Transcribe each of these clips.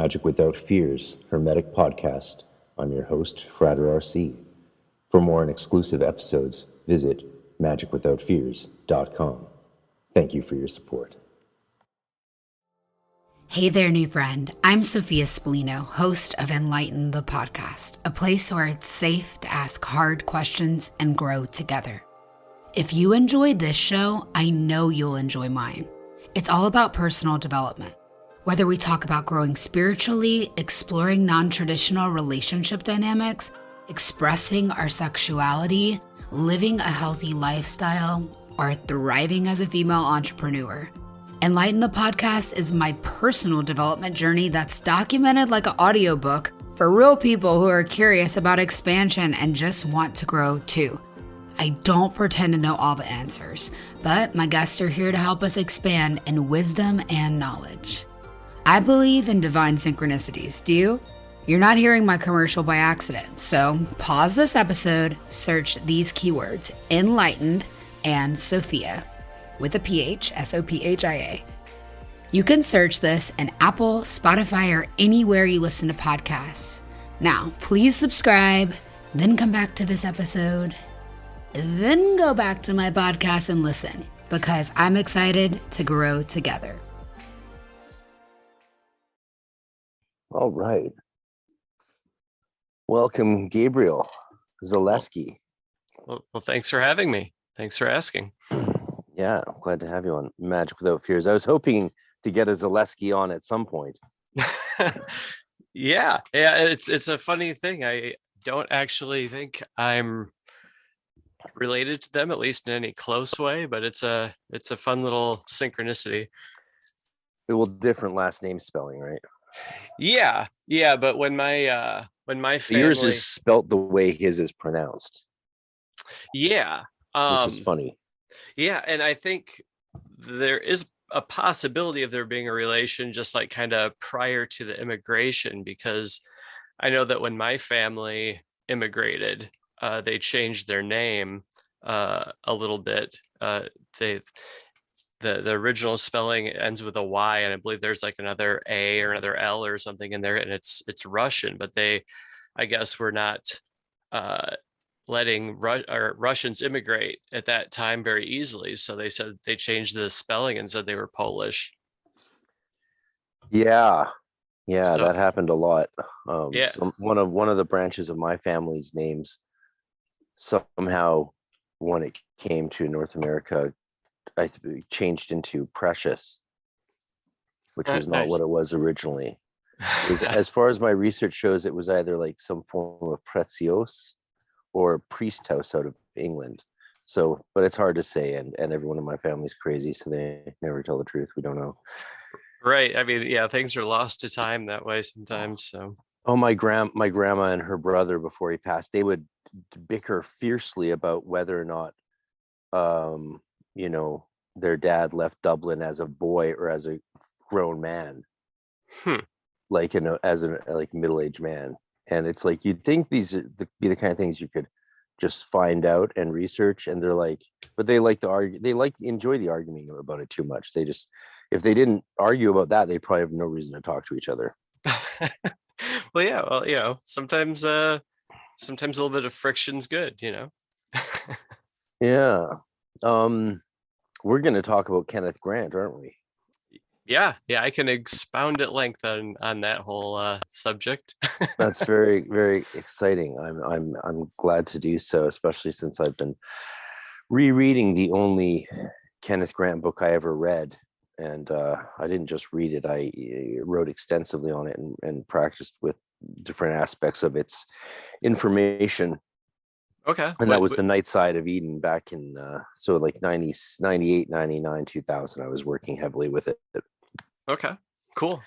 Magic Without Fears Hermetic podcast. I'm your host, Frater RC. For more and exclusive episodes, visit magicwithoutfears.com. Thank you for your support. Hey there, new friend. I'm Sophia Spallino, host of Enlighten the Podcast, a place where it's safe to ask hard questions and grow together. If you enjoyed this show, I know you'll enjoy mine. It's all about personal development. Whether we talk about growing spiritually, exploring non-traditional relationship dynamics, expressing our sexuality, living a healthy lifestyle, or thriving as a female entrepreneur. Enlighten the Podcast is my personal development journey that's documented like an audiobook for real people who are curious about expansion and just want to grow too. I don't pretend to know all the answers, but my guests are here to help us expand in wisdom and knowledge. I believe in divine synchronicities, do you? You're not hearing my commercial by accident, so pause this episode, search these keywords, Enlightened and Sophia, with a PH, Sophia. You can search this in Apple, Spotify, or anywhere you listen to podcasts. Now, please subscribe, then come back to this episode, then go back to my podcast and listen, because I'm excited to grow together. All right. Welcome, Gabriel Zaleski. Well, thanks for having me. Thanks for asking. Yeah, I'm glad to have you on Magic Without Fears. I was hoping to get a Zaleski on at some point. Yeah, it's a funny thing. I don't actually think I'm related to them, at least in any close way, but it's a fun little synchronicity. Well, different last name spelling, right? Yeah, but when my family, yours is spelt the way his is pronounced. Yeah, which is funny. Yeah, and I think there is a possibility of there being a relation just like kind of prior to the immigration, because I know that when my family immigrated, they changed their name a little bit. The original spelling ends with a Y, and I believe there's like another A or another L or something in there, and it's Russian, but they, I guess, were not letting Russians immigrate at that time very easily. So they said they changed the spelling and said they were Polish. Yeah, So, that happened a lot. Yeah. So one of the branches of my family's names, somehow, when it came to North America, I changed into Precious, which was not nice. what it was originally. As far as my research shows, it was either like some form of Precios or Priest House out of England. So, but it's hard to say, and everyone in my family's crazy, so they never tell the truth. We don't know. Right. I mean, yeah, things are lost to time that way sometimes. So. Oh, my grandma and her brother, before he passed, they would bicker fiercely about whether or not, their dad left Dublin as a boy or as a grown man, like as a middle-aged man. And it's like, you'd think these are be the kind of things you could just find out and research, and they're like, but they like to argue, enjoy the arguing about it too much. They just, if they didn't argue about that, they probably have no reason to talk to each other. Well, sometimes a little bit of friction's good, Yeah. We're going to talk about Kenneth Grant, aren't we? Yeah, I can expound at length on that whole subject. That's very, very exciting. I'm glad to do so, especially since I've been rereading the only Kenneth Grant book I ever read, and I didn't just read it. I wrote extensively on it and practiced with different aspects of its information. Okay. And that was The Night Side of Eden back in so like 98, 99, 2000. I was working heavily with it. Okay, cool.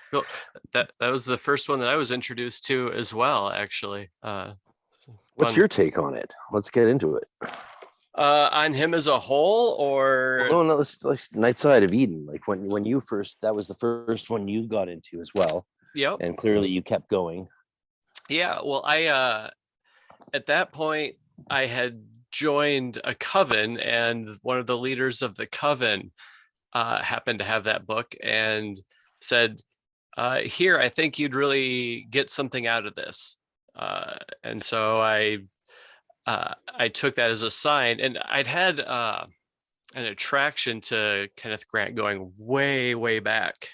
That was the first one that I was introduced to as well, actually. What's your take on it? Let's get into it. On him as a whole, or no, it's like Night Side of Eden. Like when you first, that was the first one you got into as well. Yep. And clearly you kept going. Yeah. Well, I at that point I had joined a coven, and one of the leaders of the coven happened to have that book and said, here, I think you'd really get something out of this. And so I took that as a sign, and I'd had an attraction to Kenneth Grant going way, way back.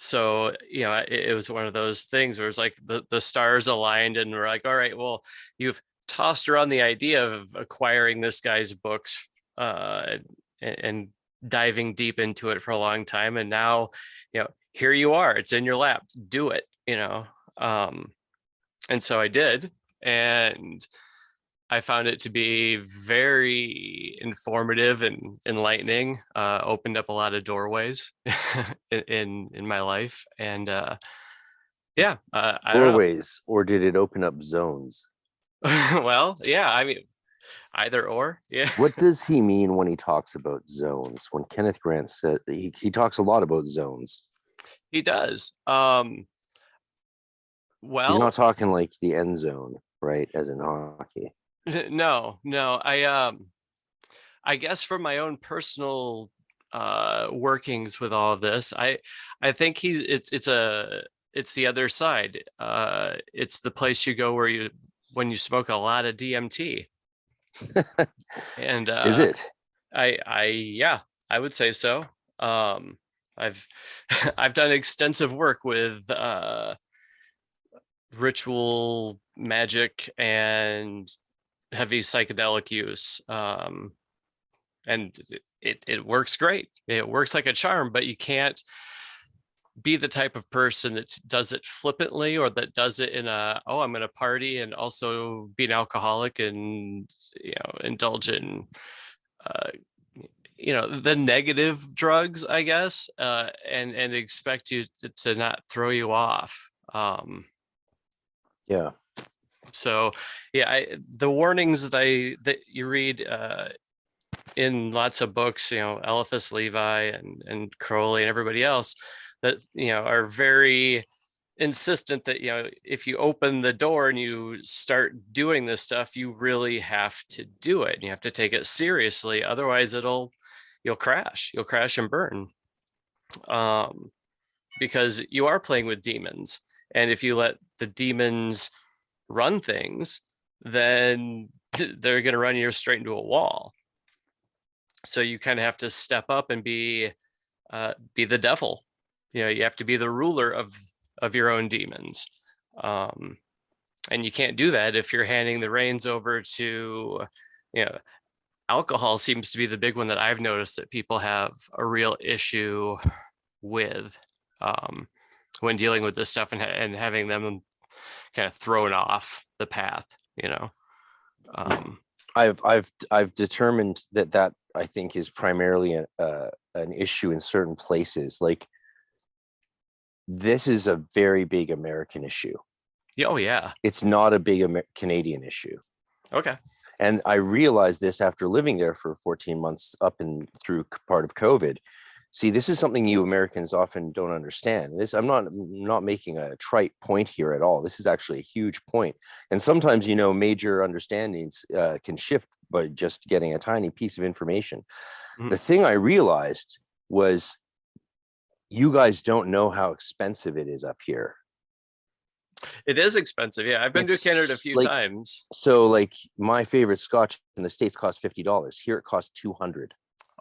So, it was one of those things where it's like the stars aligned and we're like, all right, well, you've tossed around the idea of acquiring this guy's books and diving deep into it for a long time. And now, here you are, it's in your lap, do it, and so I did. And I found it to be very informative and enlightening, opened up a lot of doorways in my life. And I don't know. Doorways, or did it open up zones? Well, yeah, I mean, either or. Yeah. What does he mean when he talks about zones? When Kenneth Grant said he talks a lot about zones. He does. Well, he's not Well, talking like the end zone, right? As in hockey. no. I guess from my own personal workings with all of this, I think it's the other side. It's the place you go when you smoke a lot of DMT. And Is it? yeah, I would say so. I've I've done extensive work with ritual magic and heavy psychedelic use, and it works great. It works like a charm, but you can't be the type of person that does it flippantly, or that does it in I'm going to party and also be an alcoholic and indulge in the negative drugs, I guess, and expect you to not throw you off. Yeah. So yeah, the warnings that you read in lots of books, Eliphas Levi and Crowley and everybody else, that are very insistent that if you open the door and you start doing this stuff, you really have to do it, and you have to take it seriously, otherwise you'll crash and burn, because you are playing with demons. And if you let the demons run things, then they're going to run you straight into a wall. So you kind of have to step up and be the devil. You have to be the ruler of your own demons. And you can't do that if you're handing the reins over to, alcohol seems to be the big one that I've noticed that people have a real issue with, when dealing with this stuff, and having them kind of thrown off the path. I've determined that I think is primarily an issue in certain places. Like, this is a very big American issue. Oh yeah, it's not a big Canadian issue. Okay. And I realized this after living there for 14 months up and through part of COVID. See, this is something you Americans often don't understand. I'm not making a trite point here at all. This is actually a huge point. And sometimes, major understandings can shift by just getting a tiny piece of information. Mm-hmm. The thing I realized was, you guys don't know how expensive it is up here. It is expensive. Yeah, I've been to Canada a few times. So, like, my favorite scotch in the States costs $50. Here it costs $200.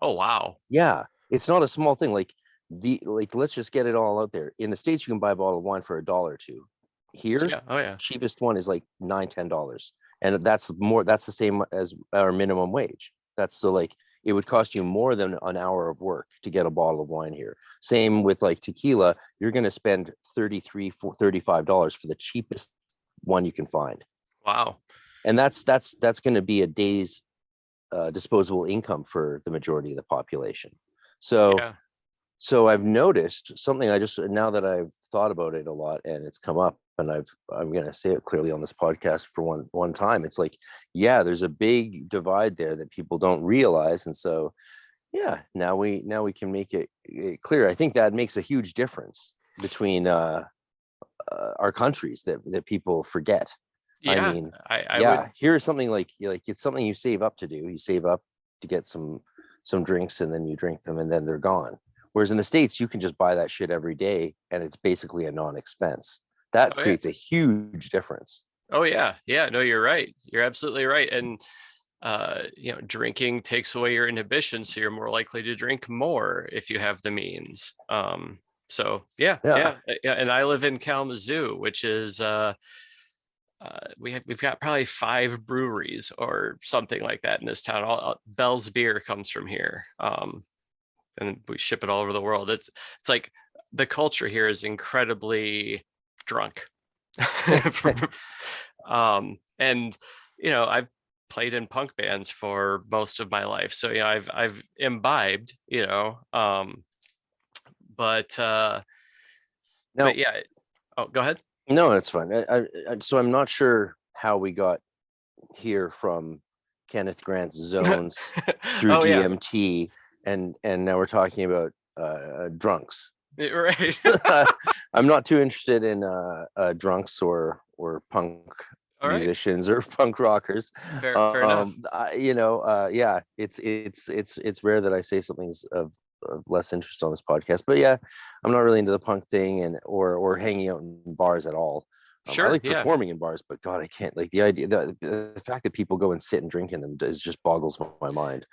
Oh wow. Yeah. It's not a small thing. Let's just get it all out there. In the States, you can buy a bottle of wine for $1 or $2. Here, cheapest one is like $9-10, and that's the same as our minimum wage. It would cost you more than an hour of work to get a bottle of wine here. Same with like tequila. You're going to spend $35 for the cheapest one you can find. Wow. And that's going to be a day's disposable income for the majority of the population. So I've noticed something. Now that I've thought about it a lot and it's come up, and I'm going to say it clearly on this podcast for one time. It's like, yeah, there's a big divide there that people don't realize. And so, yeah, now we can make it clear. I think that makes a huge difference between our countries that people forget. Yeah, I mean, here's something like it's something you save up to do. You save up to get some drinks, and then you drink them, and then they're gone. Whereas in the States, you can just buy that shit every day and it's basically a non-expense. That creates a huge difference. Oh yeah. Yeah. No, you're right. You're absolutely right. And drinking takes away your inhibition, so you're more likely to drink more if you have the means. So yeah. And I live in Kalamazoo, which is we've got probably 5 breweries or something like that in this town. Bell's beer comes from here, and we ship it all over the world. It's like the culture here is incredibly drunk. And I've played in punk bands for most of my life, so I've imbibed, but yeah. Oh, go ahead. No, it's fine. So I'm not sure how we got here from Kenneth Grant's zones through DMT, and now we're talking about drunks. Right. I'm not too interested in drunks or punk musicians or punk rockers. Fair enough. Yeah, it's rare that I say something's of less interest on this podcast, but yeah, I'm not really into the punk thing or hanging out in bars at all. I like performing in bars, but God, I can't. Like the idea, the fact that people go and sit and drink in them just boggles my mind.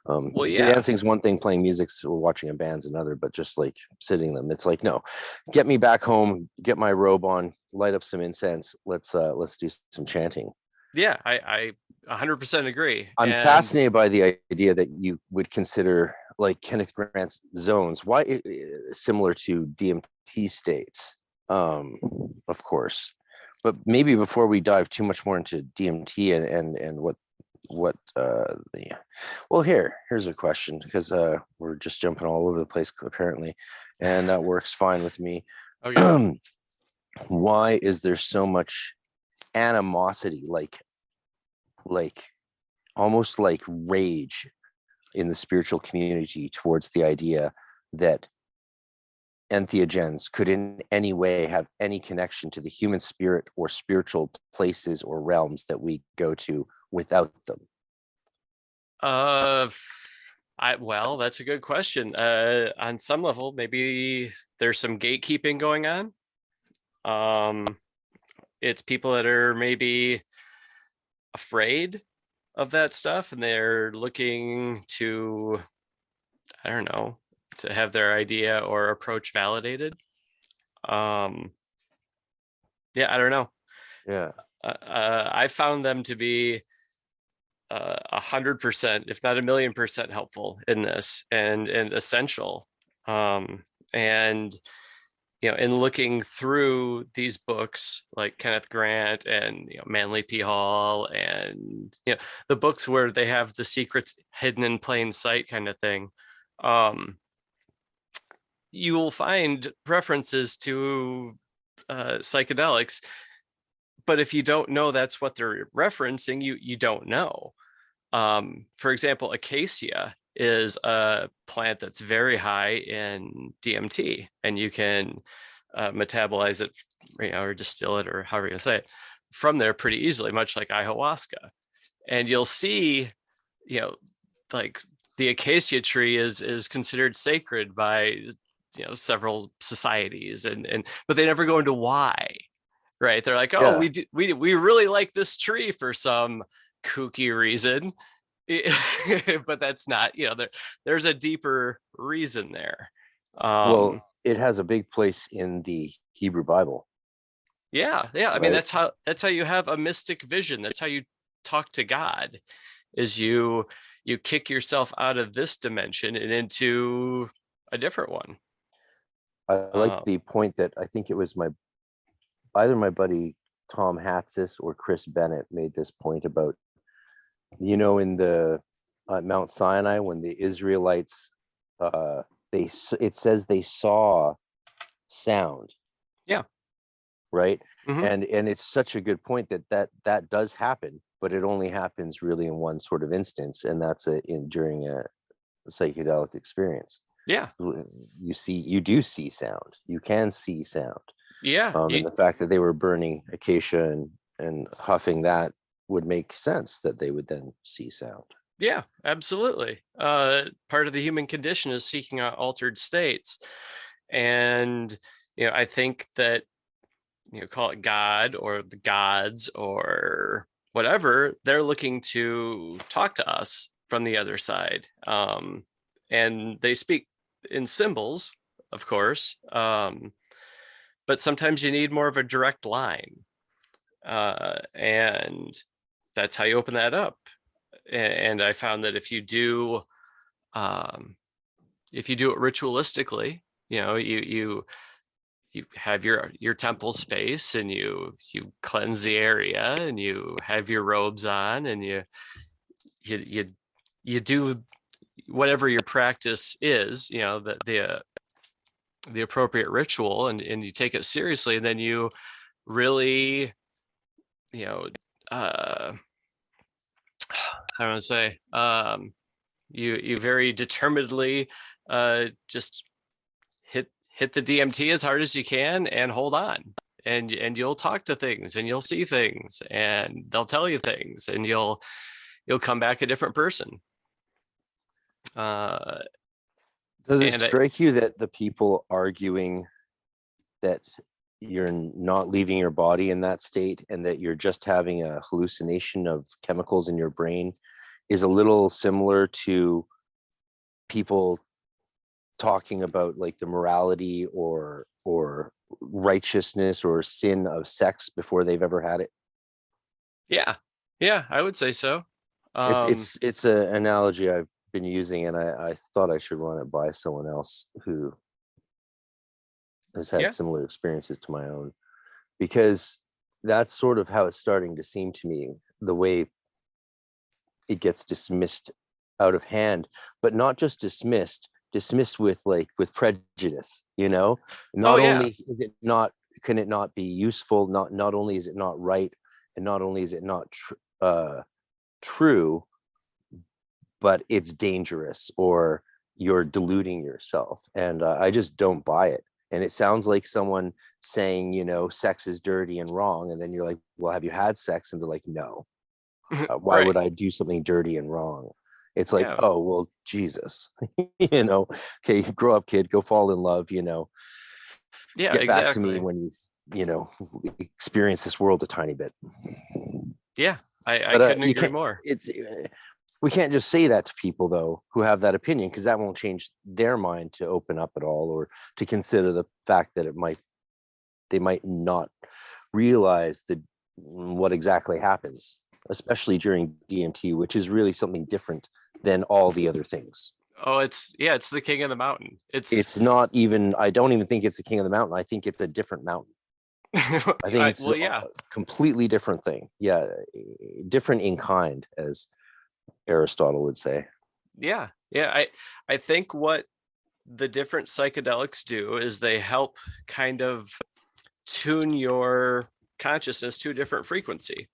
Dancing's one thing, playing music's or watching a band's another, but just like sitting them, it's like, no, get me back home, get my robe on, light up some incense, let's do some chanting. Yeah, I 100% agree. I'm fascinated by the idea that you would consider like Kenneth Grant's zones, why similar to DMT states, of course. But maybe before we dive too much more into DMT and here's a question, because we're just jumping all over the place apparently, and that works fine with me. Okay. Why is there so much animosity, like almost like rage in the spiritual community towards the idea that entheogens could in any way have any connection to the human spirit or spiritual places or realms that we go to without them? Well, that's a good question. On some level, maybe there's some gatekeeping going on. It's people that are maybe afraid of that stuff, and they're looking to, I don't know, to have their idea or approach validated. I don't know. Yeah. I found them to be 100%, if not 1,000,000% helpful in this and essential. And in looking through these books like Kenneth Grant and Manly P. Hall and the books where they have the secrets hidden in plain sight kind of thing, you will find references to psychedelics, but if you don't know that's what they're referencing, you don't know. For example, acacia is a plant that's very high in DMT, and you can metabolize it, or distill it, or however you say it, from there pretty easily, much like ayahuasca. And you'll see, like the acacia tree is considered sacred by several societies, but they never go into why. Right? They're like, oh, we really like this tree for some kooky reason. But that's not, there's a deeper reason there. Well, it has a big place in the Hebrew Bible. Yeah. Right? I mean, that's how you have a mystic vision. That's how you talk to God, is you kick yourself out of this dimension and into a different one. I like the point that I think it was either my buddy Tom Hatzis or Chris Bennett made this point about, in the Mount Sinai, when the Israelites, it says they saw sound. Yeah. Right. Mm-hmm. And it's such a good point that does happen, but it only happens really in one sort of instance, and that's during a psychedelic experience. Yeah. You do see sound. You can see sound. Yeah. And the fact that they were burning acacia and huffing that would make sense that they would then see sound. Yeah, absolutely. Part of the human condition is seeking out altered states. And, I think that, call it God or the gods or whatever, they're looking to talk to us from the other side. And they speak in symbols, of course. But sometimes you need more of a direct line. And that's how you open that up. And I found that if you do it ritualistically, you have your temple space, and you cleanse the area, and you have your robes on, and you do whatever your practice is, the appropriate ritual, and you take it seriously, and then you really, I don't want to say, you very determinedly just hit the DMT as hard as you can and hold on, and you'll talk to things, and you'll see things, and they'll tell you things, and you'll come back a different person. Does it strike you that the people arguing that you're not leaving your body in that state and that you're just having a hallucination of chemicals in your brain is a little similar to people talking about like the morality or righteousness or sin of sex before they've ever had it? Yeah, I would say so. It's an analogy I've been using, and I thought I should run it by someone else who has had similar experiences to my own, because that's sort of how it's starting to seem to me, the way it gets dismissed out of hand, but not just dismissed with prejudice, not only is it not, can it not be useful, not only is it not right, and not only is it not true, but it's dangerous, or you're deluding yourself. And I just don't buy it. And it sounds like someone saying, sex is dirty and wrong, and then you're like, well, have you had sex? And they're like, no. Why would I do something dirty and wrong? It's like, oh, well, Jesus, okay, grow up, kid, go fall in love, get back to me when you experience this world a tiny bit. Yeah, I couldn't agree more. We can't just say that to people, though, who have that opinion, because that won't change their mind to open up at all, or to consider the fact that they might not realize what exactly happens, especially during DMT, which is really something different than all the other things. Oh, it's the king of the mountain. It's not even, I don't even think it's the king of the mountain. I think it's a different mountain. I think it's a completely different thing. Yeah, different in kind, as Aristotle would say. Yeah. I think what the different psychedelics do is they help kind of tune your consciousness to a different frequency,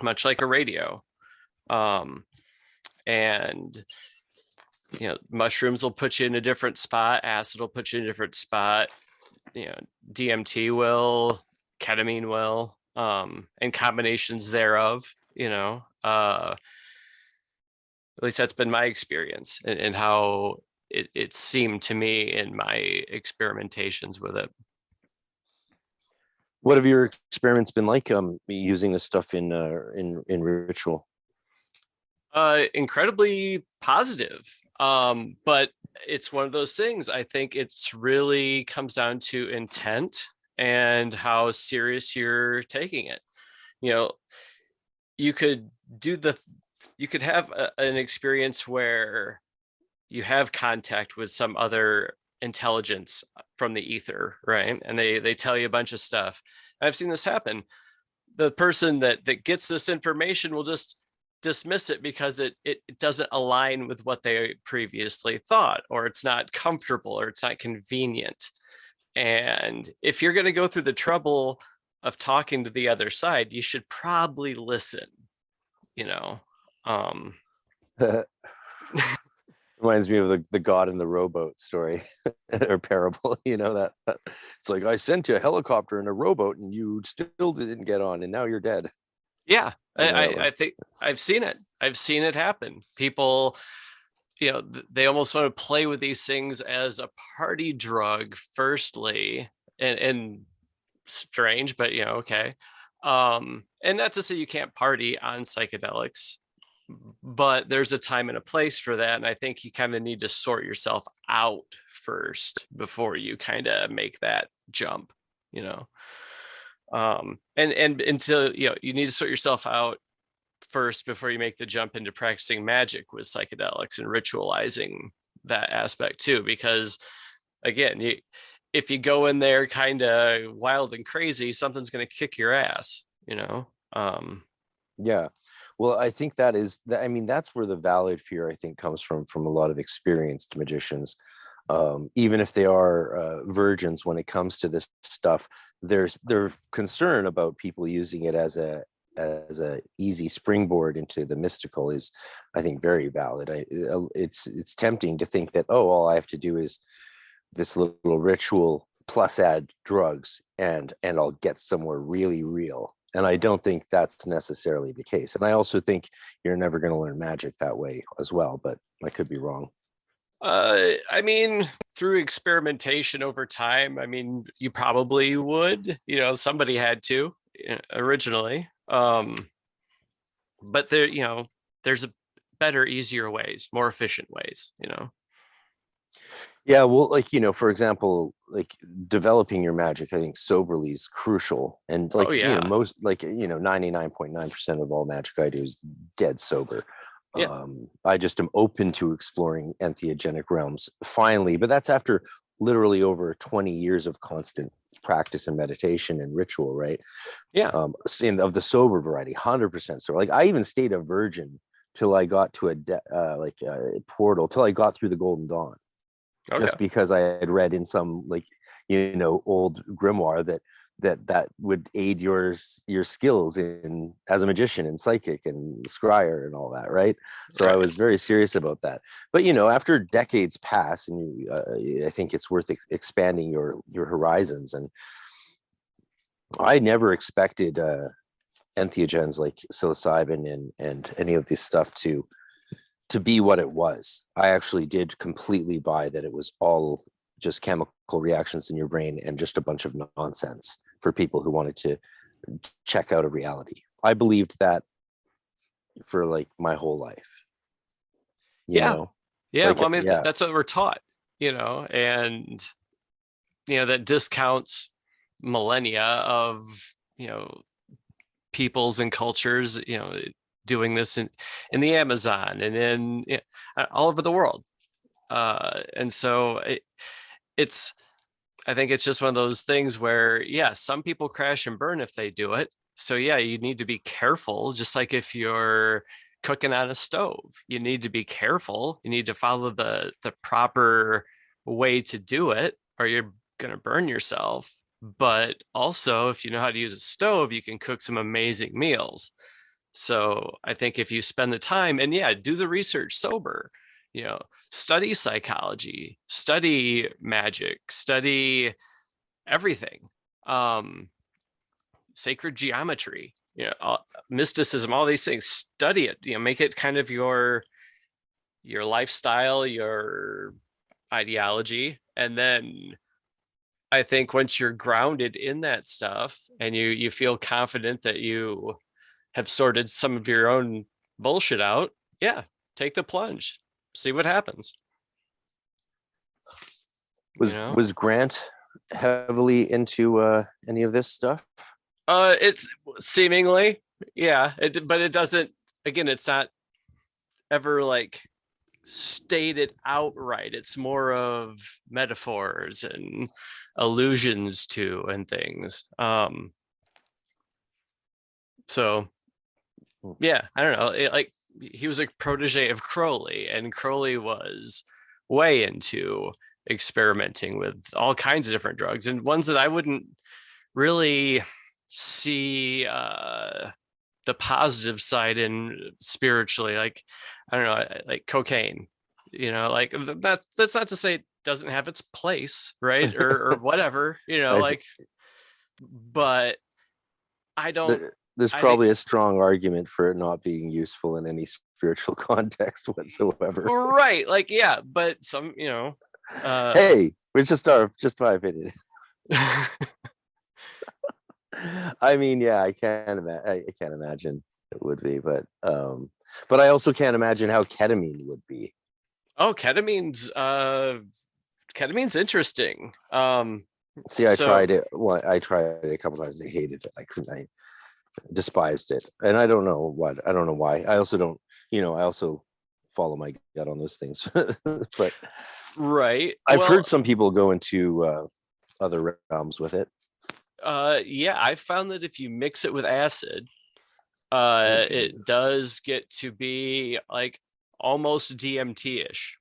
much like a radio. And mushrooms will put you in a different spot, acid will put you in a different spot, DMT will, ketamine will, and combinations thereof, at least that's been my experience, and how it seemed to me in my experimentations with it. What have your experiments been like using this stuff in ritual? Incredibly positive. But it's one of those things. I think it's really comes down to intent and how serious you're taking it. You could have an experience where you have contact with some other intelligence from the ether, right? And they tell you a bunch of stuff. I've seen this happen. The person that gets this information will just dismiss it because it doesn't align with what they previously thought, or it's not comfortable, or it's not convenient. And if you're going to go through the trouble of talking to the other side, you should probably listen, Reminds me of the God in the rowboat story or parable, that it's like, I sent you a helicopter and a rowboat and you still didn't get on, and now you're dead. Yeah, I think I've seen it happen. People, they almost want to play with these things as a party drug firstly, and strange, but okay. And not to say you can't party on psychedelics, but there's a time and a place for that. And I think you kind of need to sort yourself out first before you kind of make that jump, and until, you need to sort yourself out first before you make the jump into practicing magic with psychedelics and ritualizing that aspect too. Because again, if you go in there kind of wild and crazy, something's going to kick your ass, Yeah. Well, I think that's where the valid fear, I think, comes from a lot of experienced magicians. Even if they are virgins when it comes to this stuff, their concern about people using it as a easy springboard into the mystical is, I think, very valid. It's tempting to think that, all I have to do is this little ritual plus add drugs and I'll get somewhere really real. And I don't think that's necessarily the case. And I also think you're never going to learn magic that way as well, but I could be wrong. Through experimentation over time, you probably would, somebody had to originally. But there's a better, easier ways, more efficient ways, Yeah, well, for example, developing your magic, I think soberly is crucial. And most 99.9% of all magic I do is dead sober. Yeah. I just am open to exploring entheogenic realms finally, but that's after literally over 20 years of constant practice and meditation and ritual, right? Yeah. Of the sober variety, 100% sober. I even stayed a virgin till I got to a portal, till I got through the Golden Dawn. Okay. Just because I had read in some old grimoire that would aid your skills in as a magician and psychic and scryer and all that, right? So I was very serious about that. But after decades pass, and I think it's worth expanding your horizons. And I never expected entheogens like psilocybin and any of this stuff to be what it was. I actually did completely buy that it was all just chemical reactions in your brain and just a bunch of nonsense for people who wanted to check out a reality. I believed that for my whole life. Yeah. That's what we're taught, and that discounts millennia of peoples and cultures, doing this in the Amazon and in all over the world. And so I think it's just one of those things where, some people crash and burn if they do it. So you need to be careful. Just like if you're cooking on a stove, you need to be careful. You need to follow the proper way to do it, or you're going to burn yourself. But also, if you know how to use a stove, you can cook some amazing meals. So I think if you spend the time and do the research sober, study psychology, study magic, study everything, sacred geometry, mysticism, all these things, study it, make it kind of your lifestyle, your ideology. And then I think once you're grounded in that stuff and you feel confident that you have sorted some of your own bullshit out, take the plunge, see what happens. Was Grant heavily into any of this stuff? It's seemingly, but it doesn't, again, it's not ever stated outright. It's more of metaphors and allusions to and things. So I don't know. He was a protege of Crowley, and Crowley was way into experimenting with all kinds of different drugs, and ones that I wouldn't really see the positive side in spiritually. I don't know, like cocaine. That's not to say it doesn't have its place, right? or whatever. But I don't. there's probably a strong argument for it not being useful in any spiritual context whatsoever. Right. Like, yeah, but some, hey, it's just my opinion. I mean, yeah, I can't imagine it would be, but I also can't imagine how ketamine would be. Oh, ketamine's interesting. See, I tried it. Well, I tried it a couple times. I hated it. I couldn't. I despised it, and I don't know why. I also don't. I also follow my gut on those things. But right, I've heard some people go into other realms with it. Yeah, I found that if you mix it with acid, it does get to be like almost DMT-ish,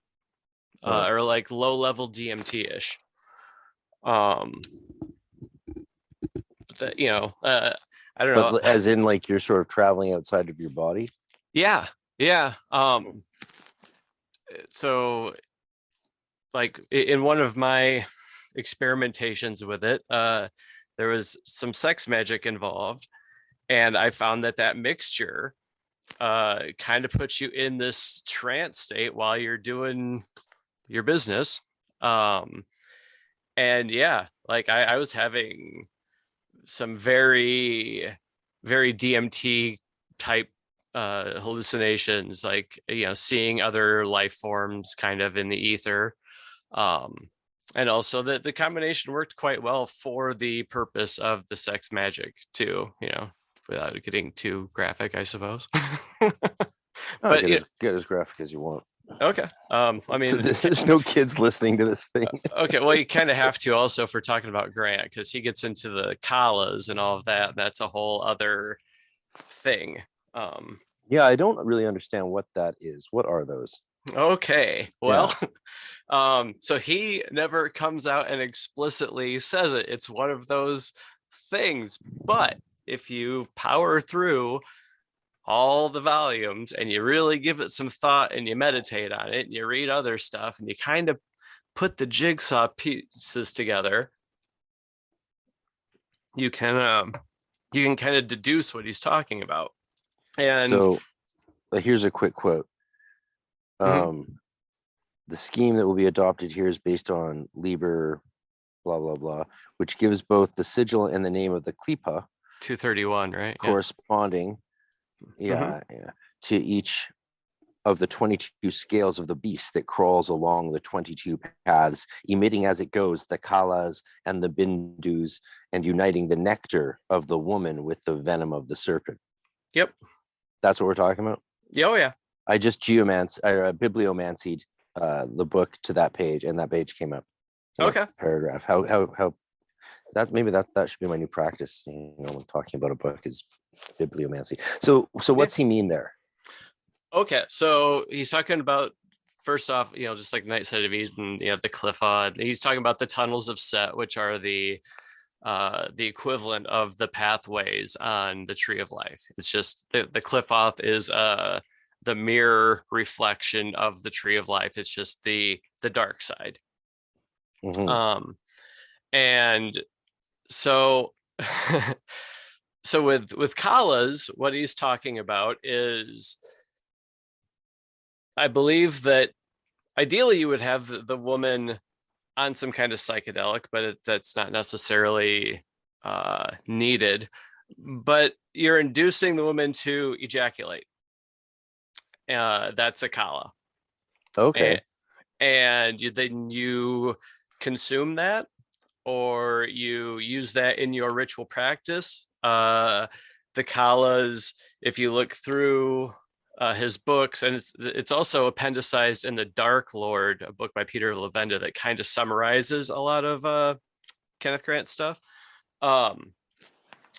or like low-level DMT-ish. I don't know. But as in, like, you're sort of traveling outside of your body. Yeah. So, like, in one of my experimentations with it, there was some sex magic involved, and I found that mixture kind of puts you in this trance state while you're doing your business. And yeah, like I was having some very, very DMT type hallucinations, like, seeing other life forms kind of in the ether. And also the combination worked quite well for the purpose of the sex magic too, without getting too graphic, I suppose. But get as graphic as you want. Okay. I mean, so there's no kids listening to this thing. Okay. Well, you kind of have to also for talking about Grant, because he gets into the kalas and all of that. And that's a whole other thing. Yeah, I don't really understand what that is. What are those? Okay. Well, so he never comes out and explicitly says it. It's one of those things. But if you power through all the volumes and you really give it some thought and you meditate on it and you read other stuff and you kind of put the jigsaw pieces together, you can kind of deduce what he's talking about. And so here's a quick quote. The scheme that will be adopted here is based on Liber blah blah blah, which gives both the sigil and the name of the klipa 231, right, corresponding to each of the 22 scales of the beast that crawls along the 22 paths, emitting as it goes the kalas and the bindus, and uniting the nectar of the woman with the venom of the serpent. Yep. That's what we're talking about? Oh, yeah. I just bibliomancied the book to that page, and that page came up. Okay. Paragraph. How that should be my new practice. When talking about a book is bibliomancy. So what's he mean there? Okay, so he's talking about, first off, just like Night Side of Eden, the Clifford. He's talking about the tunnels of Set, which are the equivalent of the pathways on the Tree of Life. It's just the Cliffoth is the mirror reflection of the Tree of Life. It's just the dark side. And so with Kalas, what he's talking about is, I believe that ideally you would have the woman on some kind of psychedelic, but that's not necessarily needed. But you're inducing the woman to ejaculate. That's a Kala. Okay. And then you consume that, or you use that in your ritual practice. The Kalas, if you look through his books, and it's also appendicized in The Dark Lord, a book by Peter Levenda that kind of summarizes a lot of Kenneth Grant stuff.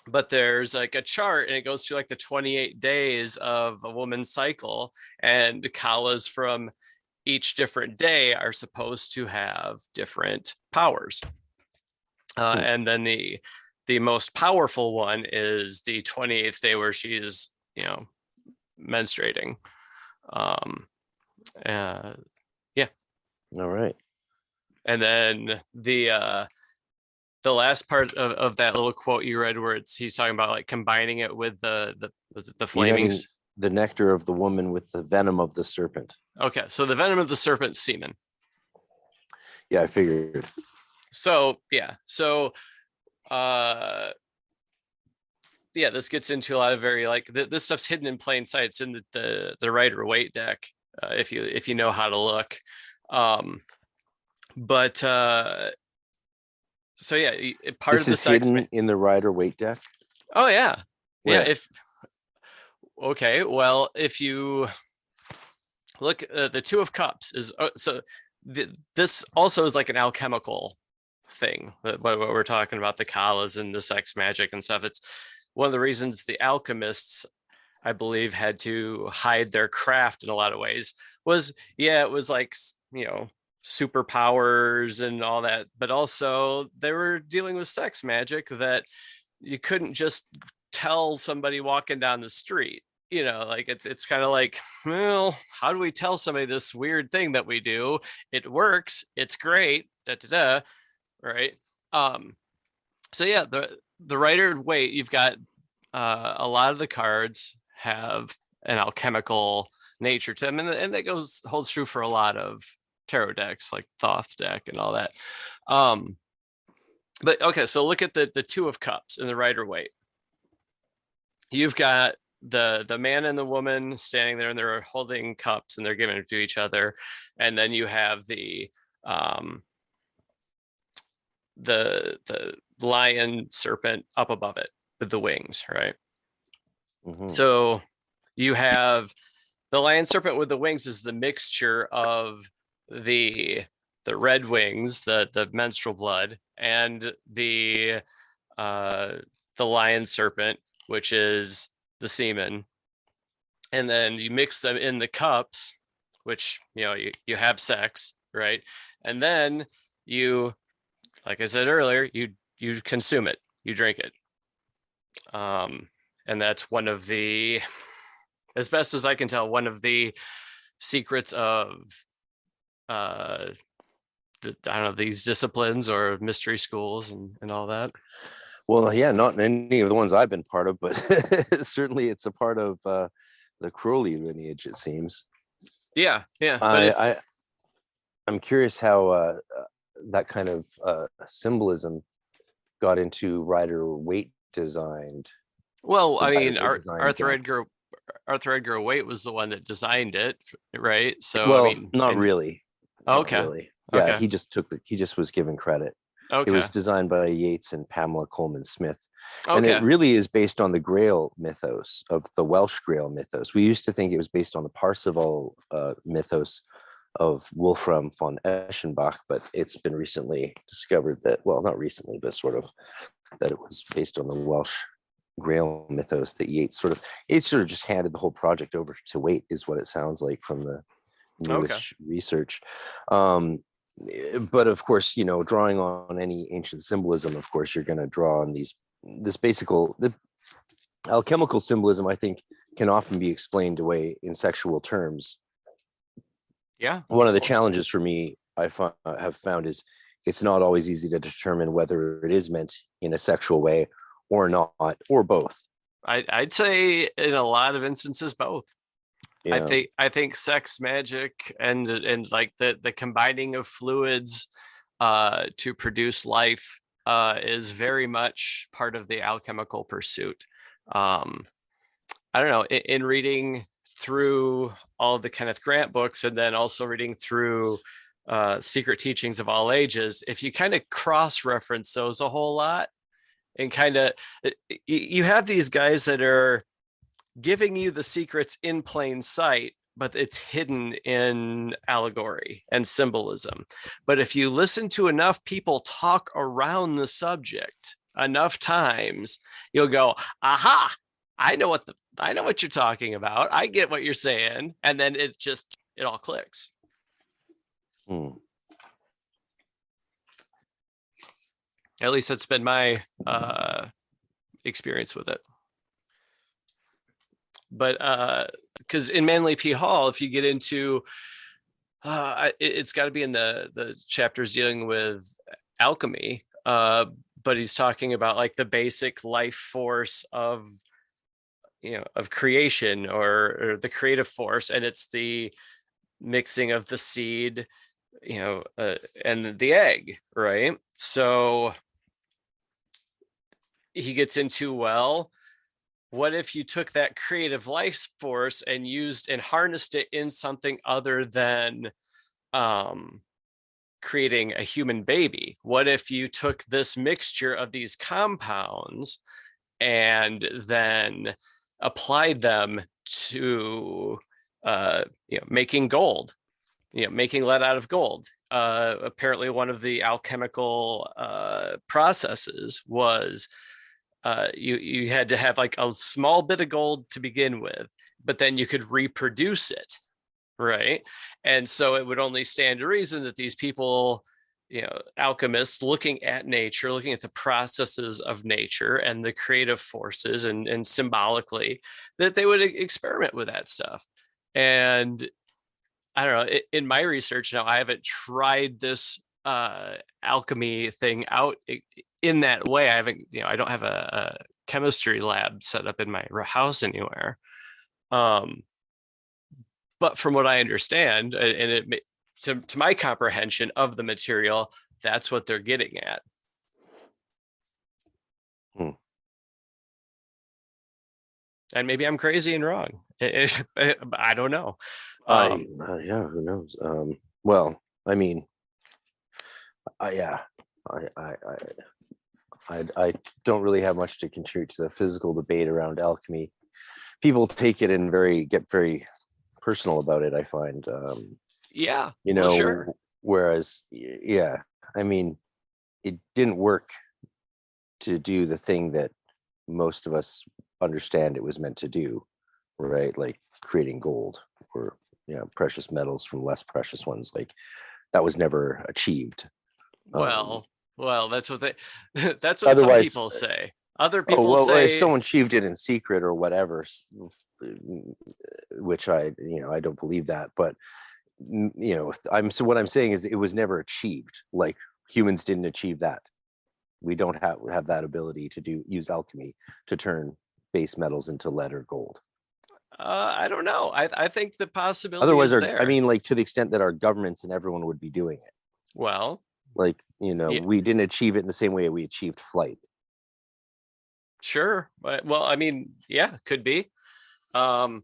But there's like a chart, and it goes through like the 28 days of a woman's cycle, and the Kalas from each different day are supposed to have different powers. And then the most powerful one is the 28th day, where she's, menstruating. Yeah. All right. And then the the last part of that little quote you read, where he's talking about like combining it with was it the flamings? The nectar of the woman with the venom of the serpent. Okay, so the venom of the serpent semen. Yeah, I figured. So this gets into a lot of very like this stuff's hidden in plain sight. It's in the Rider-Waite deck, if you know how to look. So yeah, part this of the is hidden in the Rider-Waite deck. Oh yeah. Where? Yeah. Okay, well, if you look, the Two of Cups is this also is like an alchemical thing. What we're talking about, the Kalas and the sex magic and stuff. It's one of the reasons the alchemists, I believe, had to hide their craft in a lot of ways. It was like, superpowers and all that, but also they were dealing with sex magic that you couldn't just tell somebody walking down the street. Like it's kind of like, well, how do we tell somebody this weird thing that we do? It works, it's great, right? So yeah, the Rider-Waite, you've got a lot of the cards have an alchemical nature to them, and that holds true for a lot of tarot decks, like Thoth deck and all that. But okay, so look at the Two of Cups in the Rider-Waite. You've got the man and the woman standing there, and they're holding cups and they're giving it to each other, and then you have the lion serpent up above it with the wings, right? Mm-hmm. So you have the lion serpent with the wings is the mixture of the red wings, the menstrual blood, and the lion serpent, which is the semen. And then you mix them in the cups, which you have sex, right? And then you, like I said earlier, you consume it, you drink it. And that's one of the, as best as I can tell, one of the secrets of I don't know, these disciplines or mystery schools and all that. Well, yeah, not any of the ones I've been part of, but certainly it's a part of the Crowley lineage, it seems. Yeah. I'm curious how that kind of symbolism got into Rider-Waite designed. Well, I mean, Arthur Edgar Waite was the one that designed it, right? So, well, I mean, not really. Okay. Not really. Yeah, okay. He just was given credit. Okay. It was designed by Yeats and Pamela Coleman Smith. Okay. And it really is based on the Grail mythos, of the Welsh Grail mythos. We used to think it was based on the Parzival mythos of Wolfram von Eschenbach, but it's been recently discovered that, well, not recently, but sort of, that it was based on the Welsh Grail mythos that Yeats sort of just handed the whole project over to Waite, is what it sounds like from the newish research. But of course, drawing on any ancient symbolism, of course, you're going to draw on the alchemical symbolism, I think, can often be explained away in sexual terms. Yeah. One of the challenges for me, I have found, is it's not always easy to determine whether it is meant in a sexual way or not, or both. I'd say in a lot of instances, both. Yeah. I think sex magic and like the combining of fluids to produce life is very much part of the alchemical pursuit. I don't know, in reading through all of the Kenneth Grant books, and then also reading through Secret Teachings of All Ages, if you kind of cross-reference those a whole lot, and kind of, you have these guys that are giving you the secrets in plain sight, but it's hidden in allegory and symbolism. But if you listen to enough people talk around the subject enough times, you'll go, aha, I know what you're talking about. I get what you're saying. And then it all clicks. At least that's been my experience with it. But because in Manly P. Hall, if you get into, it's got to be in the chapters dealing with alchemy. but he's talking about like the basic life force of of creation, or the creative force, and it's the mixing of the seed, and the egg, right? So he gets into, well, what if you took that creative life force and used and harnessed it in something other than creating a human baby? What if you took this mixture of these compounds and then applied them to making gold, making lead out of gold? Apparently one of the alchemical processes was you had to have like a small bit of gold to begin with, but then you could reproduce it, right? And so it would only stand to reason that these people, alchemists, looking at nature, looking at the processes of nature and the creative forces, and symbolically, that they would experiment with that stuff. And I don't know, in my research now, I haven't tried this alchemy thing out in that way. I haven't, I don't have a chemistry lab set up in my house anywhere. But from what I understand, and it to my comprehension of the material, that's what they're getting at. And maybe I'm crazy and wrong. I don't know. Yeah, who knows? Well, I mean, I don't really have much to contribute to the physical debate around alchemy. People take it and get very personal about it, I find. Sure. Whereas, I mean, it didn't work to do the thing that most of us understand it was meant to do, right? Like creating gold or precious metals from less precious ones. Like that was never achieved. Well, that's what some people say. Other people say, if someone achieved it in secret or whatever, which I don't believe that, but what I'm saying is it was never achieved. Like humans didn't achieve that. We don't have that ability to use alchemy to turn base metals into lead or gold. I don't know. I think the possibility otherwise is there. I mean, like to the extent that our governments and everyone would be doing it. Well, like, we didn't achieve it in the same way we achieved flight. Sure. Well, I mean, yeah, could be. You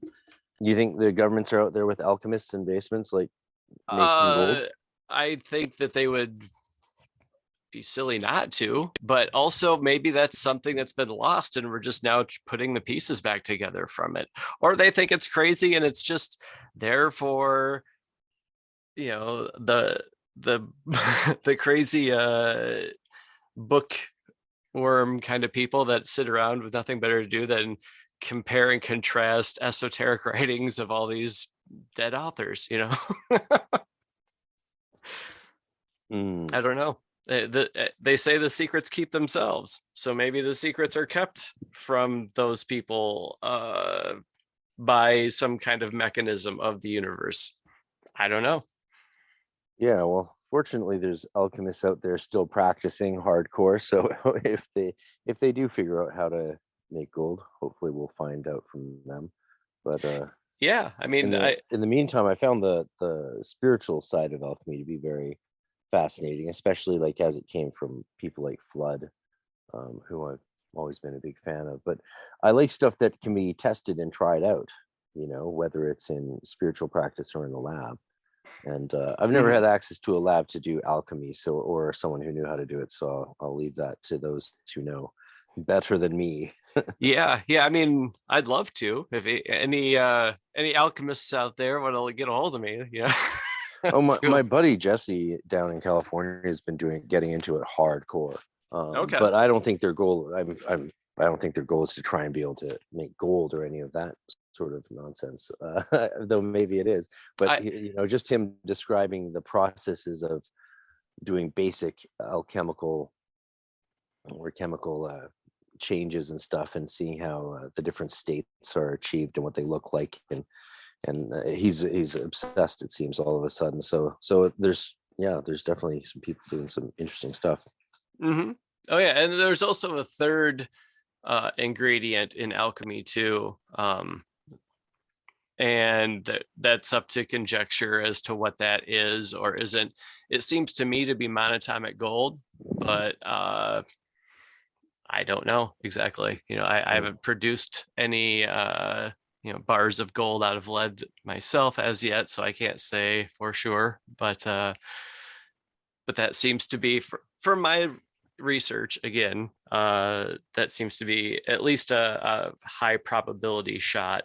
think the governments are out there with alchemists in basements, like making gold? I think that they would be silly not to, but also maybe that's something that's been lost and we're just now putting the pieces back together from it. Or they think it's crazy and it's just there for, the the crazy bookworm kind of people that sit around with nothing better to do than compare and contrast esoteric writings of all these dead authors. I don't know. They say the secrets keep themselves, so maybe the secrets are kept from those people by some kind of mechanism of the universe. I don't know. Yeah, well, fortunately there's alchemists out there still practicing hardcore, so if they do figure out how to make gold, hopefully we'll find out from them. But yeah, I mean, in the meantime, I found the spiritual side of alchemy to be very fascinating, especially like as it came from people like Flood, who I've always been a big fan of. But I like stuff that can be tested and tried out, whether it's in spiritual practice or in the lab. And I've never had access to a lab to do alchemy, or someone who knew how to do it, so I'll leave that to those who know better than me. yeah, I mean, I'd love to. If any alchemists out there want to get a hold of me, Oh, my buddy Jesse down in California has been getting into it hardcore. Okay. But I don't think their goal. I don't think their goal is to try and be able to make gold or any of that sort of nonsense. Though maybe it is. But just him describing the processes of doing basic alchemical or chemical changes and stuff, and seeing how the different states are achieved and what they look like, and he's obsessed, it seems, all of a sudden. So there's definitely some people doing some interesting stuff. Oh yeah, and there's also a third ingredient in alchemy too, and that's up to conjecture as to what that is or isn't. It seems to me to be monatomic gold, but I don't know exactly. I haven't produced any bars of gold out of lead myself as yet, so I can't say for sure. But that seems to be, for my research again, that seems to be at least a high probability shot,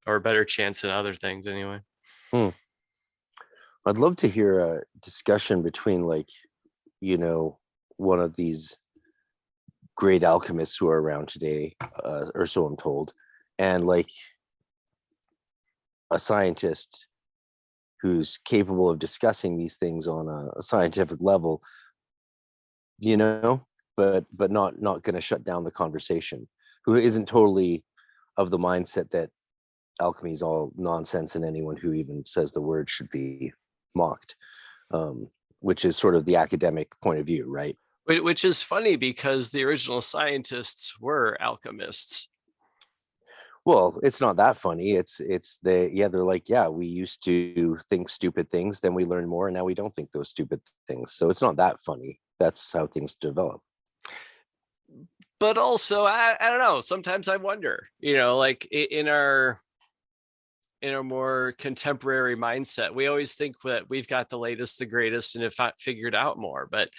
or a better chance than other things anyway. I'd love to hear a discussion between, like, one of these great alchemists who are around today, or so I'm told, and like a scientist who's capable of discussing these things on a scientific level, but not going to shut down the conversation, who isn't totally of the mindset that alchemy is all nonsense and anyone who even says the word should be mocked, which is sort of the academic point of view, right? Which is funny because the original scientists were alchemists. Well, it's not that funny. They're like, yeah, we used to think stupid things, then we learned more, and now we don't think those stupid things. So it's not that funny. That's how things develop. But also, I don't know. Sometimes I wonder, like in our more contemporary mindset, we always think that we've got the latest, the greatest, and have figured out more. But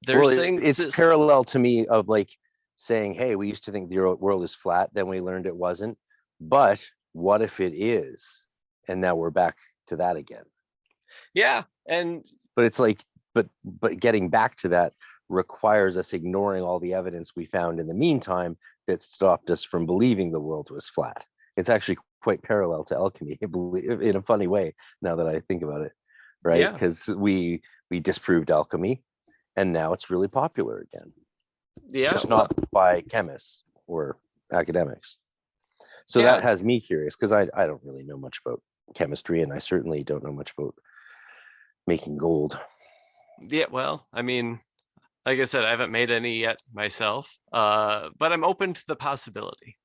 there's things. It's parallel to me of like saying, hey, we used to think the world is flat, then we learned it wasn't. But what if it is? And now we're back to that again. Yeah. But it's like, but getting back to that requires us ignoring all the evidence we found in the meantime that stopped us from believing the world was flat. It's actually quite parallel to alchemy in a funny way, now that I think about it, right? Because we disproved alchemy, and now it's really popular again. Just not by chemists or academics. So that has me curious, because I don't really know much about chemistry, and I certainly don't know much about making gold. Yeah, well, I mean, like I said, I haven't made any yet myself, but I'm open to the possibility.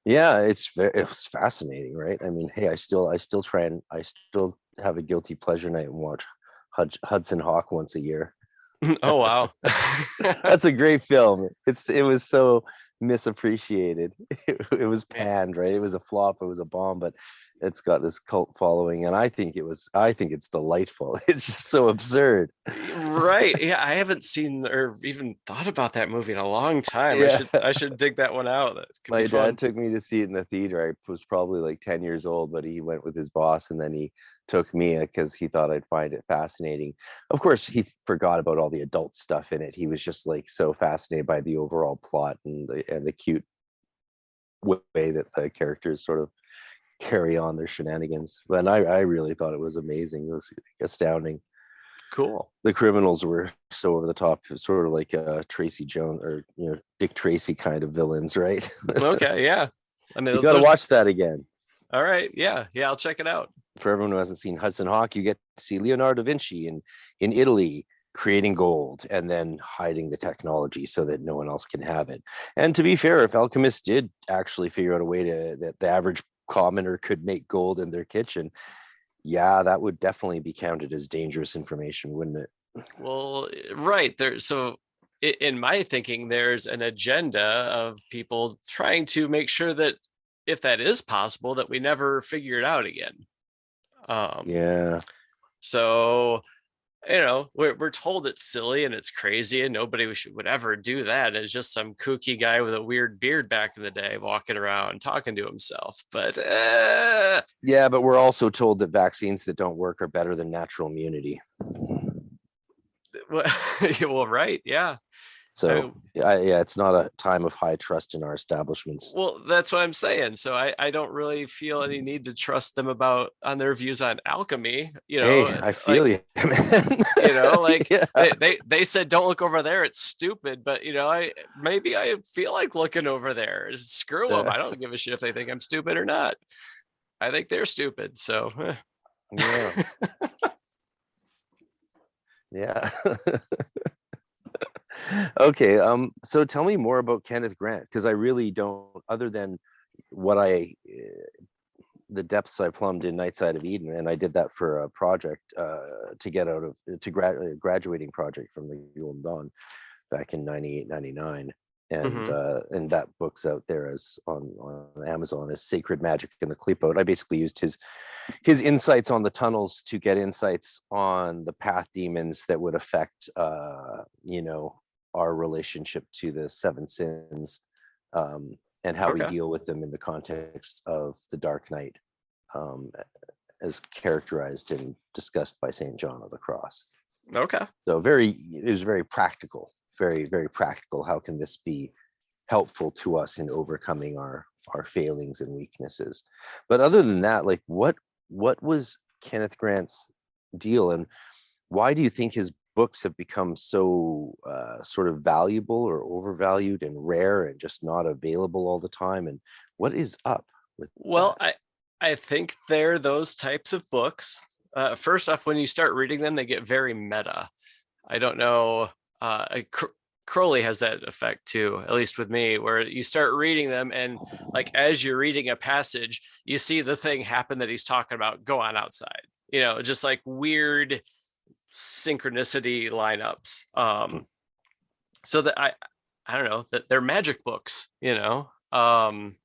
Yeah, it's fascinating, right? I mean, hey, I still have a guilty pleasure night and watch Hudson Hawk once a year. Oh wow. That's a great film. It was so misappreciated. It was panned, right? It was a flop, it was a bomb, but it's got this cult following, and I think it's delightful. It's just so absurd. Right. Yeah, I haven't seen or even thought about that movie in a long time. Yeah. I should dig that one out. My dad took me to see it in the theater. I was probably like 10 years old, but he went with his boss, and then he took me because he thought I'd find it fascinating. Of course, he forgot about all the adult stuff in it. He was just like so fascinated by the overall plot and the cute way that the characters sort of carry on their shenanigans. But I really thought it was amazing. It was astounding. Cool. The criminals were so over the top, sort of like Tracy Jones or Dick Tracy kind of villains, right? Okay, yeah. I mean, you got to watch that again. All right, yeah, I'll check it out. For everyone who hasn't seen Hudson Hawk, you get to see Leonardo da Vinci in Italy creating gold and then hiding the technology so that no one else can have it. And to be fair, if alchemists did actually figure out a way that the average commoner could make gold in their kitchen, yeah, that would definitely be counted as dangerous information, wouldn't it? Well, right there. So in my thinking, there's an agenda of people trying to make sure that if that is possible, that we never figure it out again. Yeah. So, we're told it's silly and it's crazy and nobody would ever do that. It's just some kooky guy with a weird beard back in the day walking around talking to himself. But yeah, but we're also told that vaccines that don't work are better than natural immunity. Well, right. Yeah. So yeah, it's not a time of high trust in our establishments. Well, that's what I'm saying. So I don't really feel any need to trust them on their views on alchemy. Hey, I feel like, you, man. Yeah. they said don't look over there. It's stupid. But I feel like looking over there. Screw them. I don't give a shit if they think I'm stupid or not. I think they're stupid. So yeah. Yeah. Okay. So tell me more about Kenneth Grant, because I really don't, other than what the depths I plumbed in Night Side of Eden, and I did that for a project to get out of graduating project from the Golden Dawn back in 98, 99. And that book's out there as on Amazon as Sacred Magic and the Kleepout. I basically used his insights on the tunnels to get insights on the path demons that would affect our relationship to the seven sins, and how we deal with them in the context of the Dark Night, as characterized and discussed by Saint John of the Cross. Okay. So it was very practical, very, very practical. How can this be helpful to us in overcoming our failings and weaknesses? But other than that, like what was Kenneth Grant's deal, and why do you think his books have become so sort of valuable or overvalued and rare and just not available all the time? And what is up with that? I think they're those types of books. First off, when you start reading them, they get very meta. I don't know. Crowley has that effect too, at least with me, where you start reading them and like as you're reading a passage, you see the thing happen that he's talking about go on outside. Just like weird synchronicity lineups. So that I don't know, that they're magic books, in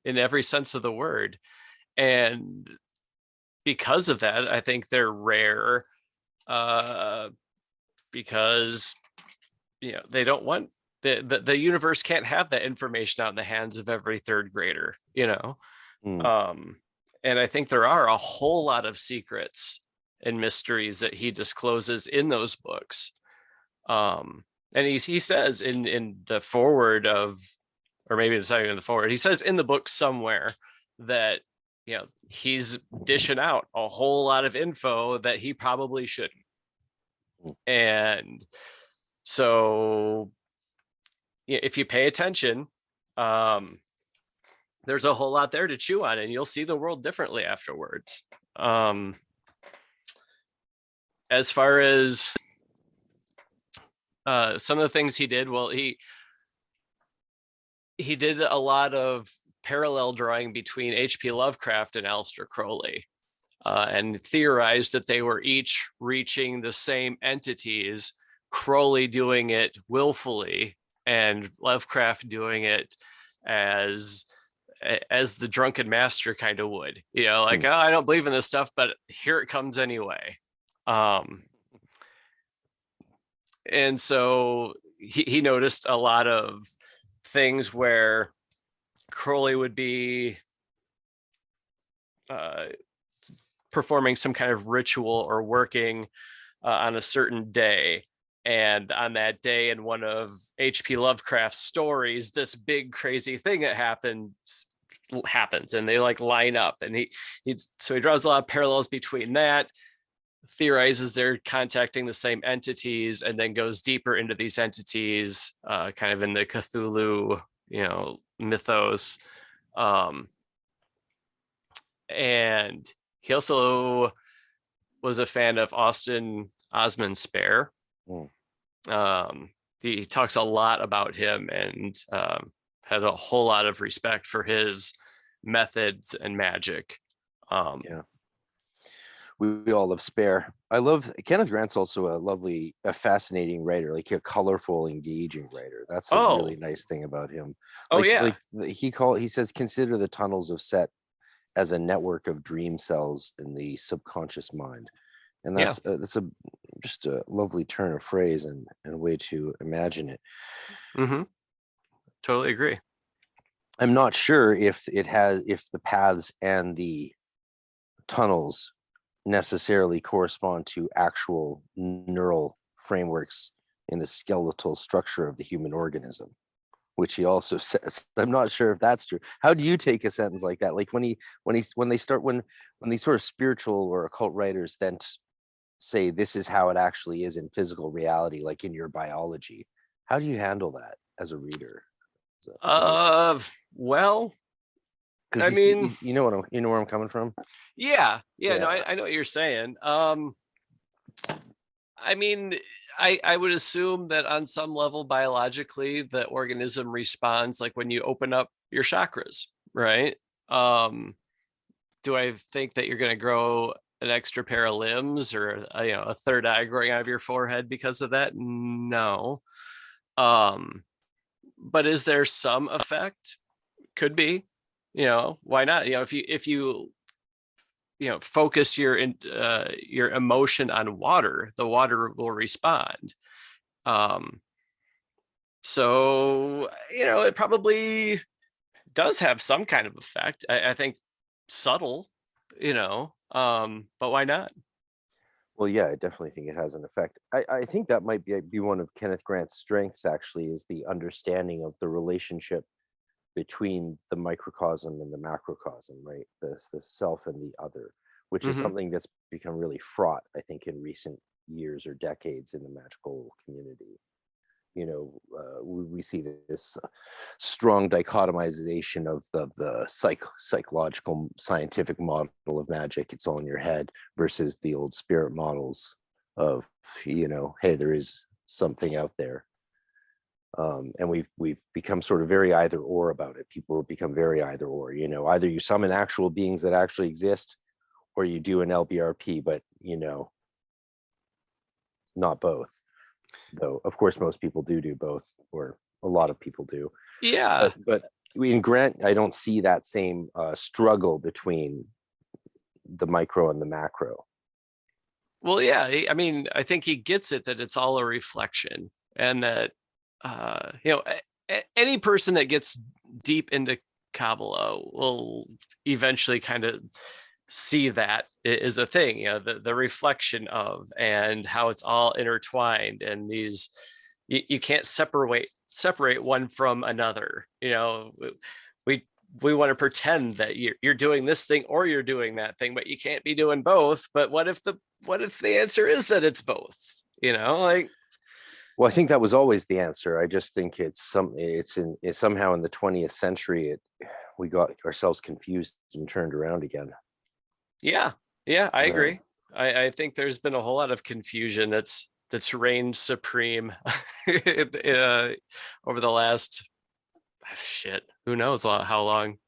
every sense of the word. And because of that, I think they're rare, because they don't want the universe can't have that information out in the hands of every third grader, and I think there are a whole lot of secrets and mysteries that he discloses in those books. And he says in the foreword or maybe it's not even in the foreword, he says in the book somewhere that he's dishing out a whole lot of info that he probably shouldn't. And so if you pay attention, there's a whole lot there to chew on, and you'll see the world differently afterwards. As far as some of the things he did, well, he did a lot of parallel drawing between H.P. Lovecraft and Aleister Crowley, and theorized that they were each reaching the same entities, Crowley doing it willfully and Lovecraft doing it as the drunken master kind of would, like, oh, I don't believe in this stuff, but here it comes anyway. And so he noticed a lot of things where Crowley would be performing some kind of ritual or working on a certain day. And on that day, in one of H.P. Lovecraft's stories, this big crazy thing that happens, and they like line up. And he draws a lot of parallels between that, theorizes they're contacting the same entities, and then goes deeper into these entities, kind of in the Cthulhu, mythos. And he also was a fan of Austin Osman Spare. He talks a lot about him, and had a whole lot of respect for his methods and magic. We all love Spare. I love Kenneth Grant's also a fascinating writer, like a colorful, engaging writer. That's a really nice thing about him. He says, consider the tunnels of Set as a network of dream cells in the subconscious mind. And that's just a lovely turn of phrase and a way to imagine it. Totally agree. I'm not sure if the paths and the tunnels necessarily correspond to actual neural frameworks in the skeletal structure of the human organism, which he also says. I'm not sure if that's true. How do you take a sentence like that? Like when these sort of spiritual or occult writers then say this is how it actually is in physical reality, like in your biology, how do you handle that as a reader? Well, because I mean, you know where I'm coming from. Yeah. No, I know what you're saying. I mean, I would assume that on some level biologically the organism responds like when you open up your chakras, right? Do I think that you're going to grow an extra pair of limbs or a third eye growing out of your forehead because of that? No. But is there some effect? Could be. Why not? If you focus your emotion on water, the water will respond. So it probably does have some kind of effect. I think subtle, but why not? Well, yeah, I definitely think it has an effect. I think that might be one of Kenneth Grant's strengths, actually, is the understanding of the relationship between the microcosm and the macrocosm, right? The self and the other, which is something that's become really fraught, I think, in recent years or decades in the magical community. We see this strong dichotomization of the psychological scientific model of magic. It's all in your head versus the old spirit models of, hey, there is something out there. And we've become sort of very either or about it. People have become very either or, either you summon actual beings that actually exist or you do an LBRP, but, not both. Though, of course, most people do both, or a lot of people do. Yeah. But in Grant, I don't see that same struggle between the micro and the macro. Well, yeah. I mean, I think he gets it that it's all a reflection, and that any person that gets deep into Kabbalah will eventually kind of see that is a thing, the reflection of, and how it's all intertwined, and these you can't separate one from another. We want to pretend that you're doing this thing or you're doing that thing, but you can't be doing both. But what if the answer is that it's both? Well, I think that was always the answer. I just think it's somehow in the 20th century we got ourselves confused and turned around again. Yeah, I agree. I think there's been a whole lot of confusion that's reigned supreme over the last who knows how long,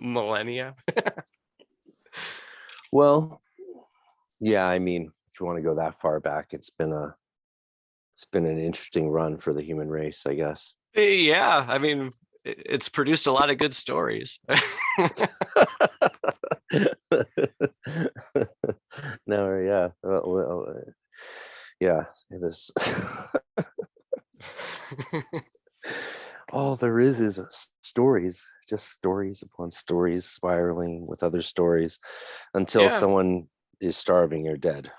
millennia. Well, yeah, I mean, if you want to go that far back, it's been an interesting run for the human race, I guess. Yeah, I mean, it's produced a lot of good stories. No, yeah. Yeah, it is. All there is stories, just stories upon stories, spiraling with other stories until someone is starving or dead.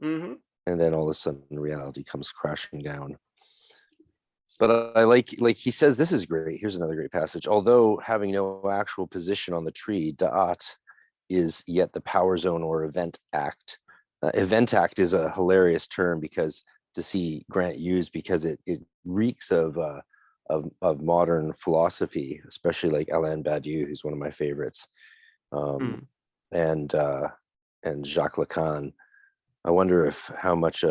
And then all of a sudden reality comes crashing down. But I like he says, this is great. Here's another great passage. Although having no actual position on the tree, Da'at is yet the power zone or event act. Event act is a hilarious term because to see Grant used, because it reeks of modern philosophy, especially like Alain Badiou, who's one of my favorites, and Jacques Lacan. I wonder how much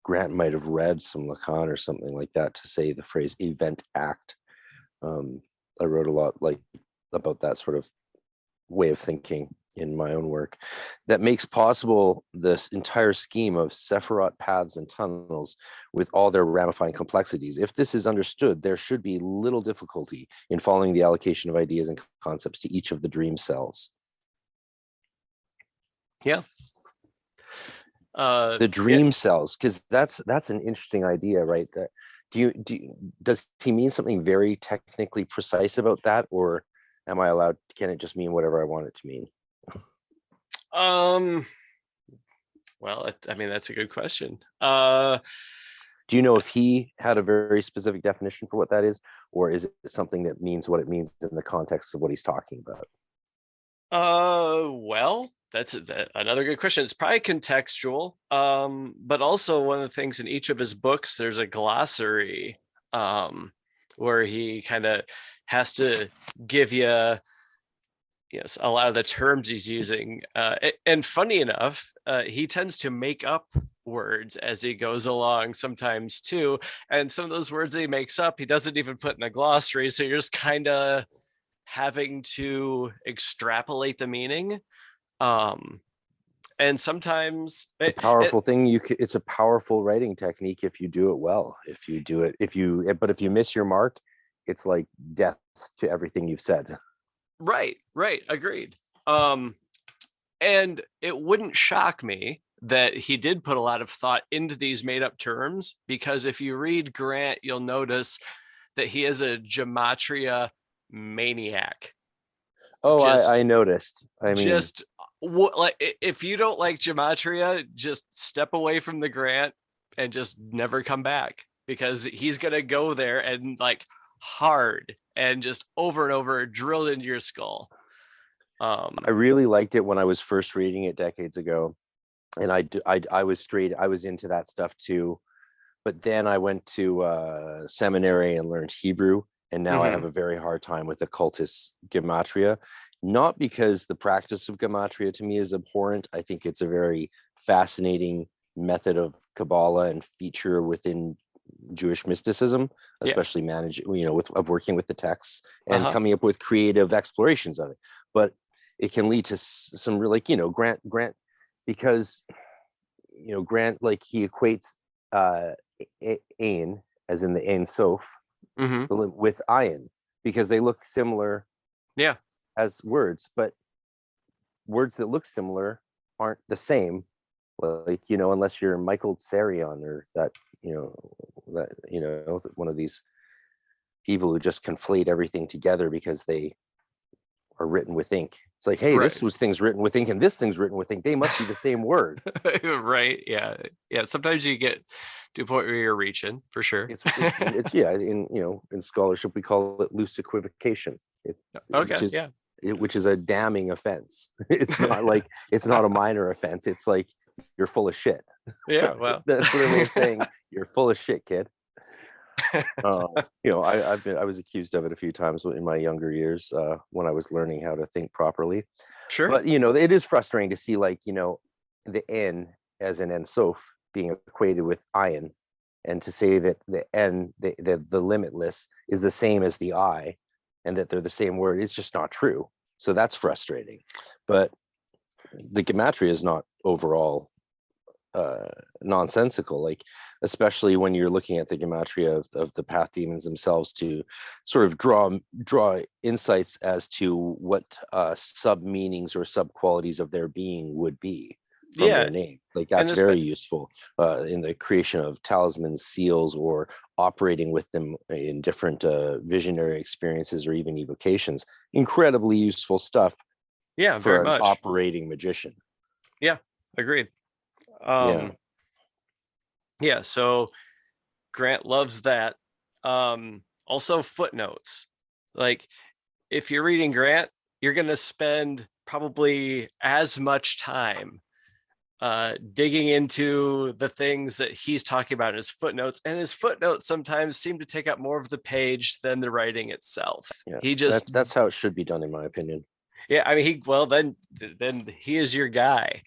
Grant might have read some Lacan or something like that to say the phrase event act. I wrote a lot about that sort of way of thinking in my own work that makes possible this entire scheme of Sephiroth paths and tunnels with all their ramifying complexities. If this is understood, there should be little difficulty in following the allocation of ideas and concepts to each of the dream cells. Yeah. The dream cells, because that's an interesting idea, right? That does he mean something very technically precise about that, or am I allowed? Can it just mean whatever I want it to mean? Well, I mean, that's a good question. Do you know if he had a very specific definition for what that is, or is it something that means what it means in the context of what he's talking about? Well, that's another good question. It's probably contextual, but also one of the things in each of his books, there's a glossary where he kind of has to give you yes, a lot of the terms he's using. And funny enough, he tends to make up words as he goes along sometimes too. And some of those words that he makes up, he doesn't even put in the glossary. So you're just kind of having to extrapolate the meaning. And sometimes it's a powerful thing. It's a powerful writing technique if you do it well. But if you miss your mark, it's like death to everything you've said. Right. Agreed. And it wouldn't shock me that he did put a lot of thought into these made up terms, because if you read Grant, you'll notice that he is a gematria maniac. Oh, I noticed. I mean, like, if you don't like gematria, just step away from the Grant and just never come back, because he's going to go there and like hard and just over and over drilled into your skull. I really liked it when I was first reading it decades ago, and I was into that stuff too. But then I went to seminary and learned Hebrew, and now I have a very hard time with occultist gematria. Not because the practice of gematria to me is abhorrent. I think it's a very fascinating method of Kabbalah and feature within Jewish mysticism, especially of working with the texts and coming up with creative explorations of it. But it can lead to some Grant, because Grant, like, he equates Ain, as in the Ein Sof, with Ayin, because they look similar as words, but words that look similar aren't the same, like, unless you're Michael Tsarion or that one of these people who just conflate everything together because they are written with ink. It's like, hey, this was things written with ink and this thing's written with ink. They must be the same word. Right. Yeah. Sometimes you get to a point where you're reaching, for sure. It's in scholarship, we call it loose equivocation. Which is a damning offense. It's not like, it's not a minor offense. It's like, you're full of shit. Yeah, well, that's their way of saying you're full of shit, kid. I was accused of it a few times in my younger years when I was learning how to think properly. Sure. But it is frustrating to see, like, the N as in Ein Sof being equated with Ayin, and to say that the N, the limitless, is the same as the I, and that they're the same word. It's just not true. So that's frustrating. But the gematria is not overall nonsensical, like, especially when you're looking at the gematria of the path demons themselves, to sort of draw insights as to what sub meanings or sub qualities of their being would be from their name. Like, that's very useful in the creation of talismans, seals, or operating with them in different visionary experiences or even evocations. Incredibly useful stuff. Yeah, for very an much. operating magician. Yeah, agreed. So Grant loves that. Also footnotes. Like, if you're reading Grant, you're going to spend probably as much time digging into the things that he's talking about in his footnotes, and his footnotes sometimes seem to take up more of the page than the writing itself. That's how it should be done, in my opinion. Yeah, I mean, then he is your guy.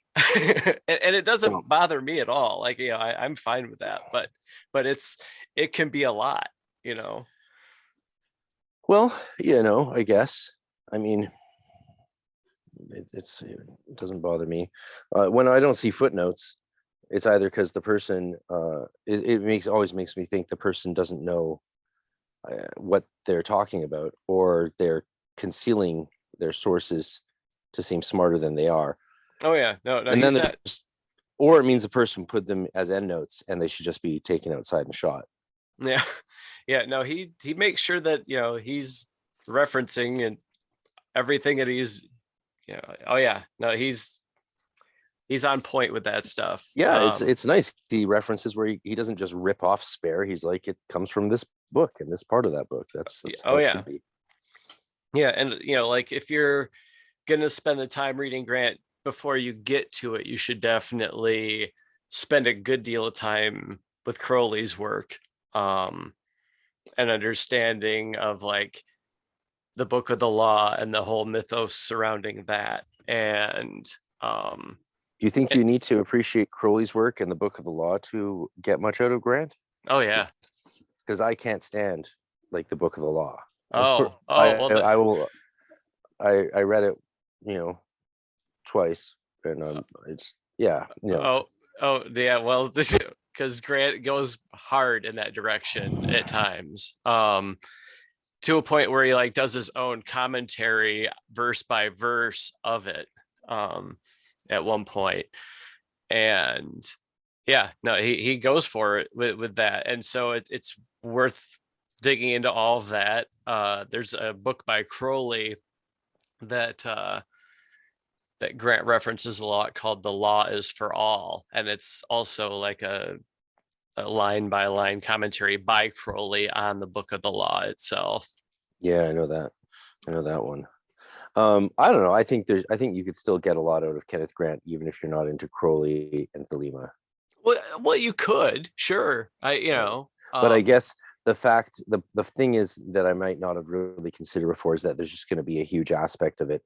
and it doesn't bother me at all. Like, I'm fine with that, but it can be a lot, Well, I guess, I mean, it doesn't bother me when I don't see footnotes. It's either because the person always makes me think the person doesn't know what they're talking about, or they're concealing their sources to seem smarter than they are. Oh yeah, no, and then or it means the person put them as endnotes and they should just be taken outside and shot. No, he makes sure that he's referencing and everything that he's he's on point with that stuff. It's nice. He references where he doesn't just rip off spare. He's like, it comes from this book and this part of that book. That's how it should be. Yeah, and like, if you're gonna spend the time reading Grant, before you get to it, you should definitely spend a good deal of time with Crowley's work, an understanding of, like, the Book of the Law and the whole mythos surrounding that. And do you think you need to appreciate Crowley's work and the Book of the Law to get much out of Grant? oh yeah. Because I can't stand like the Book of the Law. Well, I read it, twice, and it's yeah. oh yeah. Well, because Grant goes hard in that direction at times, to a point where he like does his own commentary verse by verse of it, at one point, and yeah, no, he goes for it with that, and so it's worth digging into all of that. There's a book by Crowley that that Grant references a lot called "The Law Is for All," and it's also like a line by line commentary by Crowley on the Book of the Law itself. Yeah, I know that one. I don't know. I think you could still get a lot out of Kenneth Grant even if you're not into Crowley and Thelema. Well, you could, sure. But I guess the thing is that I might not have really considered before is that there's just going to be a huge aspect of it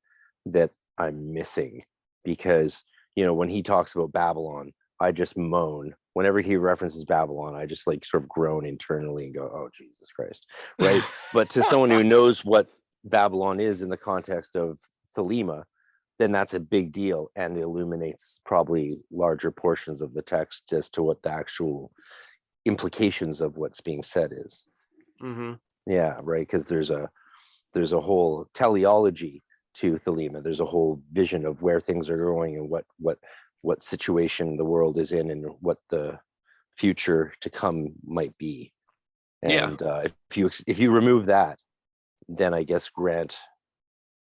that I'm missing, because when he talks about Babylon, I just moan. Whenever he references Babylon, I just like sort of groan internally and go, "Oh, Jesus Christ!" Right? But to someone who knows what Babylon is in the context of Thelema, then that's a big deal and illuminates probably larger portions of the text as to what the actual implications of what's being said is. Mm-hmm. Yeah, right. Because there's a whole teleology to Thelema. There's a whole vision of where things are going and what situation the world is in and what the future to come might be. And if you remove that, then I guess Grant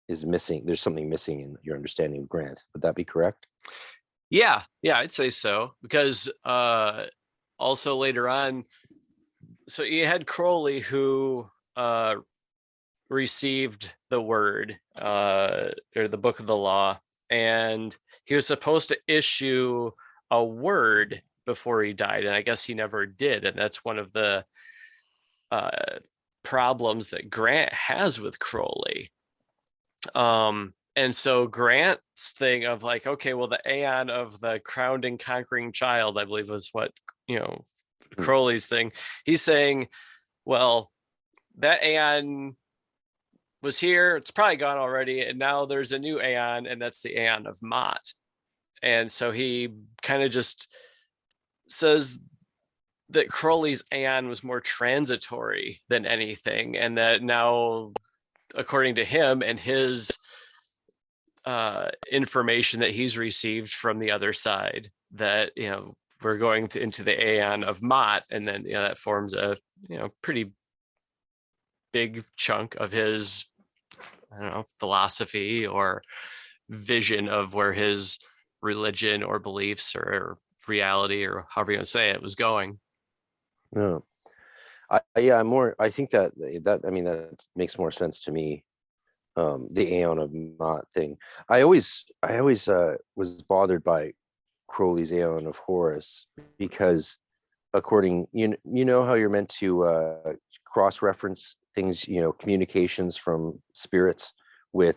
is missing. There's something missing in your understanding of Grant. Would that be correct? Yeah, I'd say so, because also later on, so you had Crowley who received the word or the Book of the Law, and he was supposed to issue a word before he died, and I guess he never did, and that's one of the problems that Grant has with Crowley. And so Grant's thing of like, okay, well, the Aeon of the crowned and conquering child, I believe was what, Crowley's thing. He's saying, well, that Aeon was here, it's probably gone already, and now there's a new Aeon, and that's the Aeon of Mott. And so he kind of just says that Crowley's Aeon was more transitory than anything, and that now, according to him and his information that he's received from the other side, that we're going into the Aeon of Mott, and then that forms a pretty big chunk of his philosophy or vision of where his religion or beliefs or reality, or however you want to say it, was going. No. I think that makes more sense to me. The Aeon of Mott thing. I always was bothered by Crowley's Aeon of Horus, because according how you're meant to cross-reference things, communications from spirits with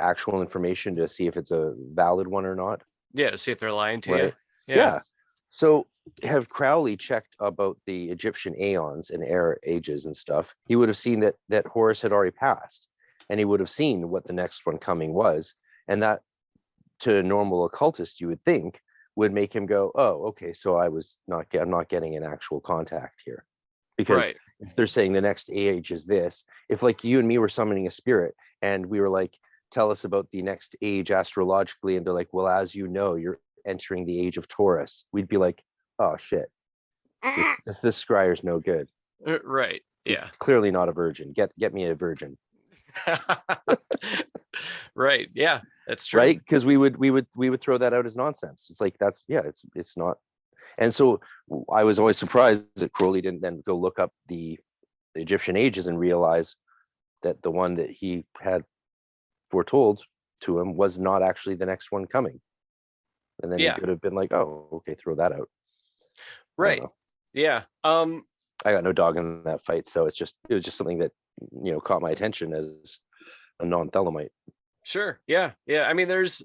actual information to see if it's a valid one or not. Yeah, to see if they're lying to you. Yeah. So have Crowley checked about the Egyptian Aeons and ages and stuff, he would have seen that Horus had already passed, and he would have seen what the next one coming was, and that, to a normal occultist, you would think would make him go, "Oh, okay, so I'm not getting an actual contact here," because if they're saying the next age is this, if like you and me were summoning a spirit and we were like, "Tell us about the next age astrologically," and they're like, "Well, as you know, you're entering the age of Taurus," we'd be like, "Oh shit, this scryer's no good." Right. Yeah. He's clearly not a virgin. Get me a virgin. Right. Yeah, that's true. Right, because we would throw that out as nonsense. It's like it's not. And so I was always surprised that Crowley didn't then go look up the Egyptian ages and realize that the one that he had foretold to him was not actually the next one coming. And then he could have been like, "Oh, okay, throw that out." Right. Yeah. I got no dog in that fight, so it was just something that caught my attention as a non-Thelemite. Sure. Yeah. I mean, there's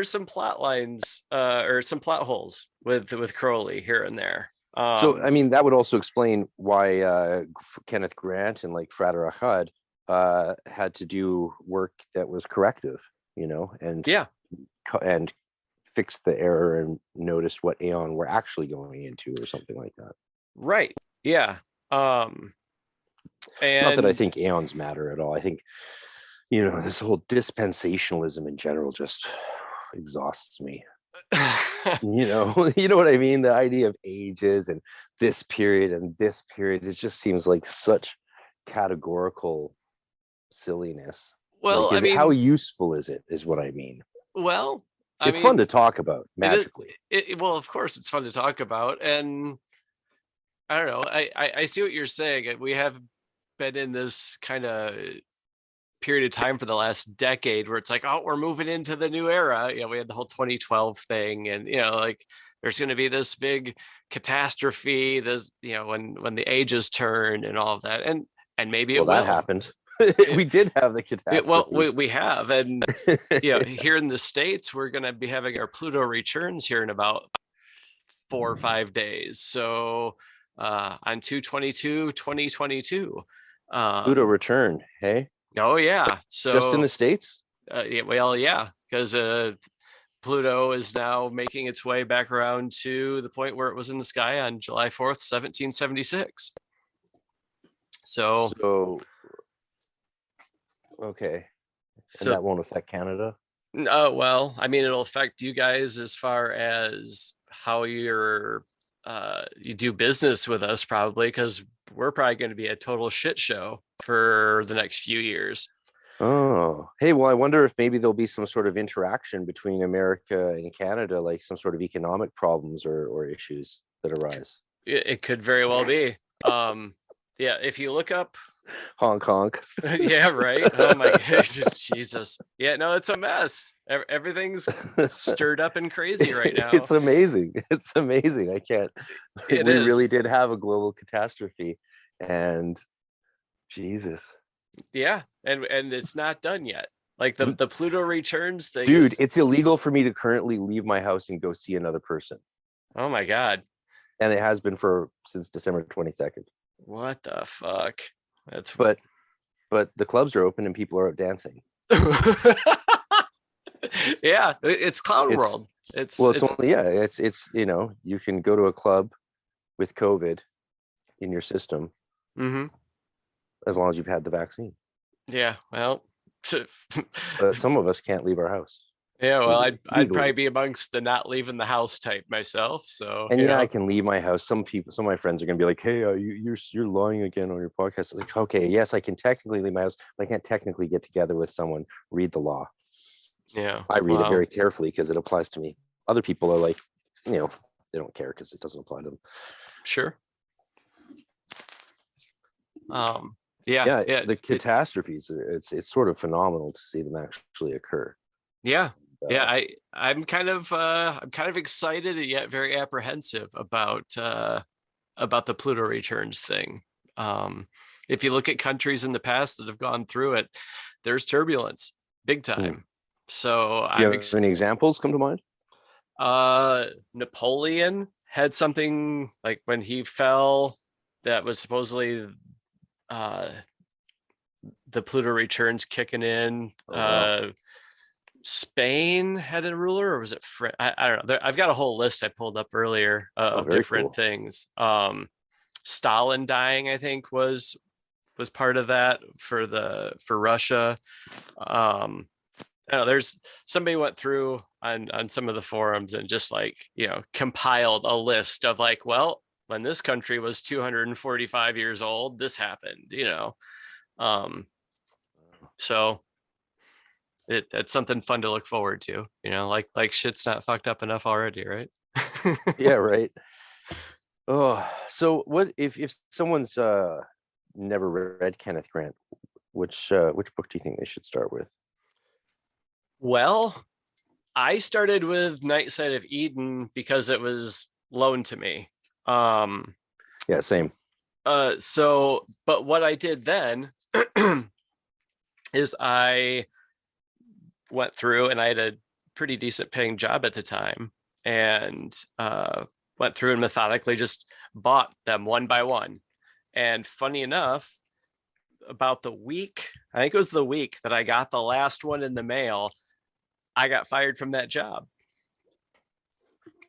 some plot lines or some plot holes with Crowley here and there. So I mean, that would also explain why Kenneth Grant and like Frater had to do work that was corrective, and fix the error and notice what Aeon we're actually going into or something like that. Right. Yeah. And not that I think Aeons matter at all. I think, this whole dispensationalism in general just exhausts me. You know what I mean? The idea of ages and this period, it just seems like such categorical silliness. Well, like, how useful is it, is what I mean. Well, it's fun to talk about magically. Well, of course it's fun to talk about, and I don't know, I see what you're saying. We have been in this kind of period of time for the last decade where it's like, oh, we're moving into the new era. We had the whole 2012 thing, and like there's going to be this big catastrophe, this when the ages turn and all of that, and maybe it will. That happened. We did have the catastrophe. Well, we have, and here in the States, we're going to be having our Pluto returns here in about 4 or 5 days. So on 2/22/2022, Pluto return. Hey. Oh yeah. So just in the States? Yeah, because Pluto is now making its way back around to the point where it was in the sky on July 4th, 1776. So. Okay. And that won't affect Canada? Well, I mean, it'll affect you guys as far as how you do business with us, probably, because we're probably going to be a total shit show for the next few years. Oh, hey, well, I wonder if maybe there'll be some sort of interaction between America and Canada, like some sort of economic problems or issues that arise. It could very well be. Yeah, if you look up honk honk. Yeah, right. Oh my god. Jesus. Yeah, no, it's a mess. Everything's stirred up and crazy right now. It's amazing. I can't. We really did have a global catastrophe, and Jesus. Yeah, and it's not done yet. Like the Pluto returns thing. Dude, it's illegal for me to currently leave my house and go see another person. Oh my god. And it has been since December 22nd. What the fuck? But the clubs are open and people are out dancing. Yeah, it's cloud world. It's you can go to a club with COVID in your system, as long as you've had the vaccine. Yeah, well, but some of us can't leave our house. Yeah, well, I'd probably be amongst the not leaving the house type myself. So, and I can leave my house. Some of my friends are gonna be like, "Hey, you're lying again on your podcast." Like, okay, yes, I can technically leave my house, but I can't technically get together with someone, read the law. Yeah, I read it very carefully because it applies to me. Other people are like, they don't care because it doesn't apply to them. Sure. The catastrophes. It's sort of phenomenal to see them actually occur. Yeah. Yeah, I'm kind of excited and yet very apprehensive about the Pluto returns thing. If you look at countries in the past that have gone through it, there's turbulence, big time. So, do you have any examples come to mind? Napoleon had something like when he fell that was supposedly the Pluto returns kicking in. Wow. Spain had a ruler, or was it France? I don't know. I've got a whole list I pulled up earlier of different things. Stalin dying, I think, was part of that for Russia. I don't know, there's somebody went through on some of the forums and just compiled a list of well, when this country was 245 years old, this happened. So. That's something fun to look forward to, like shit's not fucked up enough already, right? Yeah, right. Oh, so what if someone's never read Kenneth Grant, which book do you think they should start with? Well, I started with Night Side of Eden because it was loaned to me. Yeah, same. But what I did then is I went through, and I had a pretty decent paying job at the time, and went through and methodically just bought them one by one. And funny enough, about the week, I think it was the week that I got the last one in the mail, I got fired from that job.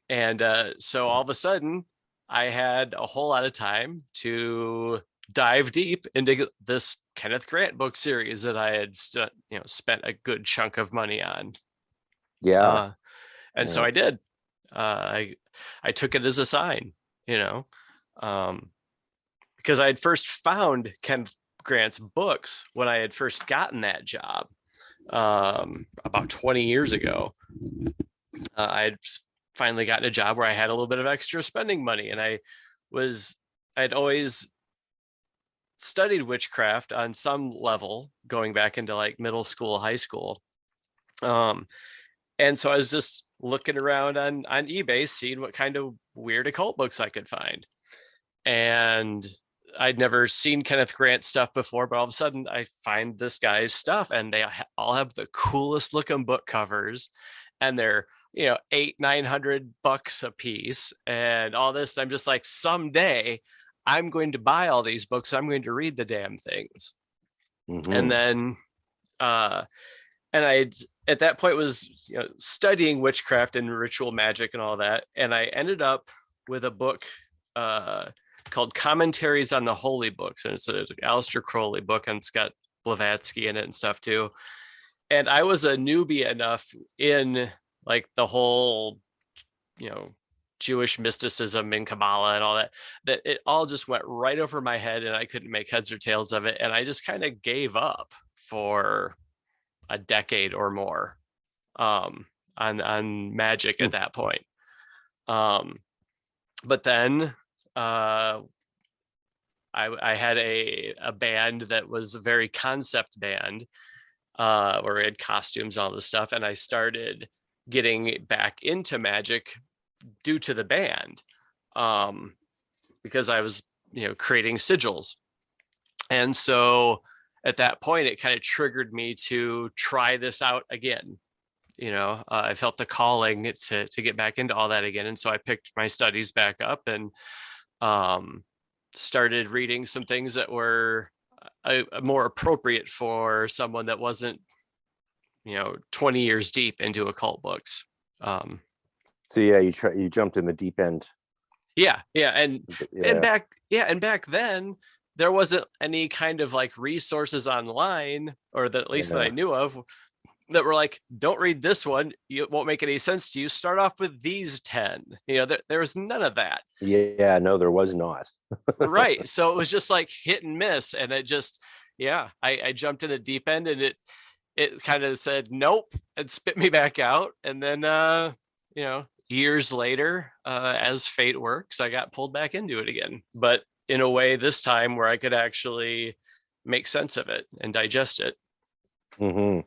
And so all of a sudden, I had a whole lot of time to dive deep into this Kenneth Grant book series that I had spent a good chunk of money on. Yeah. And so I did. I took it as a sign, because I had first found Kenneth Grant's books when I had first gotten that job about 20 years ago. I had finally gotten a job where I had a little bit of extra spending money, and I'd always studied witchcraft on some level going back into like middle school, high school. And so I was just looking around on eBay, seeing what kind of weird occult books I could find. And I'd never seen Kenneth Grant stuff before, but all of a sudden I find this guy's stuff, and they all have the coolest looking book covers, and they're $800-900 a piece and all this. And I'm just like, someday I'm going to buy all these books. I'm going to read the damn things. Mm-hmm. And then and I at that point was studying witchcraft and ritual magic and all that, and I ended up with a book called Commentaries on the Holy Books, and it's an Aleister Crowley book, and it's got Blavatsky in it and stuff too. And I was a newbie enough in like the whole Jewish mysticism and Kabbalah and all that it all just went right over my head, and I couldn't make heads or tails of it, and I just kind of gave up for a decade or more on magic at that point. But then I had a band that was a very concept band where we had costumes, all this stuff, and I started getting back into magic due to the band, because I was creating sigils. And so at that point it kind of triggered me to try this out again. I felt the calling to get back into all that again, and so I picked my studies back up and started reading some things that were more appropriate for someone that wasn't 20 years deep into occult books. So yeah, you jumped in the deep end. And back then there wasn't any kind of like resources online, or that at least that I knew of, that were like, don't read this one, it won't make any sense to you, start off with these 10. There was none of that. No, there was not. Right. So it was just like hit and miss, and it just I jumped in the deep end, and it kind of said nope and spit me back out. And then years later, as fate works, I got pulled back into it again, but in a way this time where I could actually make sense of it and digest it. Mm-hmm.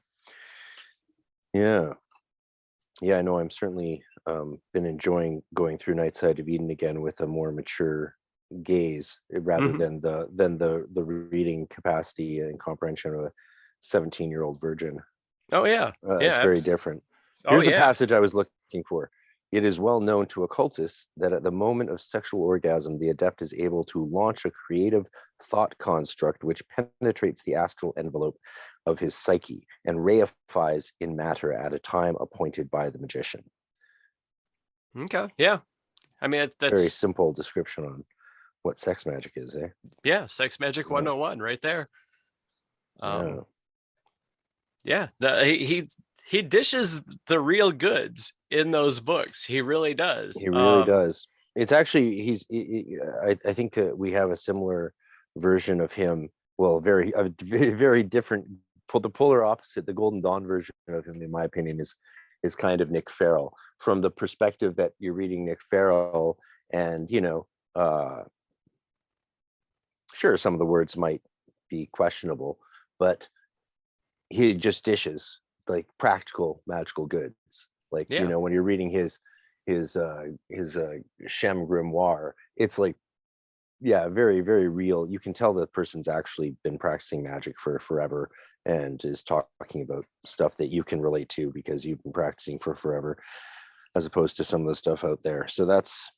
I know I'm certainly been enjoying going through Night Side of Eden again with a more mature gaze, rather than the reading capacity and comprehension of a 17-year-old virgin. It's very different. Here's a passage I was looking for. It is well known to occultists that at the moment of sexual orgasm, the adept is able to launch a creative thought construct which penetrates the astral envelope of his psyche and reifies in matter at a time appointed by the magician. Okay. Yeah. I mean, that's very simple description on what sex magic is, eh? Yeah. Sex magic 101 right there. He dishes the real goods in those books. He really does. He really does. It's actually, I think we have a similar version of him. Well, very different. The polar opposite, the Golden Dawn version of him, in my opinion, is kind of Nick Farrell, from the perspective that you're reading Nick Farrell, and sure, some of the words might be questionable, but he just dishes like practical magical goods. Like, when you're reading his Shem grimoire, it's like yeah, very, very real. You can tell the person's actually been practicing magic for forever and is talking about stuff that you can relate to because you've been practicing for forever, as opposed to some of the stuff out there. So that's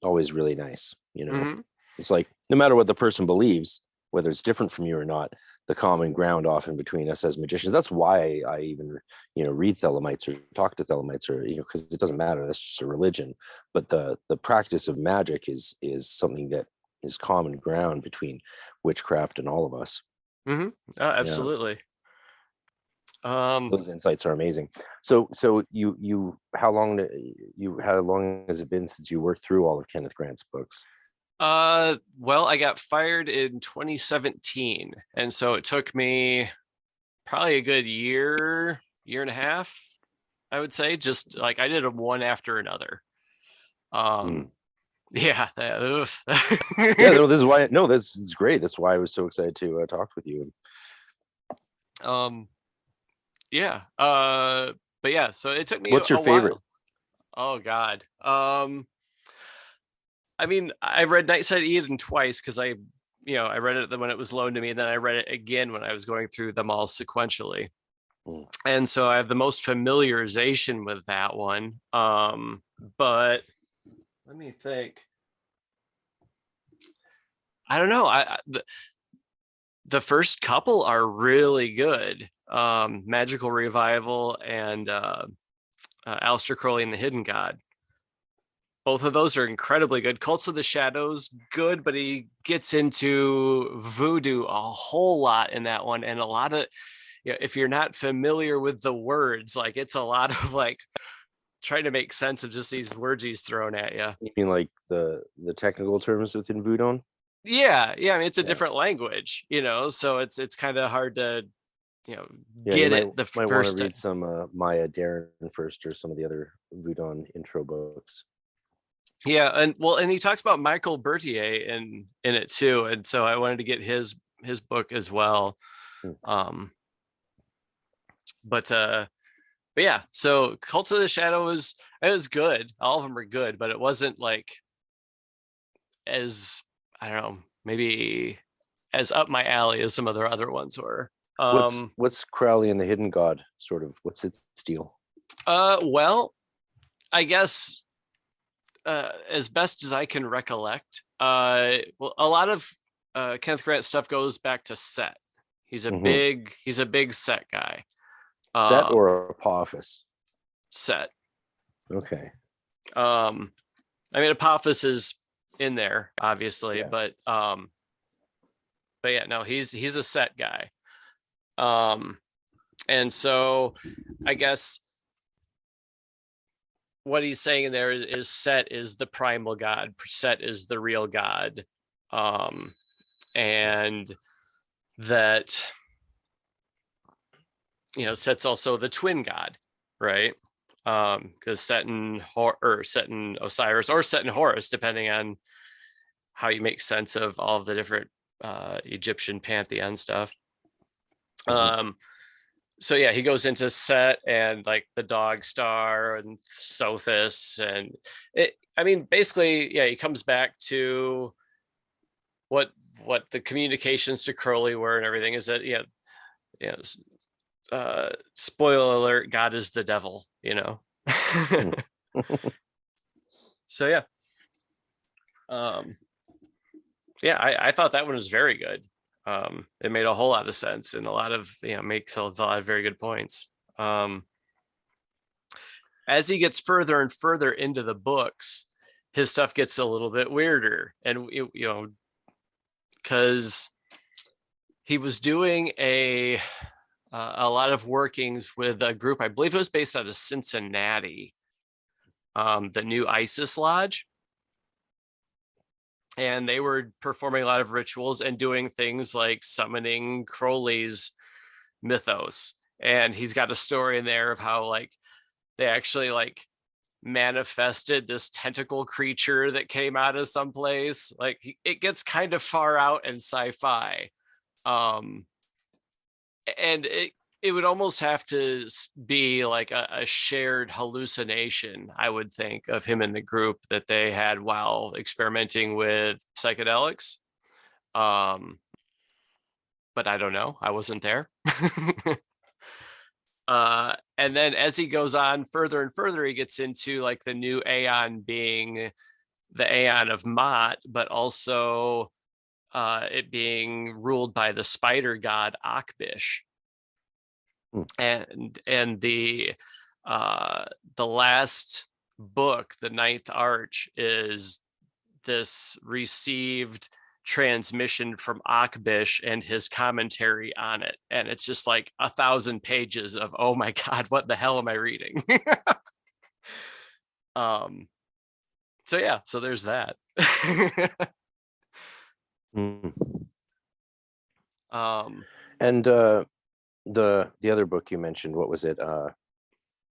always really nice. Mm-hmm. It's like, no matter what the person believes, whether it's different from you or not, the common ground often between us as magicians. That's why I even, read Thelemites or talk to Thelemites, or, because it doesn't matter. That's just a religion. But the practice of magic is something that is common ground between witchcraft and all of us. Mm-hmm. Absolutely. Those insights are amazing. So how long has it been since you worked through all of Kenneth Grant's books? Well, I got fired in 2017, and so it took me probably a good year and a half, I would say. Just like I did them one after another. Yeah. Yeah, no, this is why. No, this is great. That's why I was so excited to talk with you. Yeah. But yeah, so it took me. What's your favorite? While. Oh God. I mean, I read Nightside Eden twice because I read it when it was loaned to me, and then I read it again when I was going through them all sequentially. And so I have the most familiarization with that one. But let me think. I don't know. The first couple are really good. Magical Revival and Aleister Crowley and the Hidden God. Both of those are incredibly good. Cults of the Shadows, good, but he gets into voodoo a whole lot in that one. And a lot of, if you're not familiar with the words, like it's a lot of like trying to make sense of just these words he's thrown at you. You mean like the technical terms within voodoo? Yeah. I mean, it's a different language, so it's kind of hard to, get it the might first want to read some Maya Deren first, or some of the other voodoo intro books. Yeah, and he talks about Michael Berthier in it too, and so I wanted to get his book as well. But yeah, so Cult of the Shadow was good. All of them are good, but it wasn't like as, I don't know, maybe as up my alley as some of the other ones were. What's Crowley and the Hidden God sort of? What's its deal? Well, I guess. As best as I can recollect, a lot of Kenneth Grant stuff goes back to Set. He's a big Set guy. Set or Apophis? Set. Okay. I mean, Apophis is in there, obviously, but yeah, no, he's a Set guy. And so I guess what he's saying in there is Set is the primal god, Set is the real god, and that Set's also the twin god, right? Because Set and Osiris, or Set and Horus, depending on how you make sense of all of the different Egyptian pantheon stuff. So yeah, he goes into Set and like the Dog Star and Sothis, and basically, yeah, he comes back to what the communications to Crowley were and everything. Is that spoiler alert, God is the devil, So yeah, I thought that one was very good. It made a whole lot of sense, and a lot of makes a lot of very good points. As he gets further and further into the books, his stuff gets a little bit weirder, and because he was doing a lot of workings with a group, I believe it was based out of Cincinnati, the New Isis Lodge. And they were performing a lot of rituals and doing things like summoning Crowley's mythos. And he's got a story in there of how like they actually like manifested this tentacle creature that came out of someplace. Like it gets kind of far out and sci-fi. And it would almost have to be like a shared hallucination, I would think, of him in the group that they had while experimenting with psychedelics. But I don't know. I wasn't there. And then as he goes on further and further, he gets into like the new Aeon being the Aeon of Mot, but also it being ruled by the spider god Akbish. And the last book, the Ninth Arch, is this received transmission from Akbish and his commentary on it, and it's just like 1,000 pages of, oh my god, what the hell am I reading? So yeah, so there's that. And the other book you mentioned, what was it?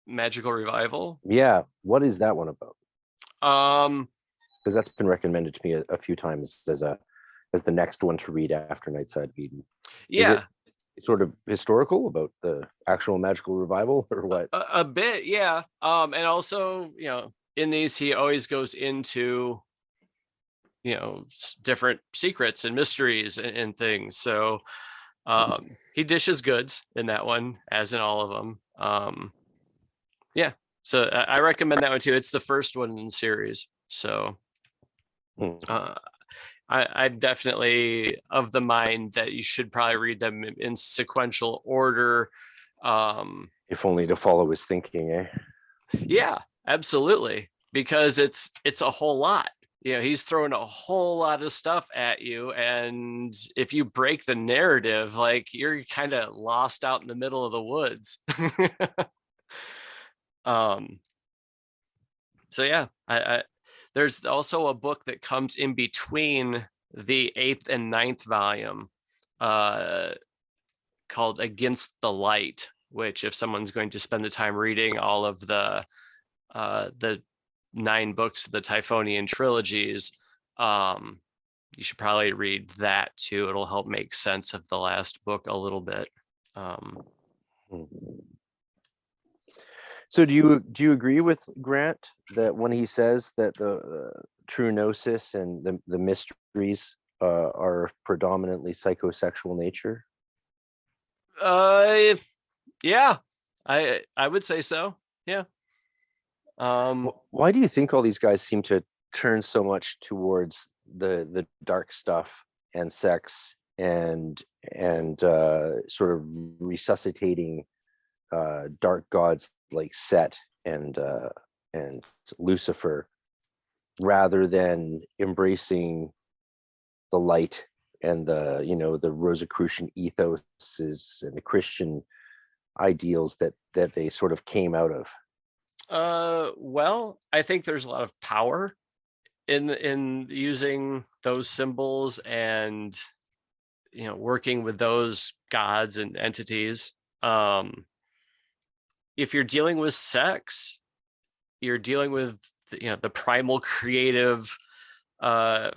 Magical Revival. Yeah, what is that one about? Because that's been recommended to me a few times as the next one to read after Night Side of Eden. Yeah. Is it sort of historical about the actual magical revival, or what? A bit, yeah. And also, you know, in these he always goes into, you know, different secrets and mysteries and things. So he dishes goods in that one, as in all of them. Yeah, so I recommend that one too. It's the first one in the series. So I'm definitely of the mind that you should probably read them in sequential order. If only to follow his thinking, eh? Yeah, absolutely. Because it's a whole lot. You know, he's throwing a whole lot of stuff at you. And if you break the narrative, like, you're kind of lost out in the middle of the woods. So yeah, I there's also a book that comes in between the 8th and 9th volume called Against the Light, which, if someone's going to spend the time reading all of the 9 books of the Typhonian trilogies, you should probably read that too. It'll help make sense of the last book a little bit. So do you agree with Grant that when he says that the true gnosis and the mysteries are predominantly psychosexual nature? Yeah, I would say so. Yeah. Why do you think all these guys seem to turn so much towards the dark stuff and sex and sort of resuscitating dark gods like Set and Lucifer, rather than embracing the light and the, you know, the Rosicrucian ethoses and the Christian ideals that they sort of came out of? Well, I think there's a lot of power in using those symbols and, you know, working with those gods and entities. If you're dealing with sex, you're dealing with, you know, the primal creative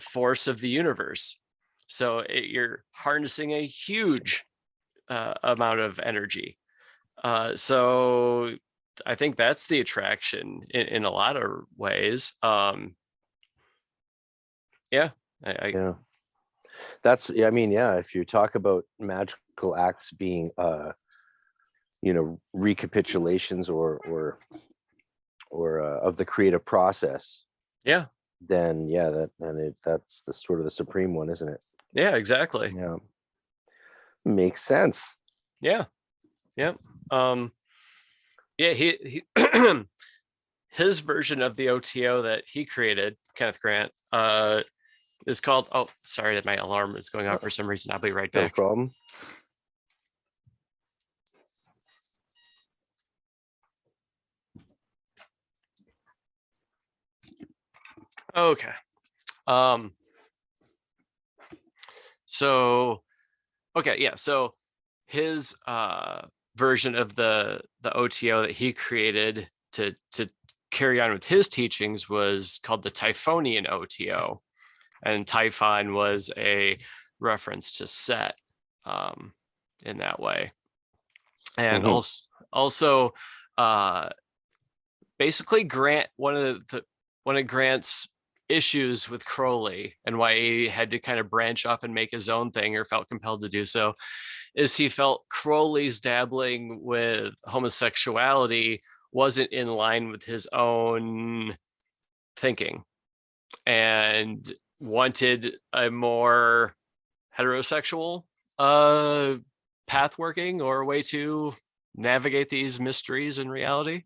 force of the universe. So you're harnessing a huge amount of energy. So I think that's the attraction in a lot of ways. Yeah. Yeah. That's, I mean, yeah, if you talk about magical acts being you know, recapitulations or of the creative process, yeah, then yeah, that's the sort of the supreme one, isn't it? Yeah, exactly. Yeah, makes sense. Yeah. Yeah. Yeah, he his version of the OTO that he created, Kenneth Grant, is called, oh, sorry that my alarm is going off for some reason. I'll be right back. No problem. Okay. So okay, yeah. So his version of the OTO that he created to carry on with his teachings was called the Typhonian OTO. And Typhon was a reference to Set in that way. And also basically one of Grant's issues with Crowley and why he had to kind of branch off and make his own thing or felt compelled to do so is he felt Crowley's dabbling with homosexuality wasn't in line with his own thinking and wanted a more heterosexual path working or a way to navigate these mysteries in reality.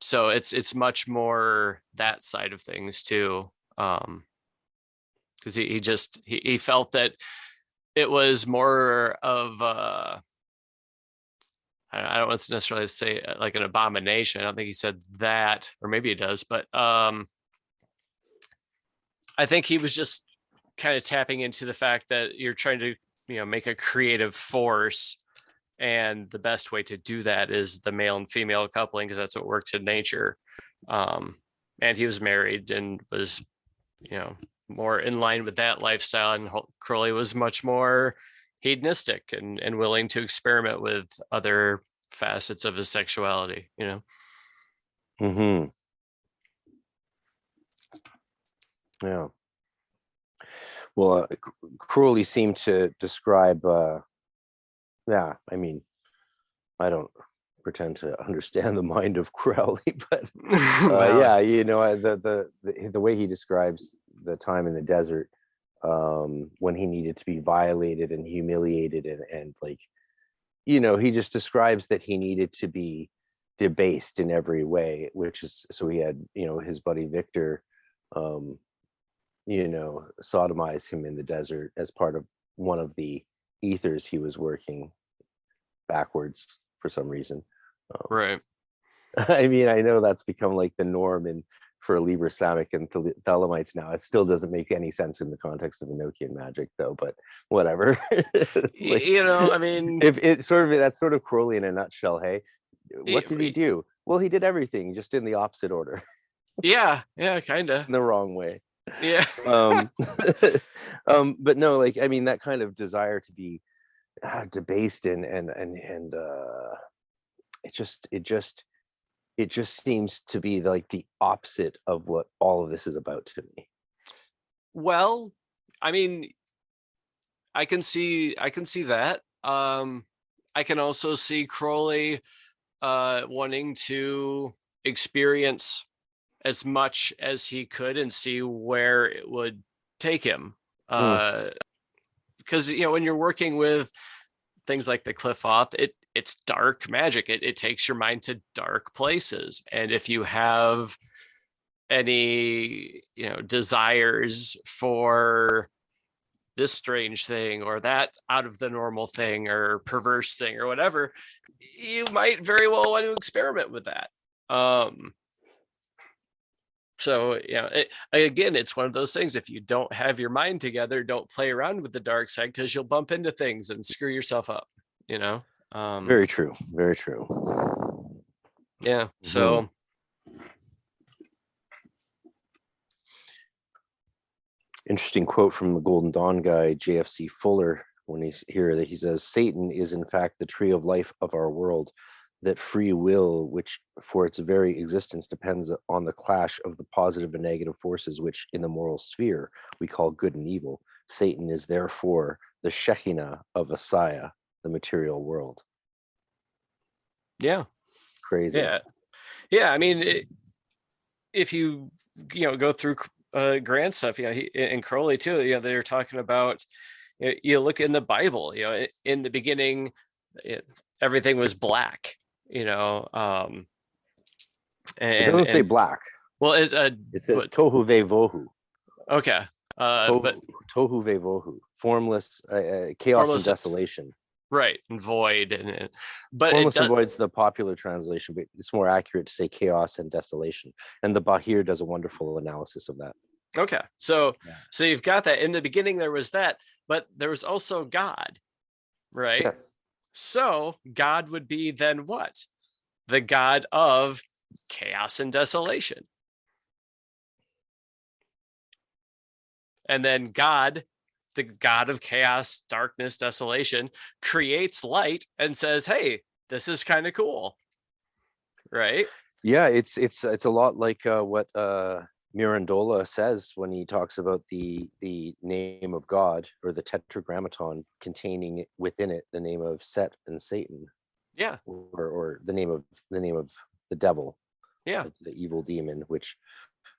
So it's much more that side of things too, because he felt that it was more of I don't want to necessarily say like an abomination. I don't think he said that, or maybe he does, but I think he was just kind of tapping into the fact that you're trying to make a creative force. And the best way to do that is the male and female coupling, because that's what works in nature. And he was married and was, more in line with that lifestyle. And Crowley was much more hedonistic and willing to experiment with other facets of his sexuality, Yeah. Well, Crowley seemed to describe, I mean, I don't pretend to understand the mind of Crowley, but Wow. the way he describes the time in the desert, when he needed to be violated and humiliated and like, he just describes that he needed to be debased in every way, which is, so he had, his buddy Victor, sodomize him in the desert as part of one of the ethers he was working backwards for some reason. Right. I mean, I know that's become like the norm for Liber Samic and Thelemites now. It still doesn't make any sense in the context of Enochian magic, though. But whatever. I mean, if it's that's sort of Crowley in a nutshell. Hey, what did he do? Well, he did everything just in the opposite order. Yeah, kind of in the wrong way. Yeah. But no, like, I mean, that kind of desire to be debased and it just seems to be like the opposite of what all of this is about to me. Well, I mean, I can see that. I can also see Crowley wanting to experience as much as he could and see where it would take him. Because when you're working with things like the Qliphoth, it's dark magic. It takes your mind to dark places. And if you have any desires for this strange thing or that out of the normal thing or perverse thing or whatever, you might very well want to experiment with that. So again, it's one of those things. If you don't have your mind together, don't play around with the dark side, because you'll bump into things and screw yourself up. Very true. Very true. Yeah. So. Interesting quote from the Golden Dawn guy, JFC Fuller, when he's here, that he says, Satan is in fact the tree of life of our world, that free will, which for its very existence depends on the clash of the positive and negative forces, which in the moral sphere we call good and evil. Satan is therefore the Shekinah of Asaya, the material world. Yeah. Crazy. Yeah. I mean, if you go through Grant stuff, and Crowley too, they're talking about, you look in the Bible, in the beginning, everything was black, and it doesn't say black. Well, it says tohu vevohu. Okay. But tohu vevohu, formless, chaos and desolation. Right, and void, but formless and void's the popular translation, but it's more accurate to say chaos and desolation. And the Bahir does a wonderful analysis of that. Okay, so you've got that. In the beginning, there was that, but there was also God, right? Yes. So God would be then what? The God of chaos and desolation. And then God the god of chaos, darkness, desolation, creates light and says, hey, this is kind of cool. Right? Yeah, it's a lot like what Mirandola says when he talks about the name of God, or the tetragrammaton containing within it the name of Set and Satan. Yeah. Or the name of the devil. Yeah. The evil demon, which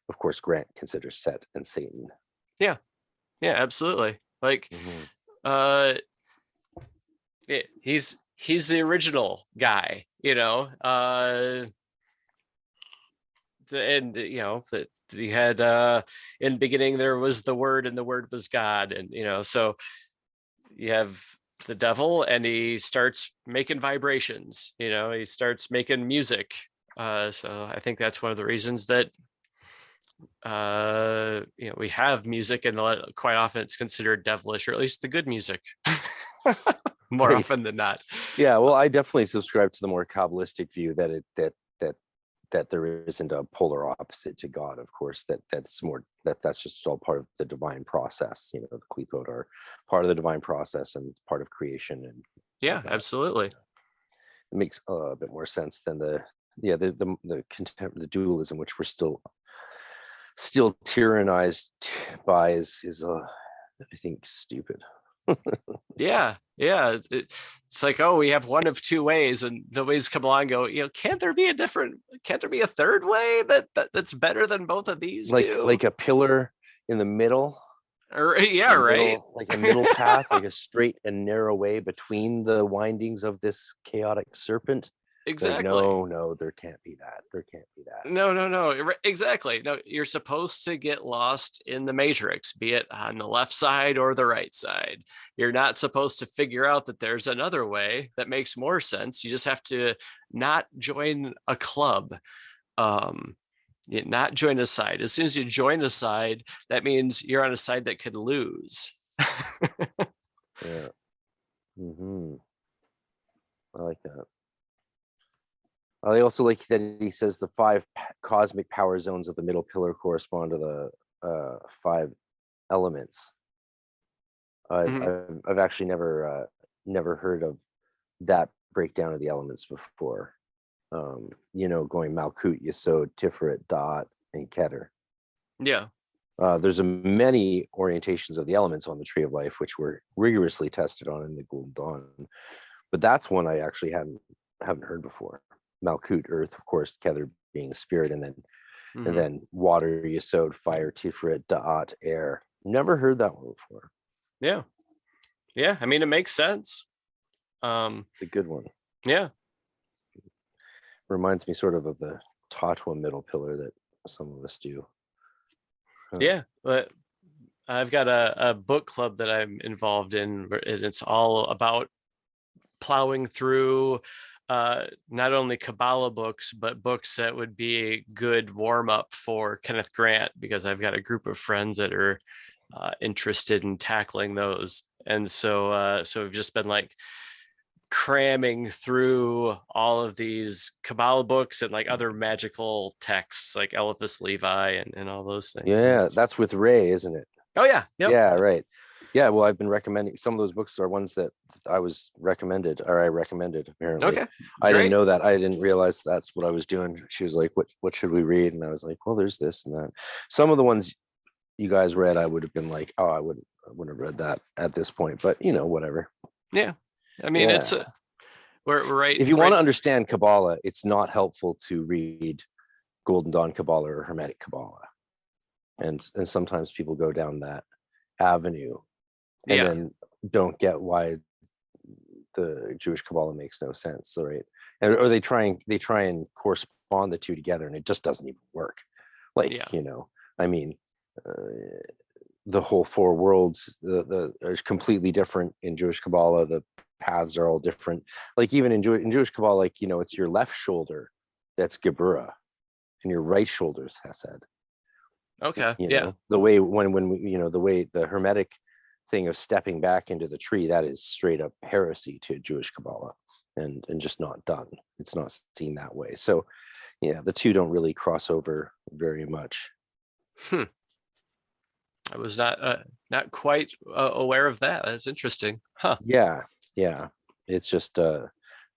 of course Grant considers Set and Satan. Yeah. Yeah, absolutely. Like he's the original guy, you know. And you know that he had in the beginning there was the word, and the word was God, and you know, so you have the devil, and he starts making vibrations, you know, he starts making music. So I think that's one of the reasons that you know, we have music, and quite often it's considered devilish, or at least the good music. More Right. often than not. Yeah, well, I definitely subscribe to the more kabbalistic view that that there isn't a polar opposite to God. Of course, that's just all part of the divine process. You know, the Klipot are part of the divine process and part of creation. And yeah, absolutely, it makes a bit more sense than the dualism, which we're still tyrannized by, is I think stupid. yeah. It's like, oh, we have one of two ways, and nobody's come along and go, you know, can't there be a third way that's better than both of these two? Like a pillar in the middle, or yeah, right, like a middle path, like a straight and narrow way between the windings of this chaotic serpent. exactly. Like, no, there can't be that. No, exactly. No, you're supposed to get lost in the matrix, be it on the left side or the right side. You're not supposed to figure out that there's another way that makes more sense. You just have to not join a club, not join a side. As soon as you join a side, that means you're on a side that could lose. Yeah. I like that. I also like that he says the 5 cosmic power zones of the middle pillar correspond to the 5 elements. I've actually never heard of that breakdown of the elements before. You know, going Malkut, Yesod, Tiferet, Da'at, and Keter. Yeah. There's many orientations of the elements on the Tree of Life, which were rigorously tested on in the Golden Dawn. But that's one I actually haven't heard before. Malkut, earth, of course, Keter being spirit, and then water, Yesod, fire, Tiferet, Da'at, air. Never heard that one before. Yeah. I mean, it makes sense. The good one. Yeah. Reminds me sort of the Tatwa middle pillar that some of us do. Yeah, but I've got a book club that I'm involved in, and it's all about plowing through not only Kabbalah books, but books that would be a good warm-up for Kenneth Grant, because I've got a group of friends that are interested in tackling those. And so we've just been like cramming through all of these Kabbalah books and like other magical texts like Eliphas Levi and all those things. Yeah, that's with Ray, isn't it? Oh yeah. Yep. Yeah, right. Yeah, well, I've been recommending some of those books are ones that I recommended apparently. Okay. I didn't know that. I didn't realize that's what I was doing. She was like, what should we read? And I was like, well, there's this and that. Some of the ones you guys read, I would have been like, oh, I wouldn't have read that at this point, but you know, whatever. Yeah. I mean, it's we're right. If you want to understand Kabbalah, it's not helpful to read Golden Dawn Kabbalah or Hermetic Kabbalah. And sometimes people go down that avenue and then don't get why the Jewish Kabbalah makes no sense, right? Or they try and correspond the two together, and it just doesn't even work. Like, you know, I mean, the whole 4 worlds are completely different in Jewish Kabbalah. The paths are all different. Like even in Jewish Kabbalah, like, you know, it's your left shoulder that's Geburah, and your right shoulder is Hesed. Okay. You know, the way when we, you know, the way the Hermetic thing of stepping back into the tree, that is straight up heresy to Jewish Kabbalah, and just not done. It's not seen that way. So yeah, the two don't really cross over very much. I was not quite aware of that. That's interesting. Huh. Yeah. It's just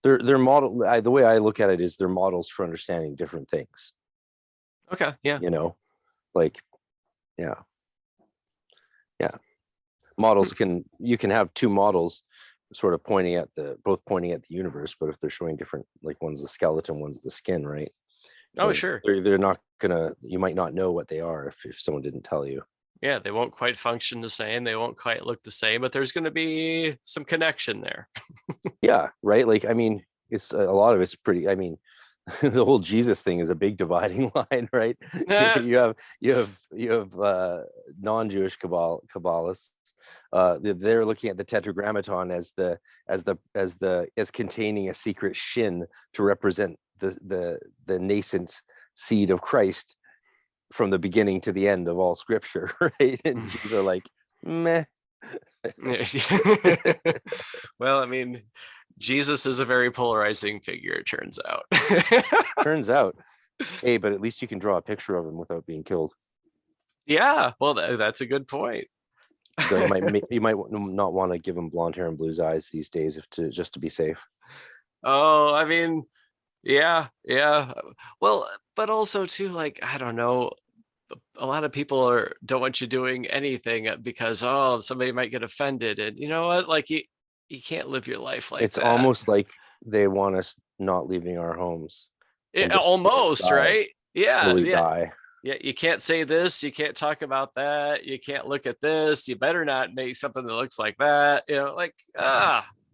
they're model. The way I look at it is they're models for understanding different things. Okay. Yeah. Like, yeah. Models you can have two models sort of both pointing at the universe, but if they're showing different, like one's the skeleton, one's the skin, right? Oh, sure. They're not gonna, you might not know what they are if someone didn't tell you. Yeah, they won't quite function the same. They won't quite look the same, but there's going to be some connection there. Yeah, right. Like, I mean, it's a lot of it's pretty. I mean, the whole Jesus thing is a big dividing line, right? you have non-Jewish Kabbalists. They're looking at the Tetragrammaton as containing a secret shin to represent the nascent seed of Christ from the beginning to the end of all scripture, right? And Jews are like, meh. Well, I mean, Jesus is a very polarizing figure, it turns out. Hey, but at least you can draw a picture of him without being killed. Yeah, well, that's a good point. So you might not want to give him blonde hair and blue eyes these days just to be safe. Oh, I mean, yeah. Well, but also too, like, I don't know, a lot of people don't want you doing anything because somebody might get offended, and you know what, like you can't live your life like it's that. Almost like they want us not leaving our homes. Almost die. Right? Yeah. Die. Yeah, you can't say this, you can't talk about that, you can't look at this, you better not make something that looks like that, like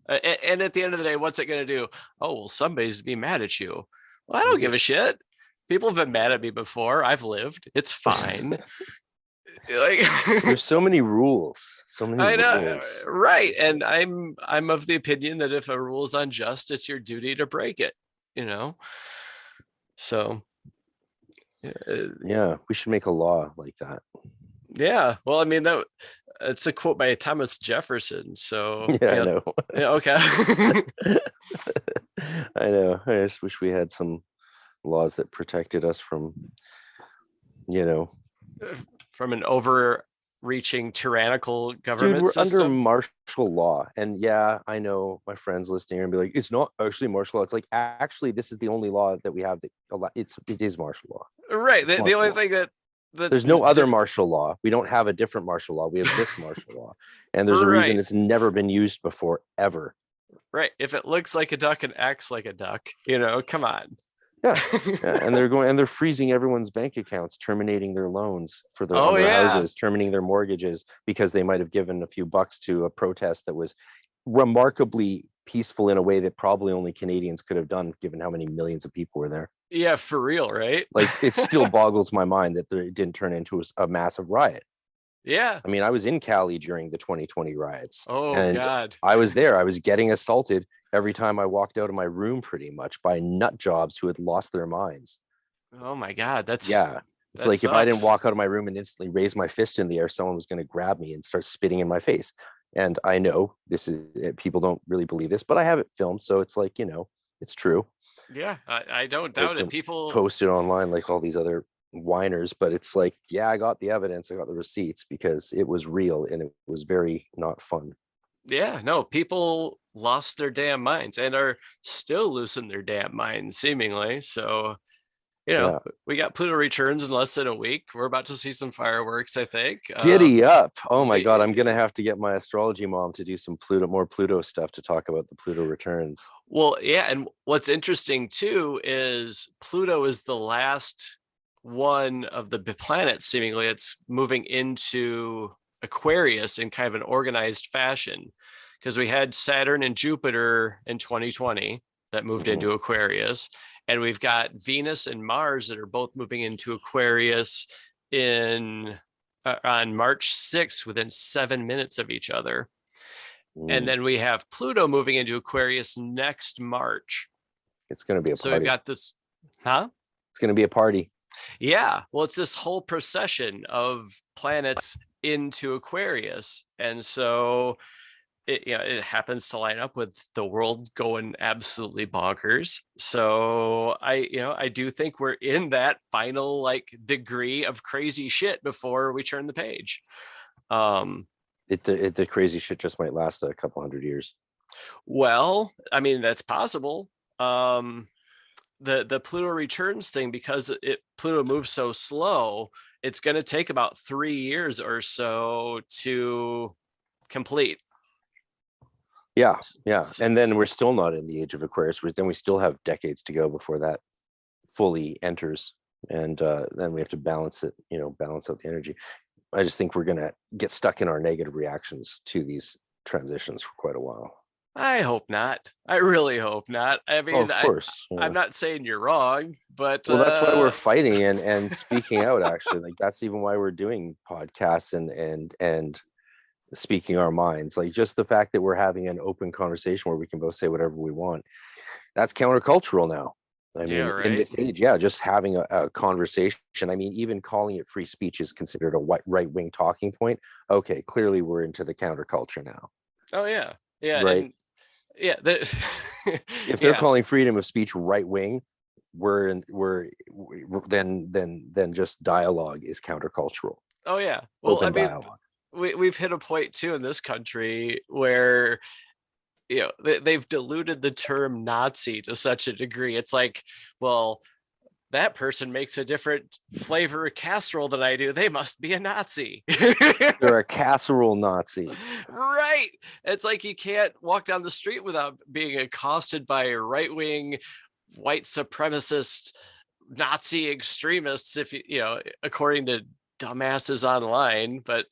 and at the end of the day, what's it going to do? Oh, well, somebody's be mad at you. Well, I don't give a shit. People have been mad at me before. I've lived. It's fine. Like, there's so many rules. I know, rules. Right? And I'm of the opinion that if a rule is unjust, it's your duty to break it. So. Yeah, we should make a law like that. Yeah, well, I mean, it's a quote by Thomas Jefferson. So yeah, I know. Yeah, okay. I know. I just wish we had some laws that protected us from an overreaching tyrannical government. Dude, we're system. Under martial law, and yeah, I know my friends listening and be like, it's not actually martial law. It's like, actually, this is the only law that we have it is martial law. Right. The only thing that there's no other martial law. We don't have a different martial law. We have this martial law, and there's a reason it's never been used before ever. Right. If it looks like a duck and acts like a duck, come on. Yeah. And they're freezing everyone's bank accounts, terminating their loans for their houses, terminating their mortgages because they might have given a few bucks to a protest that was remarkably peaceful in a way that probably only Canadians could have done, given how many millions of people were there. Yeah, for real, right? Like, it still boggles my mind that it didn't turn into a massive riot. Yeah. I mean, I was in Cali during the 2020 riots. Oh, and God. I was there. I was getting assaulted every time I walked out of my room, pretty much, by nut jobs who had lost their minds. Oh my God, It's like, if I didn't walk out of my room and instantly raise my fist in the air, someone was going to grab me and start spitting in my face. And I know people don't really believe this, but I have it filmed, so it's like, it's true. Yeah, I don't doubt it. People post it online like all these other whiners, but it's like, yeah, I got the evidence, I got the receipts, because it was real and it was very not fun. Yeah, no, people lost their damn minds and are still losing their damn minds, seemingly. So, we got Pluto returns in less than a week. We're about to see some fireworks, I think. Giddy up. Oh my God, I'm going to have to get my astrology mom to do some more Pluto stuff to talk about the Pluto returns. Well, yeah, and what's interesting too is Pluto is the last one of the planets, seemingly. It's moving into Aquarius in kind of an organized fashion, because we had Saturn and Jupiter in 2020 that moved into Aquarius, and we've got Venus and Mars that are both moving into Aquarius on March 6th, within 7 minutes of each other. And then we have Pluto moving into Aquarius next March. It's going to be a party. So we've got this, It's going to be a party. Yeah. Well, it's this whole procession of planets into Aquarius. And so it happens to line up with the world going absolutely bonkers. So I do think we're in that final like degree of crazy shit before we turn the page. The crazy shit just might last a couple hundred years. Well, I mean, that's possible. The Pluto returns thing, because Pluto moves so slow, it's going to take about 3 years or so to complete. Yeah. And then we're still not in the age of Aquarius. Then we still have decades to go before that fully enters. And then we have to balance it, balance out the energy. I just think we're going to get stuck in our negative reactions to these transitions for quite a while. I hope not. I really hope not. I mean, of course, I'm not saying you're wrong, but well, that's why we're fighting and speaking out. Actually, like that's even why we're doing podcasts and speaking our minds. Like just the fact that we're having an open conversation where we can both say whatever we want. That's countercultural now. I mean, right? In this age, just having a conversation. I mean, even calling it free speech is considered a right-wing talking point. Okay, clearly we're into the counterculture now. Oh yeah, right. And, if they're calling freedom of speech right-wing, then just dialogue is countercultural. Oh yeah. Well, open I mean, dialogue. We've hit a point too in this country where they've diluted the term Nazi to such a degree. It's like, well, that person makes a different flavor of casserole than I do, they must be a Nazi. They're a casserole Nazi. Right. It's like you can't walk down the street without being accosted by right-wing white supremacist Nazi extremists, if according to dumbasses online. But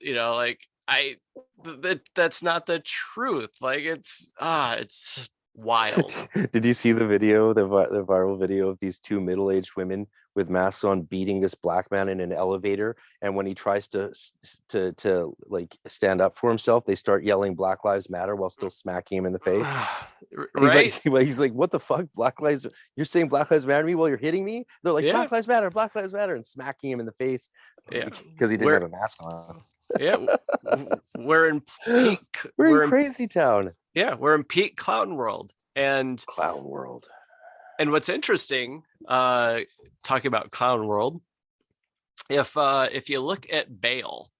that's not the truth. Like it's wild. Did you see the video, the viral video of these two middle-aged women with masks on beating this black man in an elevator? And when he tries to like stand up for himself, they start yelling Black Lives Matter while still smacking him in the face. Right? He's like, what the fuck? Black Lives? You're saying Black Lives Matter to me while you're hitting me? They're like, Black Lives Matter, and smacking him in the face. Yeah, because he didn't have a mask on. Yeah, we're in peak. We're in crazy town. Yeah, we're in peak clown world. And what's interesting, talking about clown world, if you look at Baal,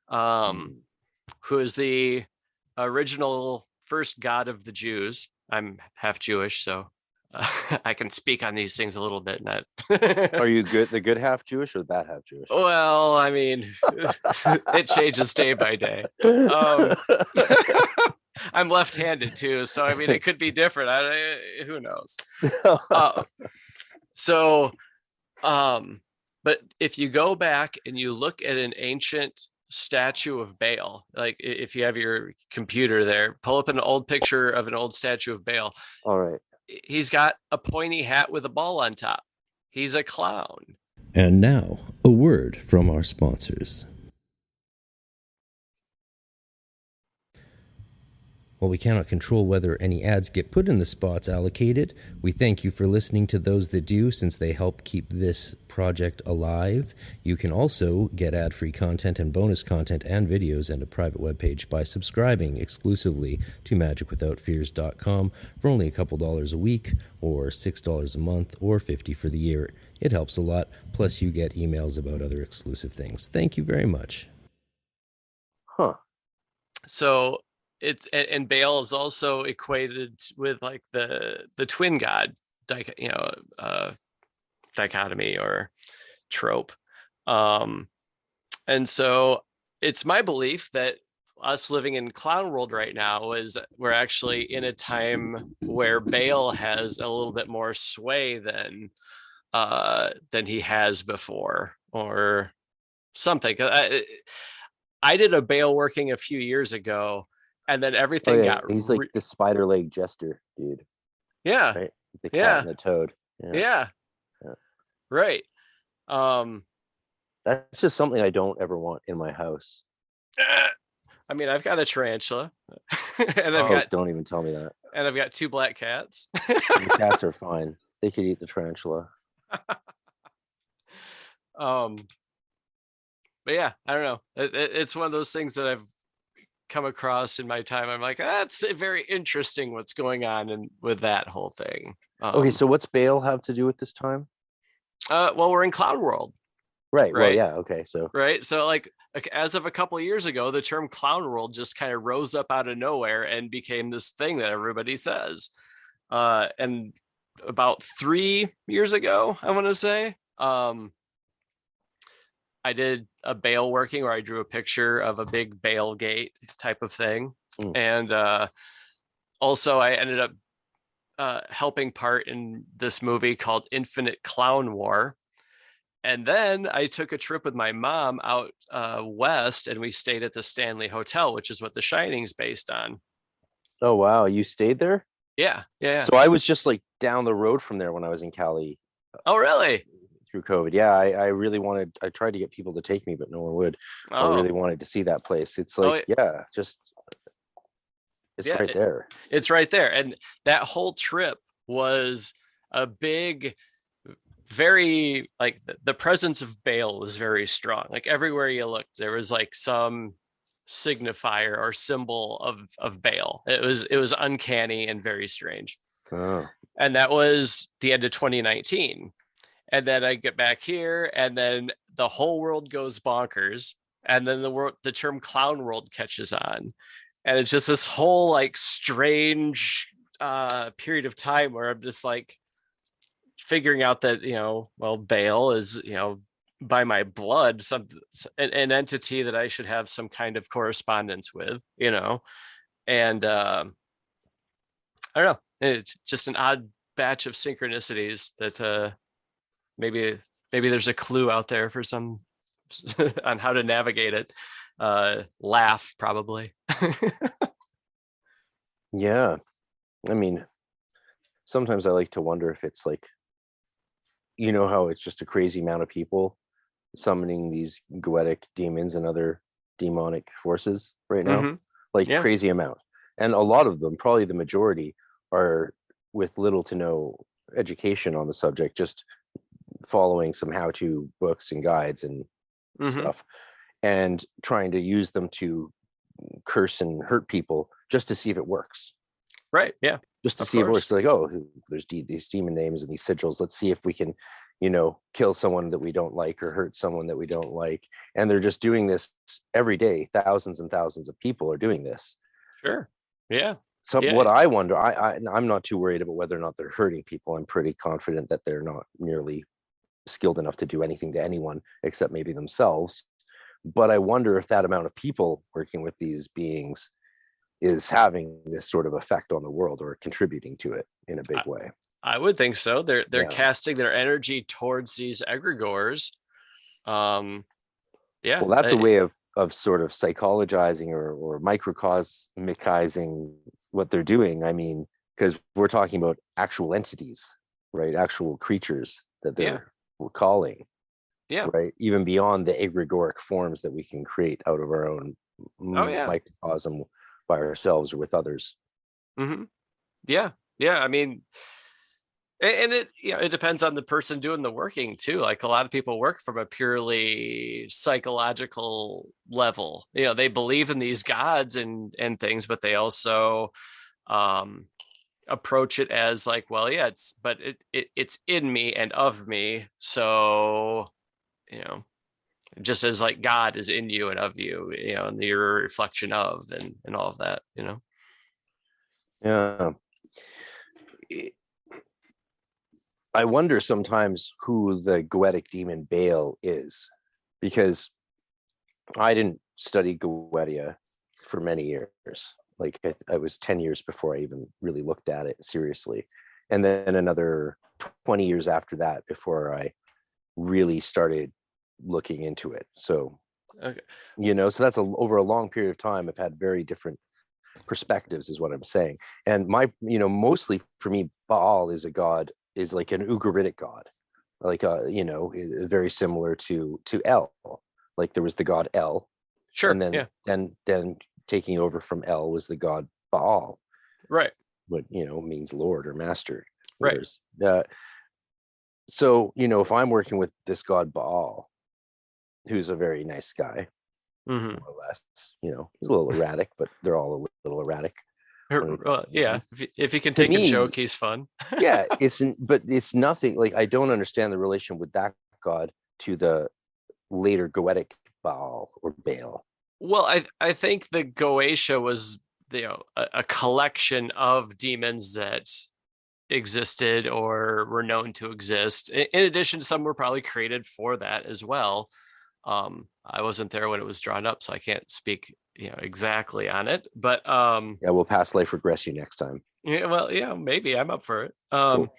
who is the original first god of the Jews. I'm half Jewish, so I can speak on these things a little bit. Are you the good half Jewish or the bad half Jewish? Well, I mean, it changes day by day. I'm left-handed too, so I mean, it could be different. Who knows? But if you go back and you look at an ancient statue of Baal, like if you have your computer there, pull up an old picture of an old statue of Baal. All right. He's got a pointy hat with a ball on top. He's a clown. And now, a word from our sponsors. While we cannot control whether any ads get put in the spots allocated, we thank you for listening to those that do, since they help keep this project alive. You can also get ad-free content and bonus content and videos and a private webpage by subscribing exclusively to magicwithoutfears.com for only a couple dollars a week, or $6 a month, or $50 for the year. It helps a lot, plus you get emails about other exclusive things. Thank you very much. So and Baal is also equated with like the twin god dichotomy or trope. And so it's my belief that us living in clown world right now is we're actually in a time where Baal has a little bit more sway than he has before, or something. I did a Baal working a few years ago, and then everything got... He's like the spider leg jester dude. Yeah. Right? The cat and the toad. Yeah. Right. That's just something I don't ever want in my house. I mean, I've got a tarantula. And don't even tell me that. And I've got 2 black cats. The cats are fine. They could eat the tarantula. But yeah, I don't know. It's one of those things that I've come across in my time. I'm like, that's very interesting what's going on and with that whole thing. Okay, so what's Baal have to do with this time? Well, we're in clown world. Right. Well, Right. yeah. Okay. So Right. So like as of a couple of years ago, the term clown world just kind of rose up out of nowhere and became this thing that everybody says. And about 3 years ago, I want to say, I did a Baal working where I drew a picture of a big Baal gate type of thing. And also I ended up helping part in this movie called Infinite Clown War. And then I took a trip with my mom out west, and we stayed at the Stanley Hotel, which is what The Shining's based on. Oh, wow. You stayed there? Yeah. So I was just like down the road from there when I was in Cali. Oh, really? Through COVID. Yeah, I really wanted, I tried to get people to take me, but no one would. I really wanted to see that place. It's like, it's right there. It's right there. And that whole trip was a big, very, like, the presence of Baal was very strong. Like everywhere you looked, there was like some signifier or symbol of Baal. It was uncanny and very strange. Oh. And that was the end of 2019. And then I get back here, and then the whole world goes bonkers, and then the term clown world catches on, and it's just this whole like strange period of time where I'm just like figuring out that, well, Baal is, by my blood, an entity that I should have some kind of correspondence with, and I don't know, it's just an odd batch of synchronicities that maybe there's a clue out there for some on how to navigate it. Laugh, probably. Yeah. I mean, sometimes I like to wonder if it's like, how it's just a crazy amount of people summoning these Goetic demons and other demonic forces right now, crazy amount. And a lot of them, probably the majority, are with little to no education on the subject, just following some how-to books and guides and stuff, and trying to use them to curse and hurt people just to see if it works. Right. Yeah. Just to see if it works. Like, oh, there's these demon names and these sigils. Let's see if we can, kill someone that we don't like or hurt someone that we don't like. And they're just doing this every day. Thousands and thousands of people are doing this. Sure. Yeah. So what I wonder, I'm not too worried about whether or not they're hurting people. I'm pretty confident that they're not nearly skilled enough to do anything to anyone except maybe themselves. But I wonder if that amount of people working with these beings is having this sort of effect on the world or contributing to it in a big way. I would think so. They're casting their energy towards these egregores. Well, that's a way of sort of psychologizing or microcosmicizing what they're doing. I mean, because we're talking about actual entities, right? Actual creatures that they're calling. Yeah. Right. Even beyond the egregoric forms that we can create out of our own microcosm by ourselves or with others. Mm-hmm. Yeah. I mean, and it depends on the person doing the working too. Like a lot of people work from a purely psychological level. They believe in these gods and things, but they also approach it as like, well, yeah, it's in me and of me. So, just as like God is in you and of you, and you're a reflection of and all of that, Yeah. I wonder sometimes who the Goetic demon Baal is, because I didn't study Goetia for many years. Like I was 10 years before I even really looked at it seriously. And then another 20 years after that before I really started looking into it. So, so that's over a long period of time, I've had very different perspectives is what I'm saying. And mostly for me, Baal is a god, is like an Ugaritic god, like very similar to El. Like there was the god El, sure, and then taking over from El was the god Baal, right? What means Lord or Master, right? So if I'm working with this god Baal, who's a very nice guy, Mm-hmm. more or less. He's a little erratic, but they're all a little erratic. Yeah, if he can To take a me, joke, he's fun. Yeah, but it's nothing. Like, I don't understand the relation with that god to the later Goetic Baal or Baal. Well, I think the Goetia was a collection of demons that existed or were known to exist. In addition, some were probably created for that as well. I wasn't there when it was drawn up, so I can't speak exactly on it. But yeah, we'll past life regress you next time. Yeah, well, yeah, maybe I'm up for it. Cool.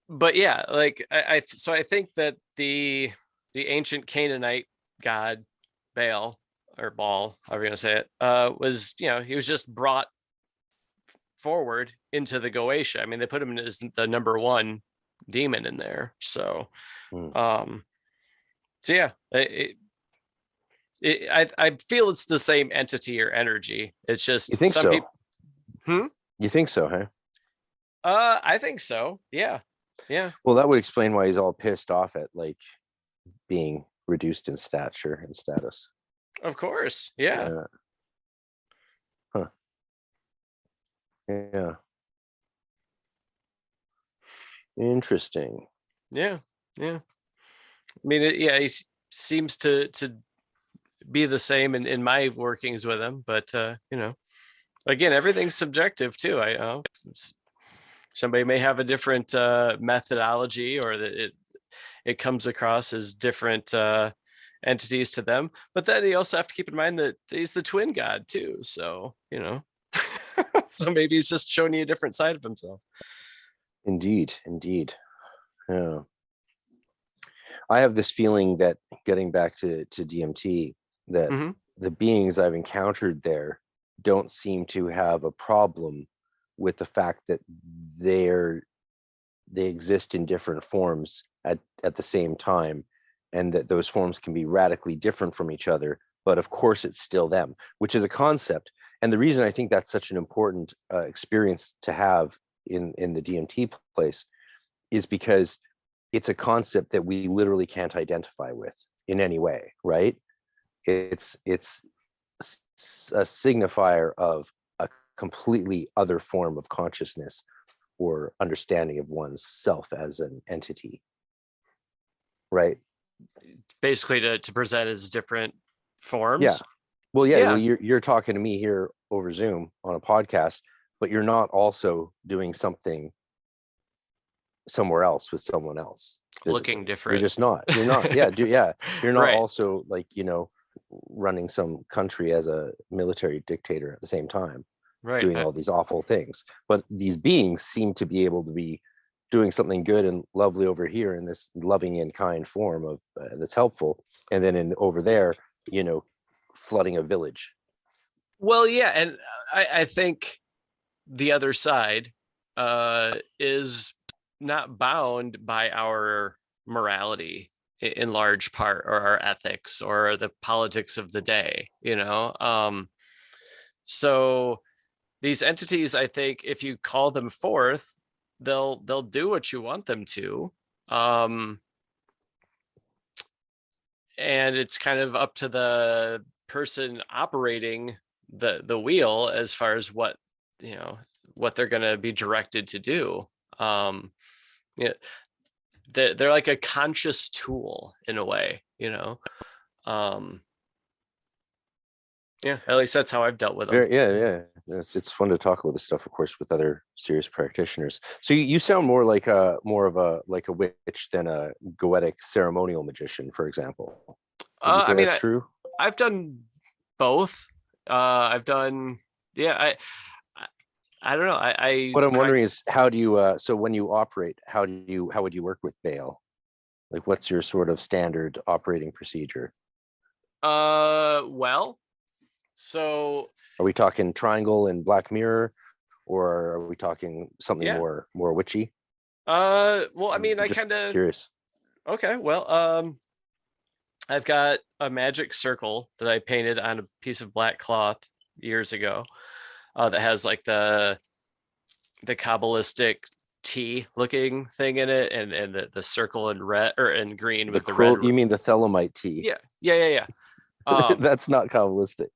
But yeah, like I think that the ancient Canaanite god Baal or Baal, however you're gonna say it, was he was just brought forward into the Goetia. I mean, they put him as the number one demon in there. So, so yeah, I feel it's the same entity or energy. It's just you think some so? people. You think so, huh? I think so. Yeah. Yeah. Well, that would explain why he's all pissed off at like being reduced in stature and status. Of course. Yeah. Huh. Yeah. Interesting. Yeah. Yeah. I mean, he seems to be the same in my workings with him, but again, everything's subjective too. Somebody may have a different methodology, or that it comes across as different entities to them. But then you also have to keep in mind that he's the twin god too. So so maybe he's just showing you a different side of himself. Indeed. Yeah. I have this feeling that, getting back to DMT, that the beings I've encountered there don't seem to have a problem with the fact that they exist in different forms at the same time, and that those forms can be radically different from each other, but of course it's still them, which is a concept. And the reason I think that's such an important experience to have in the DMT place is because it's a concept that we literally can't identify with in any way, right? It's a signifier of a completely other form of consciousness or understanding of one's self as an entity, right? Basically to present as different forms. Yeah. Well, yeah. Well, you're talking to me here over Zoom on a podcast, but you're not also doing something somewhere else with someone else physically. Looking different. You're just not. You're not. Yeah. You're not Right. Also like running some country as a military dictator at the same time, right, doing all these awful things. But these beings seem to be able to be doing something good and lovely over here in this loving and kind form of that's helpful, and then over there, flooding a village. Well, yeah, and I think the other side is not bound by our morality in large part, or our ethics, or the politics of the day, so these entities, I think, if you call them forth, they'll do what you want them to, and it's kind of up to the person operating the wheel as far as what they're going to be directed to do. They're like a conscious tool in a way, at least that's how I've dealt with them. Yeah. It's fun to talk about this stuff, of course, with other serious practitioners. So you sound more like a witch than a Goetic ceremonial magician, for example. I mean, that's true. I've done both. I've done, I don't know. What I'm wondering is, how do you? So when you operate, how would you work with Baal? Like, what's your sort of standard operating procedure? Well, so are we talking Triangle and Black Mirror, or are we talking something more witchy? Well, I mean, I kind of curious. Okay, well, I've got a magic circle that I painted on a piece of black cloth years ago, that has like the kabbalistic T looking thing in it, and the circle in red or in green with the red. You mean the Thelemite T? Yeah. That's not kabbalistic.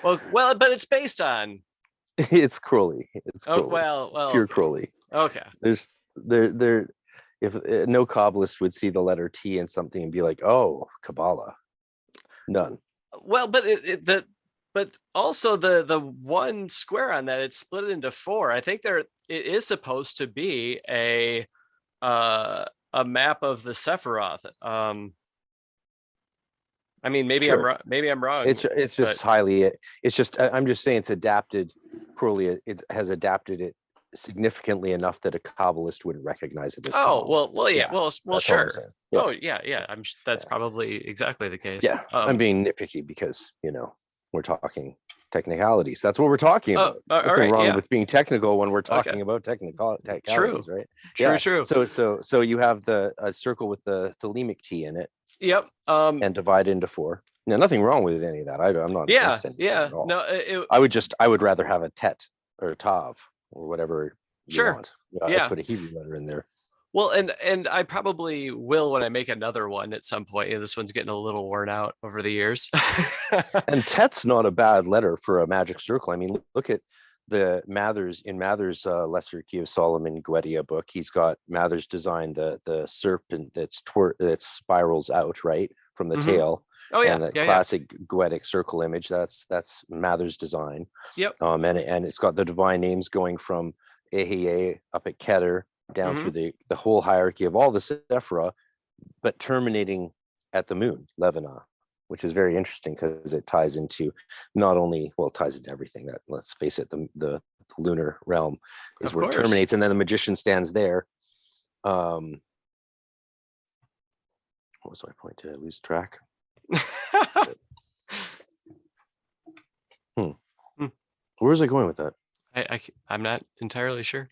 Well, but it's based on. It's Crowley. It's Crowley. It's pure okay. Crowley. Okay. There's there. If no kabbalist would see the letter T in something and be like, "Oh, Kabbalah," none. Well, but but also the one square on that, it's split into 4. I think it is supposed to be a map of the Sephiroth. I mean, maybe Sure. I'm wrong. Maybe I'm wrong. It's just highly. It's just. I'm just saying it's adapted. Crowley it has adapted it significantly enough that a kabbalist wouldn't recognize it as. Oh well, yeah. Well, sure. Yeah. Oh yeah. That's probably exactly the case. Yeah, I'm being nitpicky because we're talking technicalities. That's what we're talking about. Nothing wrong with being technical when we're talking about technicalities, right? True. So you have a circle with the thelemic T in it. Yep. And divide into 4. Now, nothing wrong with any of that. I'm not against it at all. No, I would rather have a tet or a tav or whatever you want. I'd put a Hebrew letter in there. Well, and I probably will when I make another one at some point. This one's getting a little worn out over the years. And tet's not a bad letter for a magic circle. I mean, look at the Mather's Lesser Key of Solomon Goetia book. He's got Mather's designed the serpent that spirals out right from the tail. Oh yeah, and the classic Goetic circle image. That's Mather's design. Yep. And it's got the divine names going from Ehieh up at Keter down through the whole hierarchy of all the Sephira, but terminating at the moon, Levinah, which is very interesting because it ties into it ties into everything. That, let's face it, the lunar realm is where it terminates, and then the magician stands there. What was my point? Did I lose track? Where was I going with that? I'm not entirely sure.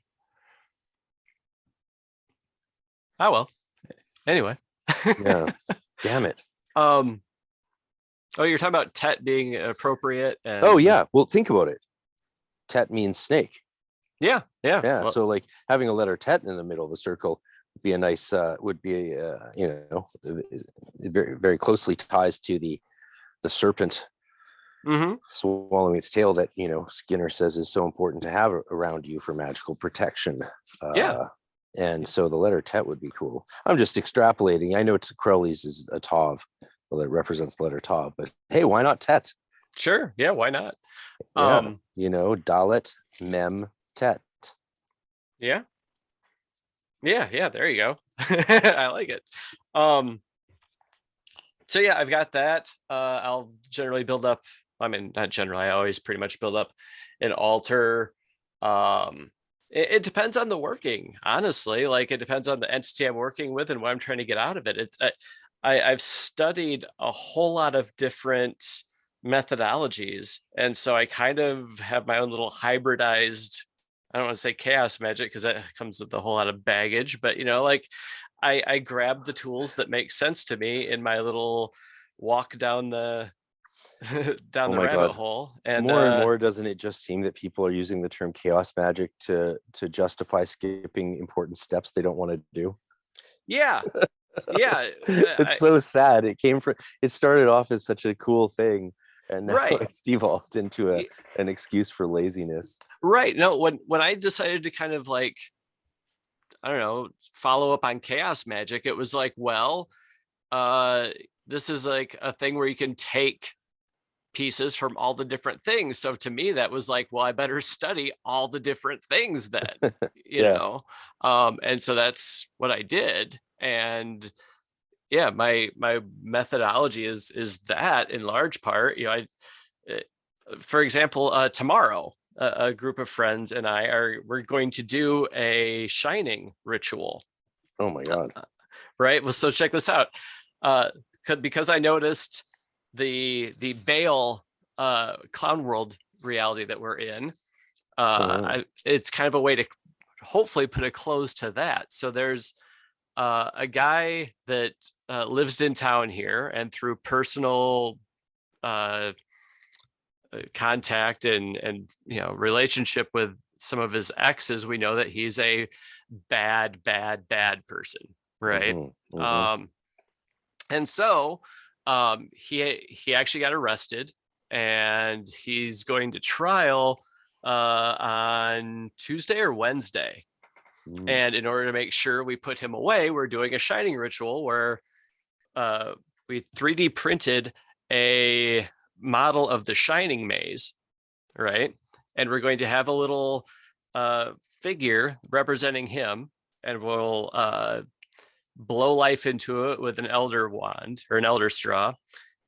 Oh well. Anyway. Yeah. Damn it. Oh, you're talking about tet being appropriate. Oh yeah. Well, think about it. Tet means snake. Yeah. Well, so like having a letter tet in the middle of a circle would be a nice. Very very closely ties to the serpent swallowing its tail that Skinner says is so important to have around you for magical protection. And so the letter tet would be cool. I'm just extrapolating. I know Crowley's is a tav, well, it represents the letter tav, but hey, why not tet? Sure. Yeah, why not? Dalet mem tet. Yeah, there you go. I like it. So yeah, I've got that. I'll generally build up, not generally, I always pretty much build up an altar. It depends on the working, honestly. Like, it depends on the entity I'm working with and what I'm trying to get out of it. I've studied a whole lot of different methodologies, and so I kind of have my own little hybridized, I don't want to say chaos magic because that comes with a whole lot of baggage, but I grab the tools that make sense to me in my little walk down the rabbit hole. And more, doesn't it just seem that people are using the term chaos magic to justify skipping important steps they don't want to do? Yeah. It's so sad. It started off as such a cool thing, and now it's devolved into an excuse for laziness. Right. No, when I decided to kind of follow up on chaos magic, it was like, this is like a thing where you can take pieces from all the different things. So to me, that was like, well, I better study all the different things then, and so that's what I did. And yeah, my methodology is that in large part, for example, tomorrow, a group of friends and we're going to do a shining ritual. Oh my God. Right. Well, so check this out. Because I noticed the Baal clown world reality that we're in. It's kind of a way to hopefully put a close to that. So there's a guy that lives in town here, and through personal contact and relationship with some of his exes, we know that he's a bad person, right? And so he actually got arrested, and he's going to trial on Tuesday or Wednesday. And in order to make sure we put him away, we're doing a shining ritual where we 3D printed a model of the shining maze, right? And we're going to have a little figure representing him, and we'll blow life into it with an elder wand or an elder straw.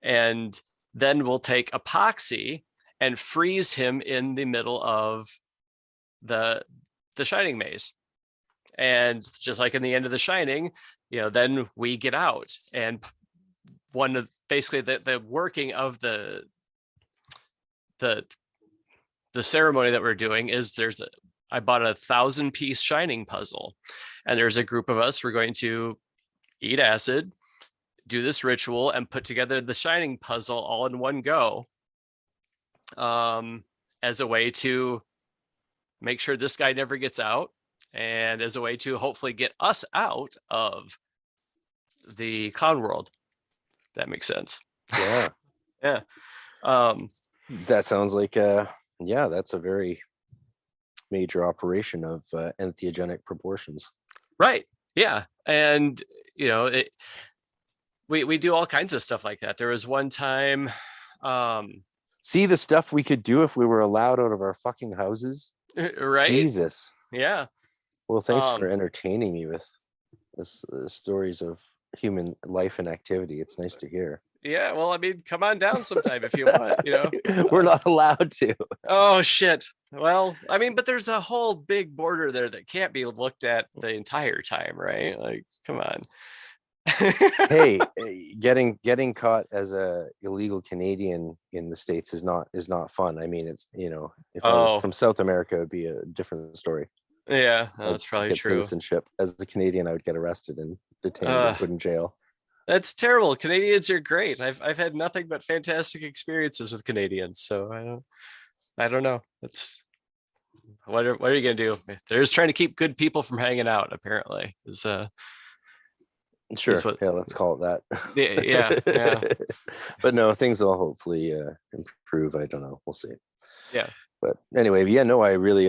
And then we'll take epoxy and freeze him in the middle of the shining maze. And just like in the end of The Shining, then we get out. And one of basically the working of the ceremony that we're doing is I bought a 1,000-piece Shining puzzle, and there's a group of us. We're going to eat acid, do this ritual, and put together the Shining puzzle all in one go, as a way to make sure this guy never gets out, and as a way to hopefully get us out of the clown world. That makes sense. Yeah. Yeah. That sounds like that's a very major operation of entheogenic proportions. Right. Yeah. And we do all kinds of stuff like that. There was one time see the stuff we could do if we were allowed out of our fucking houses. Right. Jesus. Yeah. Well, thanks for entertaining me with this stories of human life and activity. It's nice to hear. Yeah, well, I mean, come on down sometime if you want, We're not allowed to. Oh, shit. Well, I mean, but there's a whole big border there that can't be looked at the entire time, right? Like, come on. Hey, getting caught as a illegal Canadian in the States is not fun. I mean, it's, if I was from South America, it would be a different story. Yeah, that's probably true. Citizenship. As a Canadian, I would get arrested and detained and put in jail. That's terrible. Canadians are great. I've had nothing but fantastic experiences with Canadians, so I don't know. That's what are you gonna do? They're just trying to keep good people from hanging out, apparently. Sure. Yeah, let's call it that. Yeah. But no, things will hopefully improve. I don't know. We'll see. Yeah. But anyway, yeah, no, I really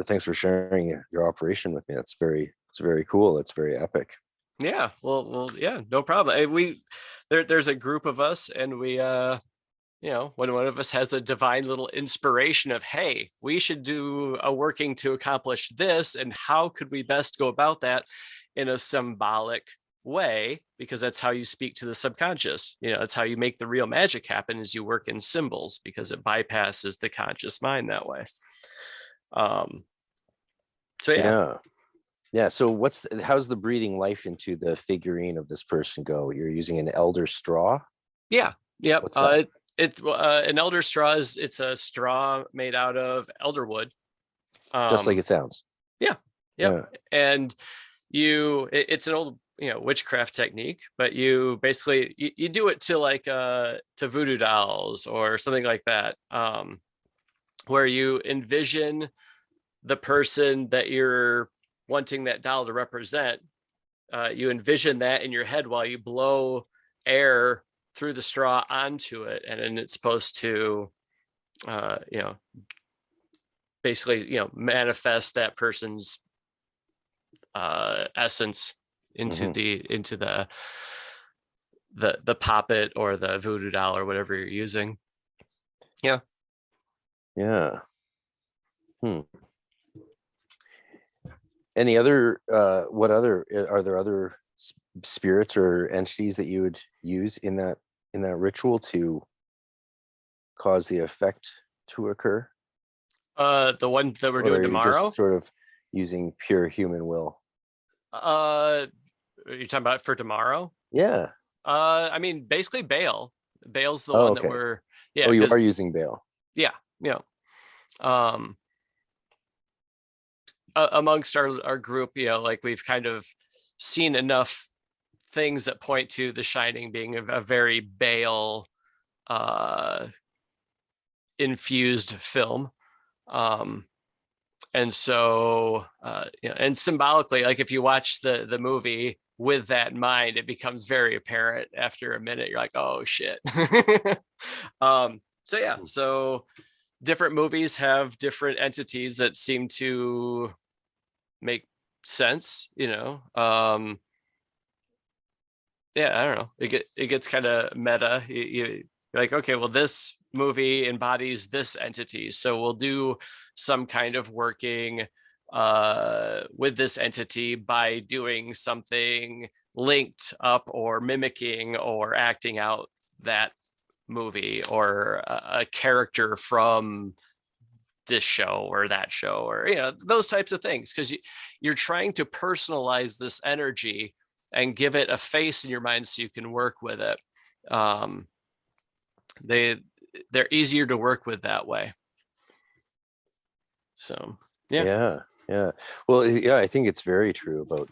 thanks for sharing your operation with me. It's very cool. It's very epic. Yeah. Well, yeah, no problem. There's a group of us, and we when one of us has a divine little inspiration of, hey, we should do a working to accomplish this, and how could we best go about that in a symbolic way, because that's how you speak to the subconscious. That's how you make the real magic happen, is you work in symbols, because it bypasses the conscious mind that way. So yeah. So how's the breathing life into the figurine of this person go? You're using an elder straw? Yeah. What's that? It's an elder straw it's a straw made out of elderwood, just like it sounds. Yeah. And it's an old witchcraft technique, but you basically you do it to like to voodoo dolls or something like that, where you envision the person that you're wanting that doll to represent. You envision that in your head while you blow air through the straw onto it, and then it's supposed to basically manifest that person's essence into the poppet or the voodoo doll or whatever you're using. Yeah. Any other are there other spirits or entities that you would use in that ritual to cause the effect to occur? The one that we're doing tomorrow? Just sort of using pure human will. Are you talking about for tomorrow? Yeah. I mean, basically Baal. Baal's the one that we're you are using Baal. Yeah. Amongst our group, like we've kind of seen enough things that point to The Shining being a very Baal infused film. And so, and symbolically, like if you watch the movie with that in mind, it becomes very apparent after a minute. You're like, oh shit. So yeah, so different movies have different entities that seem to make sense, yeah, I don't know, it gets kind of meta. You're like, okay, well, this movie embodies this entity, so we'll do some kind of working with this entity by doing something linked up or mimicking or acting out that movie or a character from this show or that show, or those types of things, because you're trying to personalize this energy and give it a face in your mind so you can work with it. They're easier to work with that way. So yeah. Well, yeah, I think it's very true about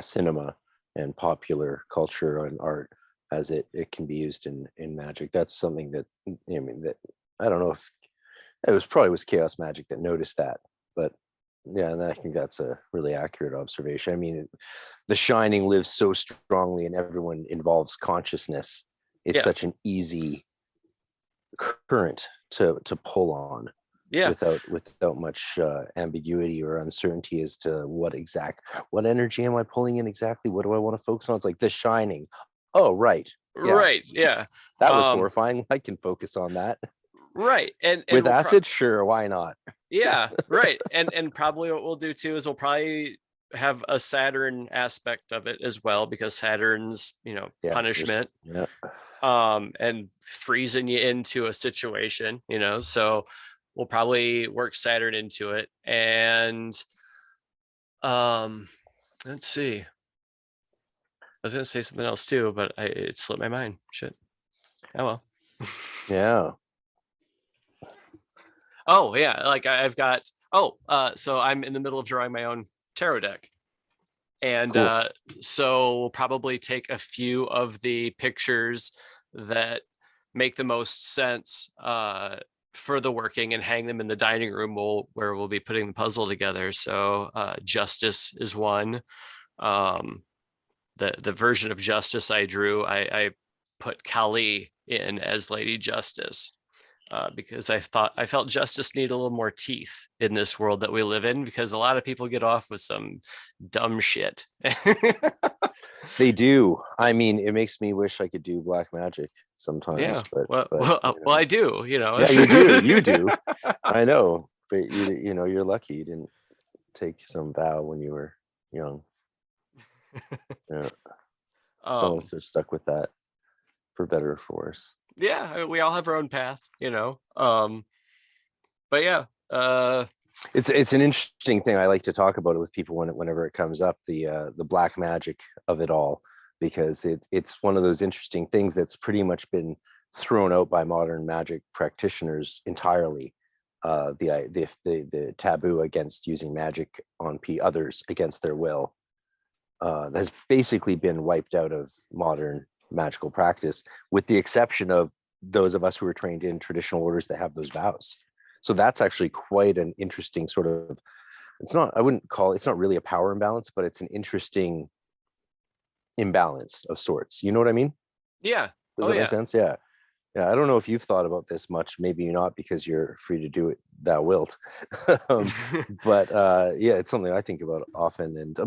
cinema and popular culture and art as it can be used in magic. That's something that that I don't know if it was Chaos Magic that noticed that, but yeah, and I think that's a really accurate observation. I mean, The Shining lives so strongly and everyone involves consciousness. It's such an easy current to pull on. Without much ambiguity or uncertainty as to what energy am I pulling in exactly? What do I want to focus on? It's like The Shining. Oh, right. Right. Yeah. That was horrifying. I can focus on that. Right. And with acid, sure, why not? Yeah, right. And probably what we'll do too is we'll probably have a Saturn aspect of it as well, because Saturn's, punishment. And freezing you into a situation, so we'll probably work Saturn into it. And let's see. I was gonna say something else too, but it slipped my mind. Shit. Oh well. Yeah. Oh yeah, like I've got. So I'm in the middle of drawing my own tarot deck, and cool. So we'll probably take a few of the pictures that make the most sense for the working and hang them in the dining room where we'll be putting the puzzle together. So Justice is one. The version of Justice I drew, I put Kali in as Lady Justice. Because I felt justice needed a little more teeth in this world that we live in, because a lot of people get off with some dumb shit. They do. I mean, it makes me wish I could do black magic sometimes. Yeah. But I do. Yeah, you do. You do. I know, but you're lucky you didn't take some vow when you were young. Yeah. Some of us are stuck with that, for better or for worse. Yeah, we all have our own path, but yeah, it's an interesting thing. I like to talk about it with people whenever it comes up, the black magic of it all, because it's one of those interesting things that's pretty much been thrown out by modern magic practitioners entirely. The taboo against using magic on others against their will has basically been wiped out of modern magical practice, with the exception of those of us who are trained in traditional orders that have those vows. So that's actually quite an interesting sort of, it's not really a power imbalance, but it's an interesting imbalance of sorts. You know what I mean? Yeah. Does that make sense? Yeah. I don't know if you've thought about this much. Maybe you're not, because you're free to do it thou wilt. But it's something I think about often. And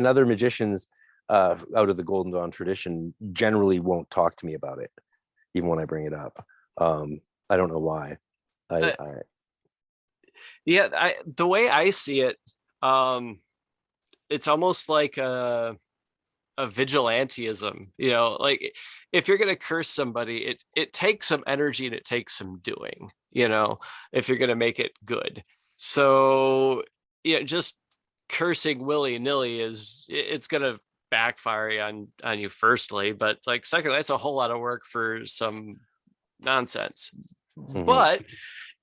other magicians out of the Golden Dawn tradition generally won't talk to me about it, even when I bring it up. I don't know why. The way I see it, it's almost like a vigilantism, like if you're going to curse somebody, it takes some energy and it takes some doing, if you're going to make it good. So just cursing willy-nilly it's going to backfire on you firstly, but like secondly, that's a whole lot of work for some nonsense. Mm-hmm. But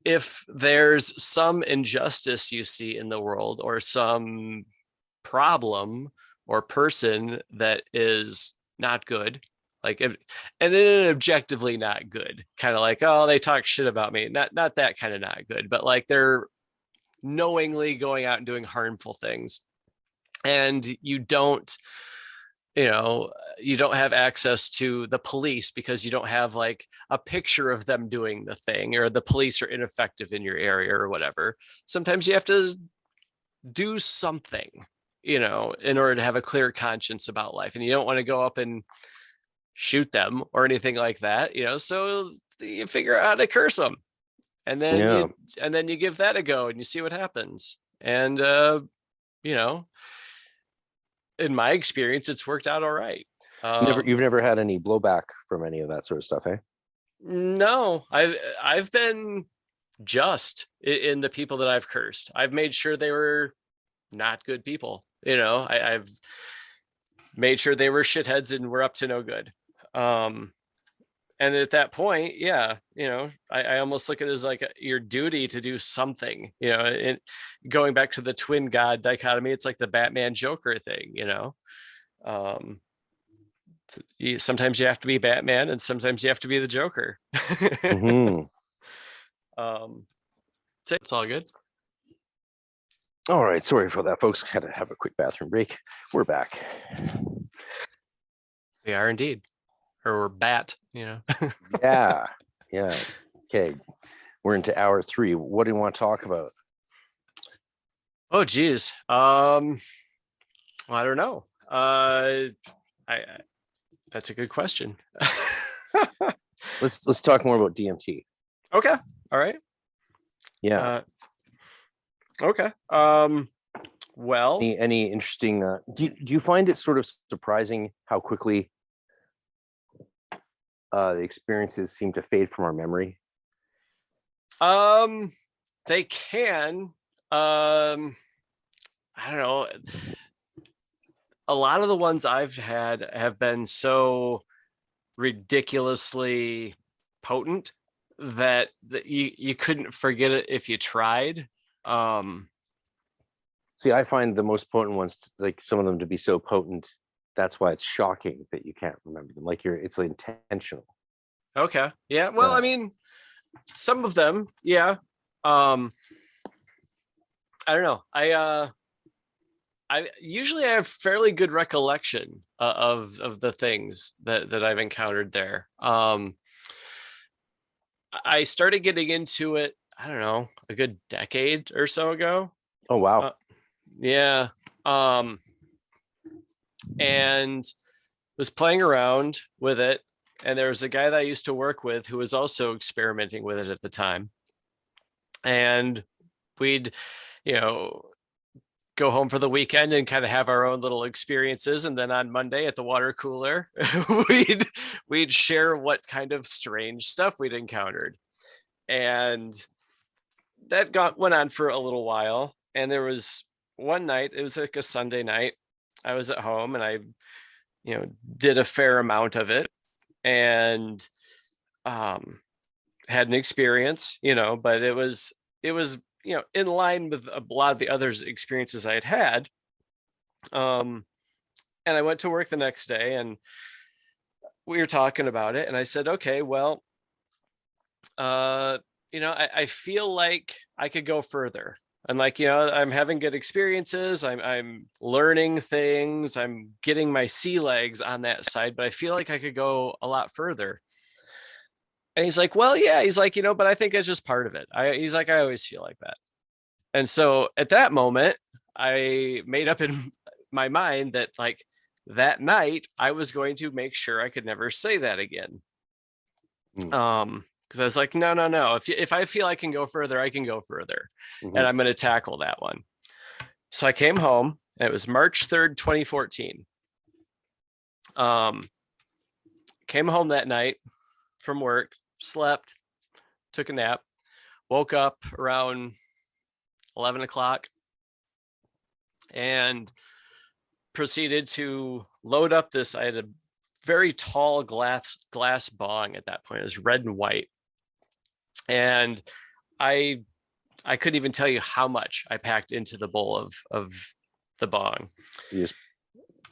if there's some injustice you see in the world, or some problem or person that is not good, and then objectively not good, kind of like, oh, they talk shit about me, not that kind of not good, but like they're knowingly going out and doing harmful things. And you don't have access to the police because you don't have like a picture of them doing the thing, or the police are ineffective in your area or whatever. Sometimes you have to do something, in order to have a clear conscience about life. And you don't want to go up and shoot them or anything like that, so you figure out how to curse them. And then you give that a go and you see what happens. And, in my experience, it's worked out all right. You've never had any blowback from any of that sort of stuff, eh? No, I've been just in the people that I've cursed. I've made sure they were not good people. I've made sure they were shitheads and were up to no good. And at that point, I almost look at it as like your duty to do something, going back to the twin god dichotomy. It's like the Batman Joker thing, sometimes you have to be Batman and sometimes you have to be the Joker. Mm-hmm. So it's all good. All right. Sorry for that, folks. Had to have a quick bathroom break. We're back. We are indeed. Or we're bat, Yeah. Okay. We're into hour 3. What do you want to talk about? Oh, geez. I don't know. That's a good question. Let's talk more about DMT. Okay. All right. Yeah. Okay. Well, any interesting? Do you find it sort of surprising how quickly the experiences seem to fade from our memory? They can. I don't know. A lot of the ones I've had have been so ridiculously potent that you couldn't forget it if you tried. See, I find the most potent ones, like some of them, to be so potent. That's why it's shocking that you can't remember them. Like it's intentional. Okay. Yeah. Well, I mean, some of them, yeah. I don't know. I usually have fairly good recollection of the things that I've encountered there. I started getting into it, I don't know, a good decade or so ago. Oh, wow. Yeah. And was playing around with it. And there was a guy that I used to work with who was also experimenting with it at the time. And we'd, go home for the weekend and kind of have our own little experiences. And then on Monday at the water cooler, we'd share what kind of strange stuff we'd encountered. And that went on for a little while. And there was one night, it was like a Sunday night. I was at home and I, did a fair amount of it and had an experience, but it was in line with a lot of the other experiences I had. And I went to work the next day and we were talking about it. And I said, okay, well, I feel like I could go further. I'm like, I'm having good experiences. I'm learning things. I'm getting my sea legs on that side, but I feel like I could go a lot further. And he's like, well, yeah, he's like, but I think that's just part of it. He's like, I always feel like that. And so at that moment, I made up in my mind that like that night I was going to make sure I could never say that again. Because I was like, no. If I feel I can go further, I can go further. Mm-hmm. And I'm going to tackle that one. So I came home and it was March 3rd, 2014. Came home that night from work, slept, took a nap, woke up around 11 o'clock and proceeded to load up this. I had a very tall glass bong at that point. It was red and white. And I couldn't even tell you how much I packed into the bowl of the bong. You just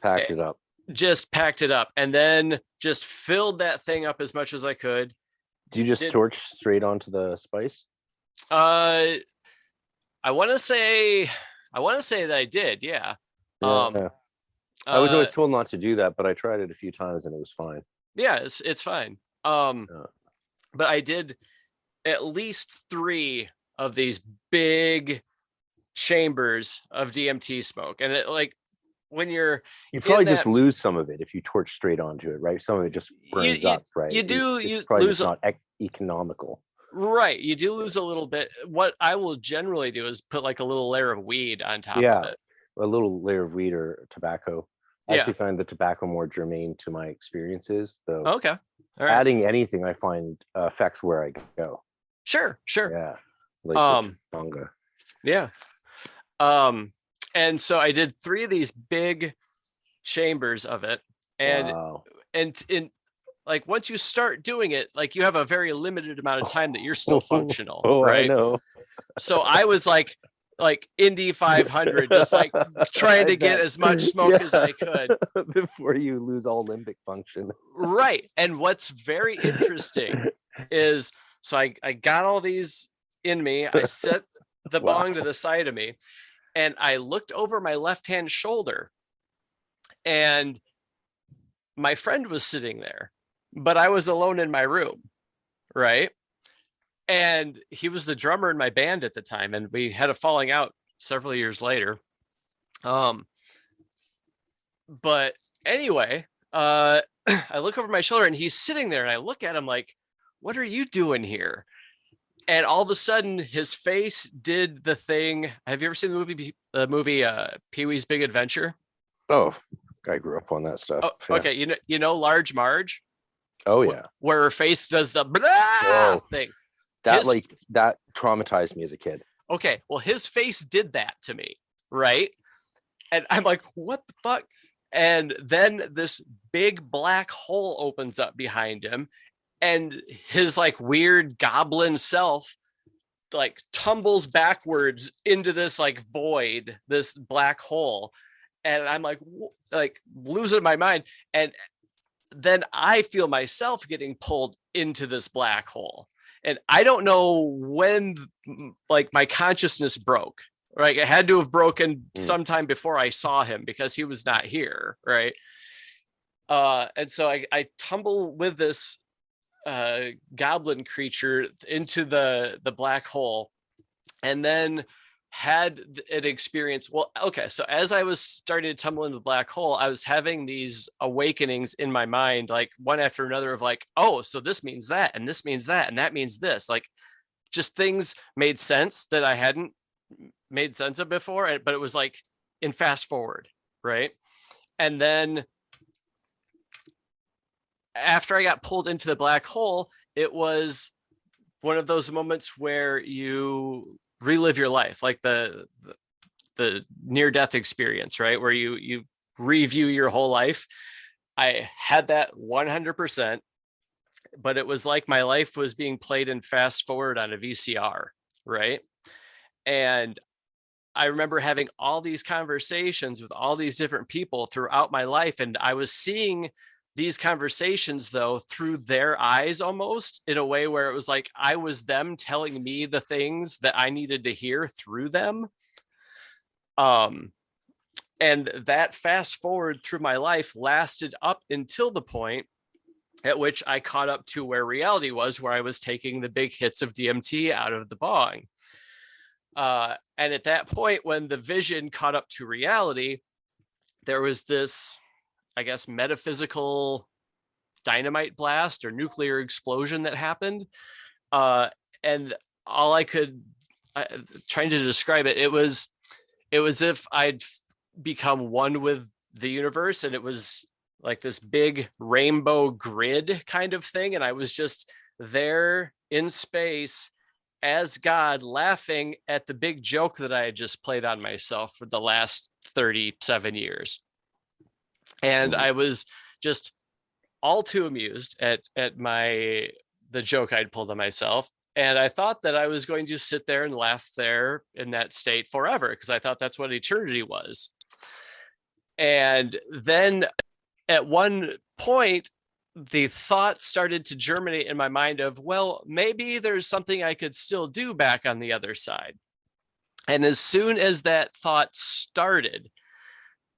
packed it up. Just packed it up and then just filled that thing up as much as I could. Do you just torch straight onto the spice? I I want to say that I did. Yeah. Yeah. I was always told not to do that, but I tried it a few times and it was fine. Yeah, it's fine. But I did at least 3 of these big chambers of DMT smoke, and it, like, when you probably just lose some of it if you torch straight onto it, right? Some of it just burns up, right? You probably lose not economical. Right, you do lose a little bit. What I will generally do is put like a little layer of weed on top of it. A little layer of weed or tobacco. I actually find the tobacco more germane to my experiences, though. Okay. All right. Adding anything I find affects where I go. Sure. Yeah. Like manga. Yeah. And so I did 3 of these big chambers of it. And and in like, once you start doing it, like, you have a very limited amount of time that you're still functional. Right. I know. So I was like Indy 500, just like trying to get as much smoke as I could before you lose all limbic function. Right. And what's very interesting is, so I got all these in me. I set the bong to the side of me, and I looked over my left-hand shoulder, and my friend was sitting there, but I was alone in my room. Right. And he was the drummer in my band at the time, and we had a falling out several years later. But anyway, I look over my shoulder, and he's sitting there, and I look at him like, what are you doing here? And all of a sudden, his face did the thing. Have you ever seen the movie Pee-wee's Big Adventure? Oh, I grew up on that stuff. Oh, okay, you know Large Marge? Oh yeah, where her face does the blah thing. That traumatized me as a kid. Okay, well, his face did that to me, right? And I'm like, what the fuck? And then this big black hole opens up behind him, and his like weird goblin self like tumbles backwards into this like void, this black hole. And I'm like losing my mind. And then I feel myself getting pulled into this black hole. And I don't know when like my consciousness broke, right? It had to have broken sometime before I saw him, because he was not here. Right. And so I tumble with this goblin creature into the black hole, and then had an experience. Well, okay, so as I was starting to tumble into the black hole, I was having these awakenings in my mind, like one after another, of like, oh, so this means that, and this means that, and that means this. Like, just things made sense that I hadn't made sense of before, but it was like in fast forward, right? And then after I got pulled into the black hole, it was one of those moments where you relive your life, like the near-death experience, right? Where you review your whole life. I had that 100%, but it was like my life was being played in fast forward on a VCR, right? And I remember having all these conversations with all these different people throughout my life, and I was seeing these conversations though through their eyes, almost in a way where it was like I was them telling me the things that I needed to hear through them. And that fast forward through my life lasted up until the point at which I caught up to where reality was, where I was taking the big hits of DMT out of the bong. And at that point, when the vision caught up to reality, there was this, I guess, metaphysical dynamite blast or nuclear explosion that happened. And all I could, trying to describe it, it was if I'd become one with the universe, and it was like this big rainbow grid kind of thing. And I was just there in space as God, laughing at the big joke that I had just played on myself for the last 37 years. And I was just all too amused at the joke I'd pulled on myself. And I thought that I was going to sit there and laugh there in that state forever, because I thought that's what eternity was. And then at one point, the thought started to germinate in my mind of, well, maybe there's something I could still do back on the other side. And as soon as that thought started,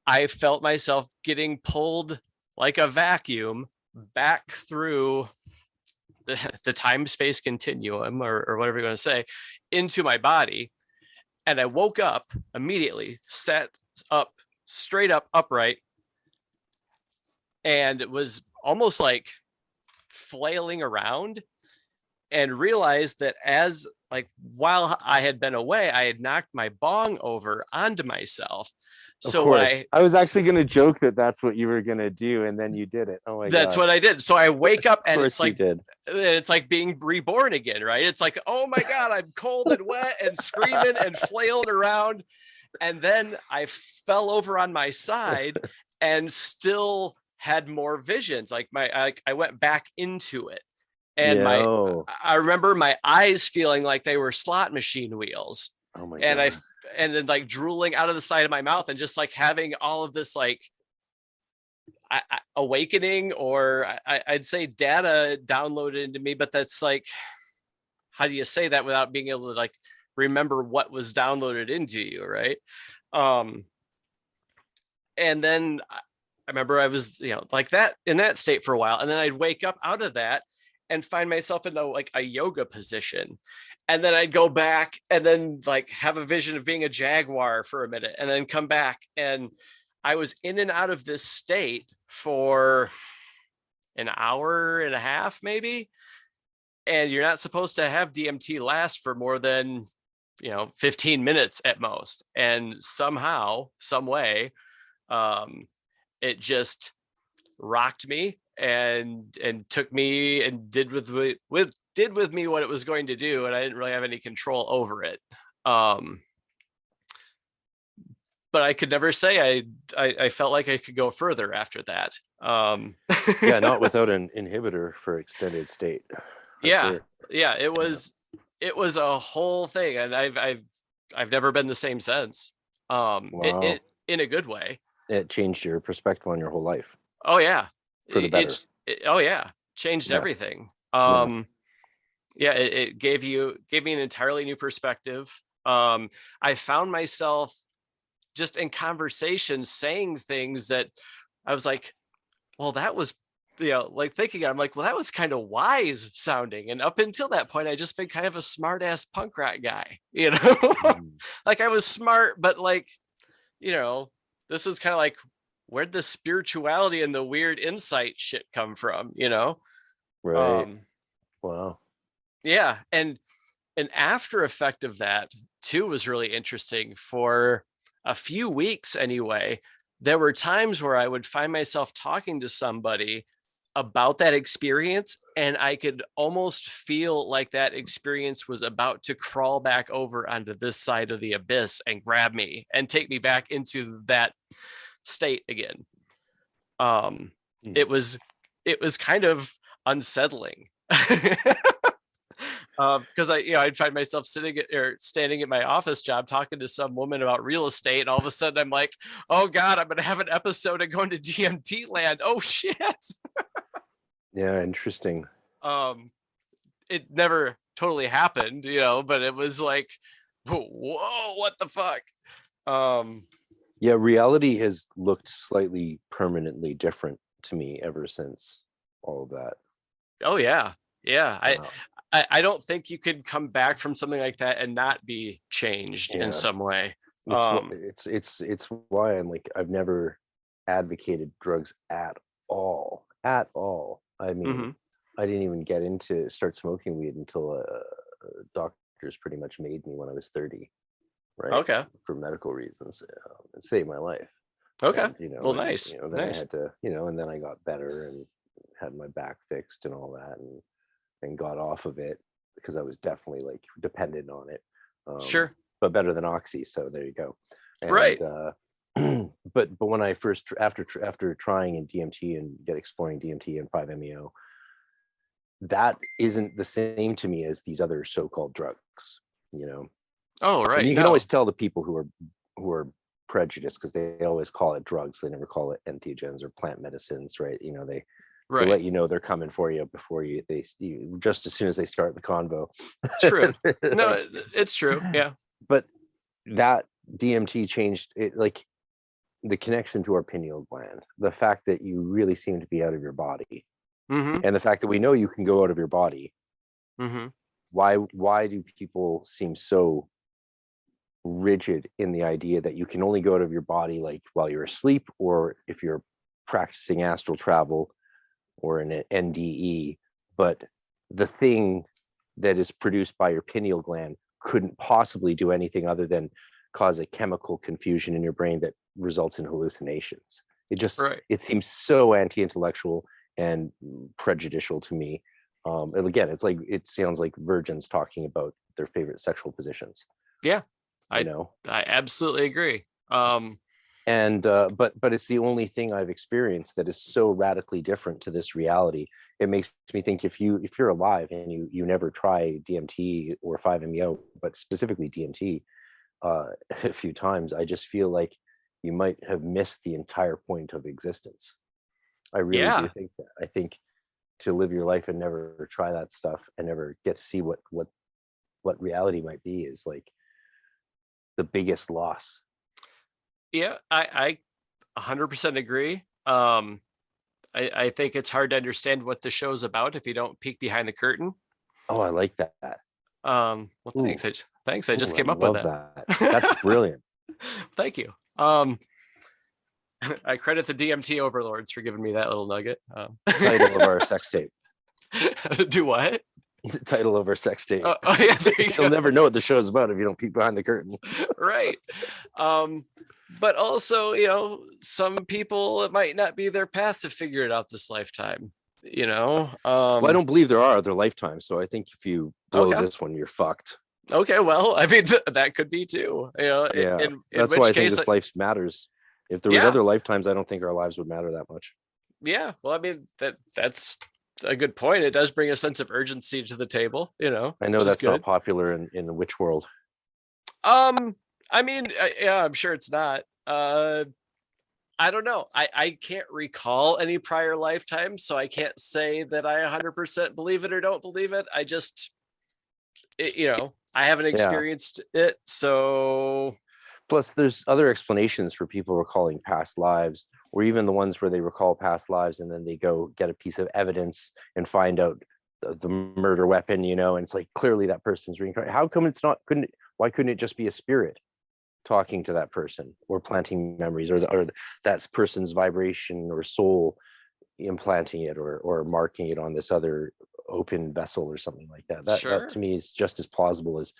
I felt myself getting pulled like a vacuum back through the time-space continuum, or whatever you want to say, into my body. And I woke up immediately, sat up, straight up, upright, and it was almost like flailing around, and realized that while I had been away, I had knocked my bong over onto myself. So of course. I was actually going to joke that that's what you were going to do, and then you did it. Oh my God. That's what I did. So I wake up and it's like being reborn again, right? It's like, oh my God, I'm cold and wet and screaming and flailing around. And then I fell over on my side and still had more visions. Like I went back into it. And I remember my eyes feeling like they were slot machine wheels. Oh my God. And then like drooling out of the side of my mouth, and just like having all of this like awakening, or I'd say data downloaded into me, but that's like, how do you say that without being able to like remember what was downloaded into you, right? And then I remember I was, like that in that state for a while, and then I'd wake up out of that and find myself in a yoga position. And then I'd go back and then like have a vision of being a jaguar for a minute, and then come back. And I was in and out of this state for an hour and a half, maybe. And you're not supposed to have DMT last for more than, 15 minutes at most. And somehow, some way, it just rocked me and took me and did with me what it was going to do, and I didn't really have any control over it. But I could never say I felt like I could go further after that. Yeah, not without an inhibitor for extended state. Yeah, it was a whole thing, and I've never been the same since. Wow. It in a good way. It changed your perspective on your whole life. Oh yeah. For the better. Changed everything. It gave me an entirely new perspective. I found myself just in conversations saying things that I was like, well, that was, like thinking, I'm like, well, that was kind of wise sounding. And up until that point, I just been kind of a smart ass punk rock guy, like I was smart, but like, this is kind of like, where'd the spirituality and the weird insight shit come from, Right. Wow. Yeah. And an after effect of that too was really interesting. For a few weeks anyway, there were times where I would find myself talking to somebody about that experience, and I could almost feel like that experience was about to crawl back over onto this side of the abyss and grab me and take me back into that state again. It was kind of unsettling. Because I'd find myself standing at my office job talking to some woman about real estate, and all of a sudden I'm like, oh God, I'm gonna have an episode of going to DMT land. Oh shit. Yeah, interesting. It never totally happened, but it was like, whoa, what the fuck? Yeah, reality has looked slightly permanently different to me ever since all of that. Oh yeah. Wow. I don't think you could come back from something like that and not be changed in some way. It's why I'm like, I've never advocated drugs at all. I mean, I didn't even start smoking weed until doctors pretty much made me when I was 30. Right. Okay. For medical reasons, it saved my life. Okay. And, well, nice. Then nice. I had to, and then I got better and had my back fixed and all that, and got off of it because I was definitely like dependent on it. Sure. But better than oxy. So there you go. And, right. But when I first after trying in DMT and exploring DMT and 5-MeO, that isn't the same to me as these other so-called drugs. Oh, right. And you can always tell the people who are prejudiced because they always call it drugs. They never call it entheogens or plant medicines, right? They let you know they're coming for you before just as soon as they start the convo. True. No, it's true. Yeah. But that DMT changed it, like the connection to our pineal gland, the fact that you really seem to be out of your body, and the fact that we know you can go out of your body. Why do people seem so rigid in the idea that you can only go out of your body like while you're asleep, or if you're practicing astral travel or an NDE, but the thing that is produced by your pineal gland couldn't possibly do anything other than cause a chemical confusion in your brain that results in hallucinations? It just, it seems so anti-intellectual and prejudicial to me. And again, it's like, it sounds like virgins talking about their favorite sexual positions. Yeah, I know. I absolutely agree. But it's the only thing I've experienced that is so radically different to this reality. It makes me think, if you're alive and you never try DMT or 5-MeO, but specifically DMT a few times, I just feel like you might have missed the entire point of existence. I really do think that. I think to live your life and never try that stuff and never get to see what reality might be is like the biggest loss. Yeah, I 100% agree. I think it's hard to understand what the show's about if you don't peek behind the curtain. Oh, I like that. Well, thanks. Thanks. I just came up with that. That's brilliant. Thank you. I credit the DMT overlords for giving me that little nugget. Title of our sex tape. Do what? The title of our sex tape. Oh yeah, You'll never know what the show's about if you don't peek behind the curtain. Right. But also, some people, it might not be their path to figure it out this lifetime. Well, I don't believe there are other lifetimes, so I think if you blow this one, you're fucked. Okay, well, I mean, that could be too. In that's which why I case, think this life matters. If there was other lifetimes, I don't think our lives would matter that much. Yeah, well, I mean, that's a good point. It does bring a sense of urgency to the table. I know that's not popular in the witch world. I mean, yeah, I'm sure it's not. I don't know. I can't recall any prior lifetimes, so I can't say that I 100% believe it or don't believe it. I just, I haven't experienced it, so. Plus, there's other explanations for people recalling past lives, or even the ones where they recall past lives and then they go get a piece of evidence and find out the murder weapon, and it's like, clearly that person's reincarnated. How come why couldn't it just be a spirit talking to that person, or planting memories, or that person's vibration or soul implanting it, or marking it on this other open vessel or something like that? That to me is just as plausible as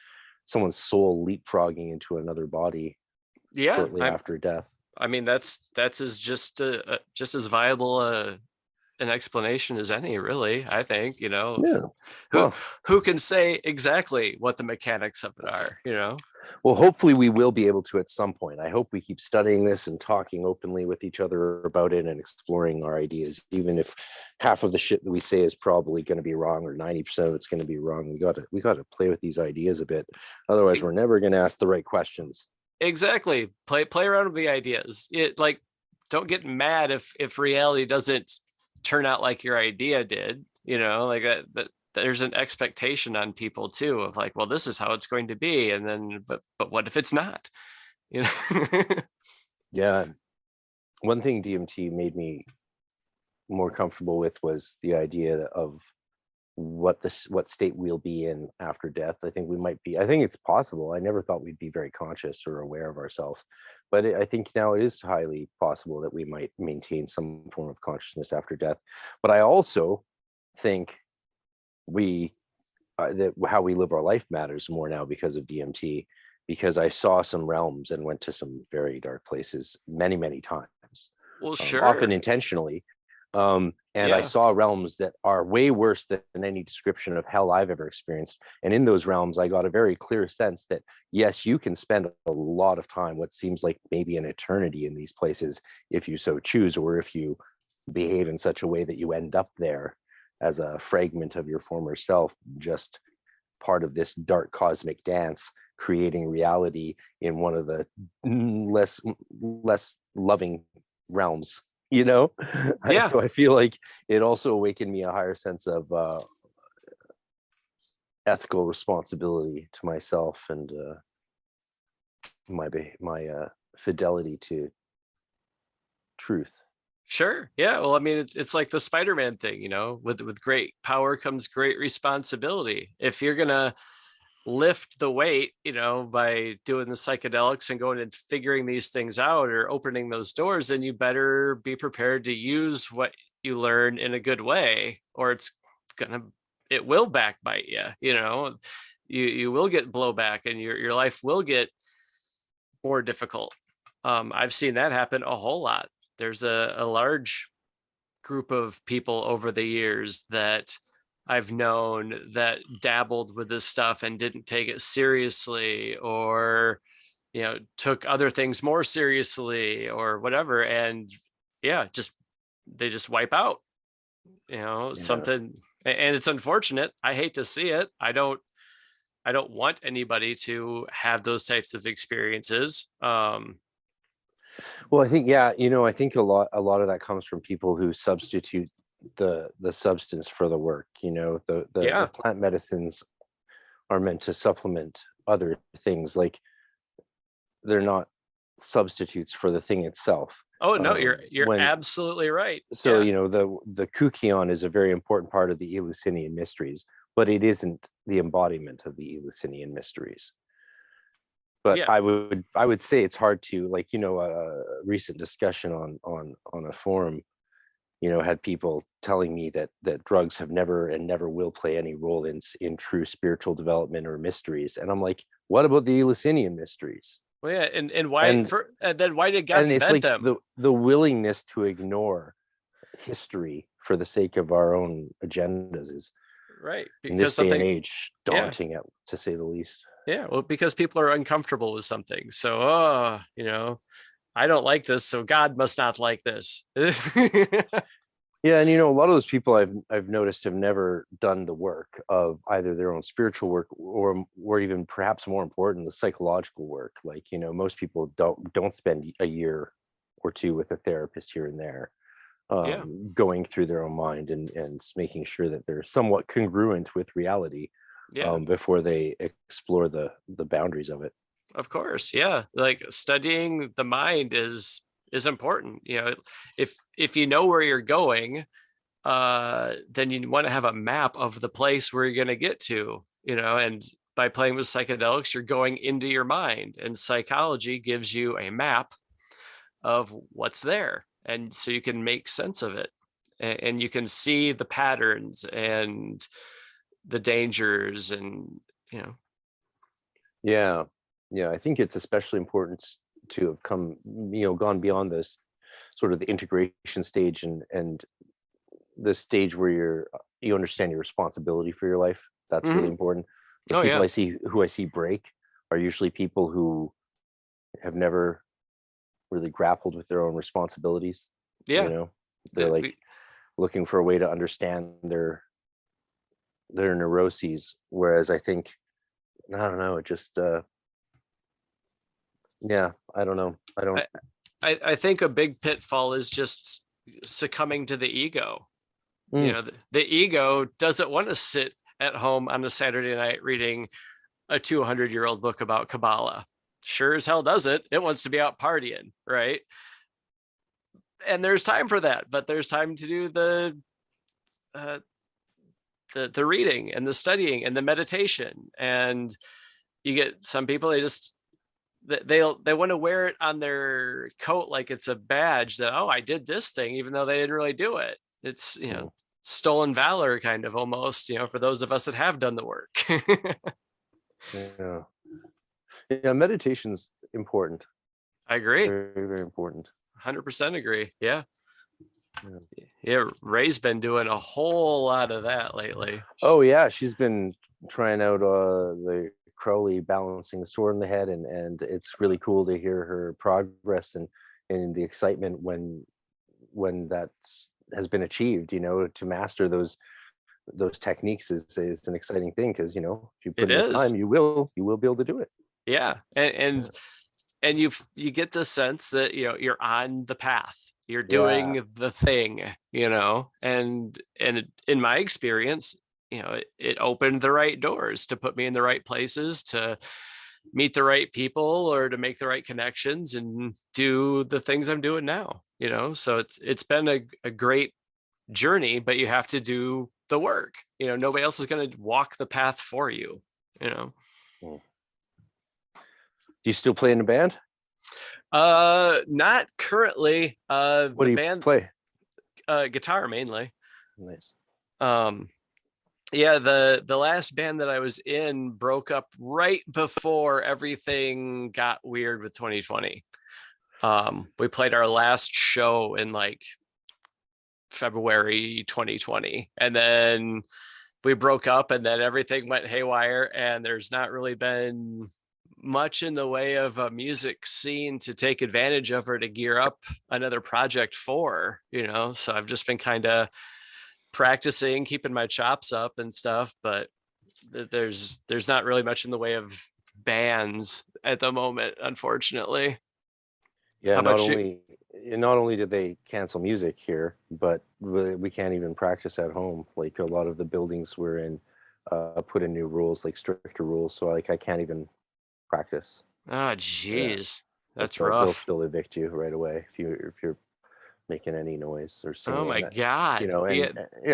someone's soul leapfrogging into another body shortly after death. I mean, that's as just as viable an explanation as any, really. I think, who can say exactly what the mechanics of it are, Well, hopefully we will be able to at some point. I hope we keep studying this and talking openly with each other about it and exploring our ideas, even if half of the shit that we say is probably going to be wrong, or 90% of it's going to be wrong. We got to play with these ideas a bit. Otherwise, we're never going to ask the right questions. Exactly. Play around with the ideas. Don't get mad if reality doesn't turn out like your idea did. Like that there's an expectation on people too of like, well, this is how it's going to be, and then but what if it's not? Yeah. One thing DMT made me more comfortable with was the idea of what state we'll be in after death. I think it's possible. I never thought we'd be very conscious or aware of ourselves, but I think now it is highly possible that we might maintain some form of consciousness after death. But I also think that how we live our life matters more now because of DMT, because I saw some realms and went to some very dark places many, many times. Well, sure. Often intentionally. I saw realms that are way worse than any description of hell I've ever experienced. And in those realms, I got a very clear sense that, yes, you can spend a lot of time, what seems like maybe an eternity, in these places if you so choose, or if you behave in such a way that you end up there as a fragment of your former self, just part of this dark cosmic dance, creating reality in one of the less loving realms. So I feel like it also awakened me a higher sense of ethical responsibility to myself, and fidelity to truth. Sure. Yeah. Well, I mean, it's like the Spider-Man thing, you know, with great power comes great responsibility. If you're gonna lift the weight, you know, by doing the psychedelics and going and figuring these things out or opening those doors, then you better be prepared to use what you learn in a good way, or it will backbite you, you know. You will get blowback and your life will get more difficult. I've seen that happen a whole lot. There's a large group of people over the years that I've known that dabbled with this stuff and didn't take it seriously, or, you know, took other things more seriously or whatever. And yeah, they just wipe out, you know, something. And it's unfortunate. I hate to see it. I don't want anybody to have those types of experiences. Well, I think, I think a lot of that comes from people who substitute the substance for the work. You know, the plant medicines are meant to supplement other things. Like, they're not substitutes for the thing itself. Oh no, you're absolutely right. So you know, the Kukion is a very important part of the Eleusinian mysteries, but it isn't the embodiment of the Eleusinian mysteries. But I would say it's hard to, like, you know, a recent discussion on a forum, you know, had people telling me that drugs have never and never will play any role in true spiritual development or mysteries. And I'm like, what about the Eleusinian mysteries? Well, yeah, and why? And then why did God invent them? The willingness to ignore history for the sake of our own agendas is right, because in this day and age daunting, to say the least. Yeah, well, because people are uncomfortable with something. So, you know, I don't like this, so God must not like this. Yeah, and you know, a lot of those people I've noticed have never done the work of either their own spiritual work or even perhaps more important, the psychological work. Like, you know, most people don't spend a year or two with a therapist here and there, going through their own mind and making sure that they're somewhat congruent with reality, before they explore the boundaries of it. Of course, yeah. Like, studying the mind is important. You know, if you know where you're going, then you want to have a map of the place where you're going to get to, you know. And by playing with psychedelics, you're going into your mind, and psychology gives you a map of what's there, and so you can make sense of it, and you can see the patterns and the dangers, and you know. Yeah, I think it's especially important to have gone beyond this sort of the integration stage and the stage where you understand your responsibility for your life. That's really important. The people I see break are usually people who have never really grappled with their own responsibilities. You know, they're looking for a way to understand their neuroses, whereas I think, I don't know, it just I don't know. I think a big pitfall is just succumbing to the ego. You know, the ego doesn't want to sit at home on a Saturday night reading a 200-year-old book about Kabbalah. Sure as hell does it. It wants to be out partying, right? And there's time for that, but there's time to do the reading and the studying and the meditation. And you get some people, they want to wear it on their coat like it's a badge that, oh, I did this thing, even though they didn't really do it. It's, you know, stolen valor kind of, almost, you know, for those of us that have done the work. Yeah, meditation's important. I agree. Very, very important. 100% agree. Yeah, Ray's been doing a whole lot of that lately. Oh yeah, she's been trying out the Crowley balancing the sword in the head, and it's really cool to hear her progress and the excitement when that has been achieved. You know, to master those techniques is an exciting thing, because, you know, if you put in the time, you will be able to do it. Yeah, and you get the sense that, you know, you're on the path, you're doing the thing, you know, and in my experience, you know, it opened the right doors to put me in the right places to meet the right people or to make the right connections and do the things I'm doing now, so it's been a great journey, but you have to do the work. Nobody else is going to walk the path for you. Do you still play in a band? Not currently. What do you play? Guitar mainly. Nice. Yeah, the last band that I was in broke up right before everything got weird with 2020. We played our last show in like February 2020, and then we broke up, and then everything went haywire, and there's not really been much in the way of a music scene to take advantage of or to gear up another project for, so I've just been kind of practicing, keeping my chops up and stuff, but there's not really much in the way of bands at the moment, unfortunately. Yeah, not only did they cancel music here, but we can't even practice at home. Like a lot of the buildings we're in put in new rules, like stricter rules, so like I can't even practice. Oh geez. Yeah. That's they'll rough. They'll evict you right away if you're making any noise or singing. Oh my God.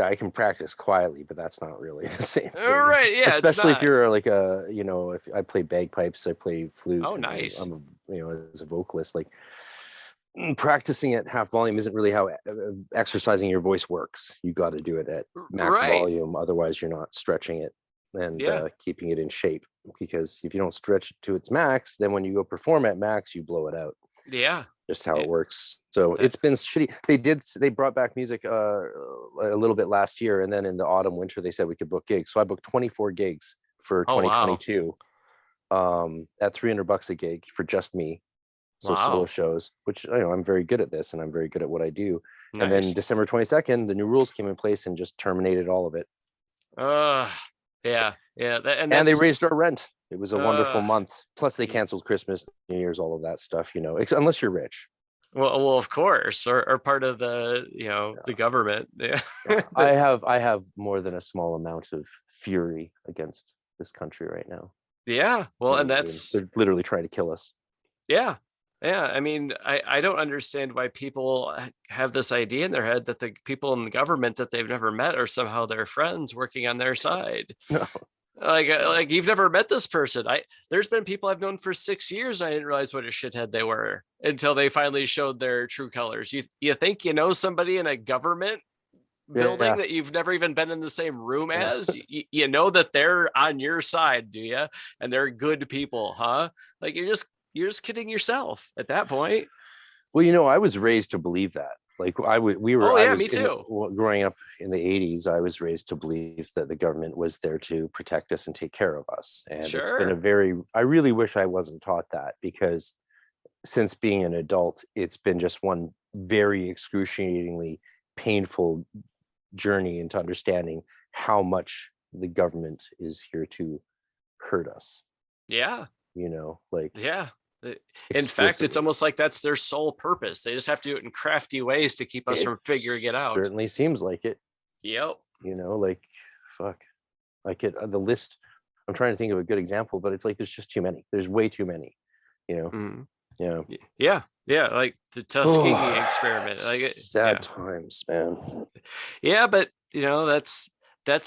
I can practice quietly, but that's not really the same thing. Right. Yeah. Especially if you're like if I play bagpipes, I play flute. Oh, nice. I'm as a vocalist, like practicing at half volume isn't really how exercising your voice works. You got to do it at max volume. Otherwise you're not stretching it and keeping it in shape, because if you don't stretch it to its max, then when you go perform at max, you blow it out. Yeah. Just how it works. So it's been shitty. They brought back music a little bit last year, and then in the autumn winter they said we could book gigs. So I booked 24 gigs for 2022 at $300 a gig for just me. So solo shows, which I'm very good at this and I'm very good at what I do. Nice. And then December 22nd, the new rules came in place and just terminated all of it. Yeah. And they raised our rent. It was a wonderful month. Plus they canceled Christmas, New Year's, all of that stuff, unless you're rich. Well, of course, or part of the, the government. Yeah. I have more than a small amount of fury against this country right now. Yeah. Well, and they're literally trying to kill us. Yeah. Yeah. I mean, I don't understand why people have this idea in their head that the people in the government that they've never met are somehow their friends working on their side. No. Like you've never met this person. There's been people I've known for 6 years and I didn't realize what a shithead they were until they finally showed their true colors. You think you know somebody in a government building that you've never even been in the same room as? You know that they're on your side, do you? And they're good people, huh? Like you're just kidding yourself at that point. Well, I was raised to believe that. Like me too. Growing up in the 80s, I was raised to believe that the government was there to protect us and take care of us. And It's been I really wish I wasn't taught that, because since being an adult, it's been just one very excruciatingly painful journey into understanding how much the government is here to hurt us. Yeah. Yeah. In fact, it's almost like that's their sole purpose. They just have to do it in crafty ways to keep us from figuring it out. Certainly seems like it. Yep. Fuck. The list. I'm trying to think of a good example, but it's like there's just too many. There's way too many. Yeah. Yeah. Like the Tuskegee experiment. Sad times, man. Yeah, but that's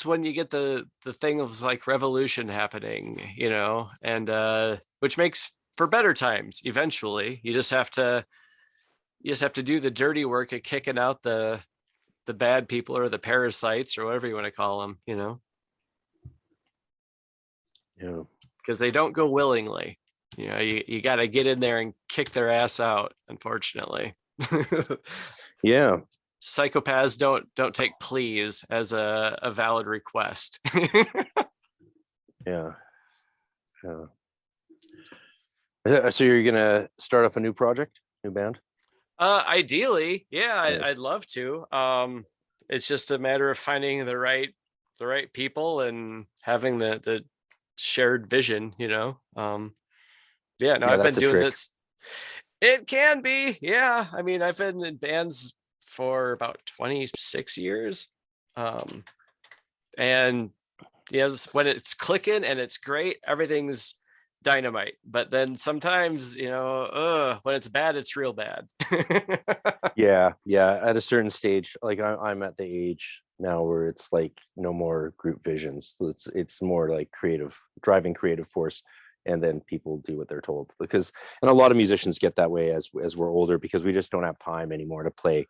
when you get the thing of like revolution happening, and which makes for better times eventually. You just have to do the dirty work of kicking out the bad people or the parasites or whatever you want to call them, Yeah, because they don't go willingly. You got to get in there and kick their ass out, unfortunately. Yeah, psychopaths don't take pleas as a valid request. Yeah. So you're gonna start up a new project, new band? Ideally, yeah. Nice. I'd love to. It's just a matter of finding the right people and having the shared vision. I've been doing this. It can be, yeah. I mean, I've been in bands for about 26 years, and when it's clicking and it's great, everything's dynamite. But then sometimes, when it's bad, it's real bad. Yeah. At a certain stage, like I'm at the age now where it's like no more group visions. It's more like driving creative force, and then people do what they're told. And a lot of musicians get that way as we're older, because we just don't have time anymore to play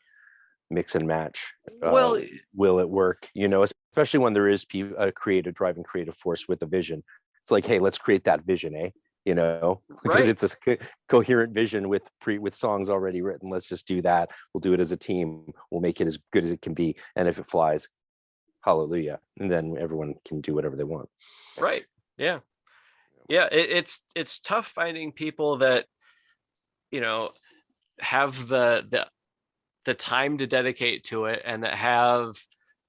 mix and match. Well, will it work? Especially when there is a driving creative force with a vision. It's like, hey, let's create that vision, because right. it's a coherent vision with songs already written. Let's just do that. We'll do it as a team. We'll make it as good as it can be. And if it flies, hallelujah. And then everyone can do whatever they want. Right. Yeah. Yeah. It's tough finding people that, have the time to dedicate to it, and that have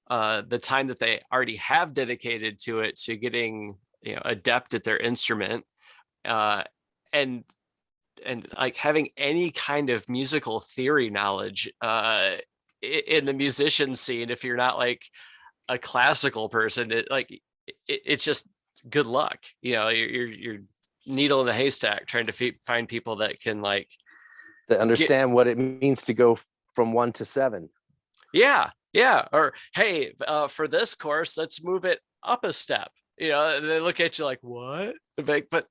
the time that they already have dedicated to it, to getting adept at their instrument, and like having any kind of musical theory knowledge in the musician scene. If you're not like a classical person, it's just good luck. You're needle in a haystack trying to find people that can that understand what it means to go from 1 to 7. Yeah. Or, hey, for this course, let's move it up a step. They look at you like, what? But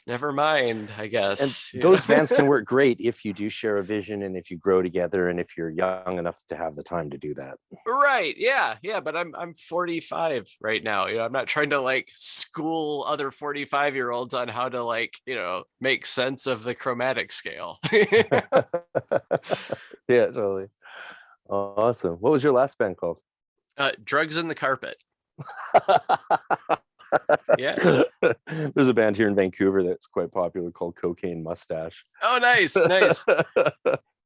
never mind, I guess. And those bands can work great if you do share a vision, and if you grow together, and if you're young enough to have the time to do that. Right. Yeah. But I'm 45 right now. I'm not trying to school other 45-year-olds on how to make sense of the chromatic scale. Yeah, totally. Awesome. What was your last band called? Drugs in the Carpet. Yeah. There's a band here in Vancouver that's quite popular called Cocaine Mustache. Oh, nice.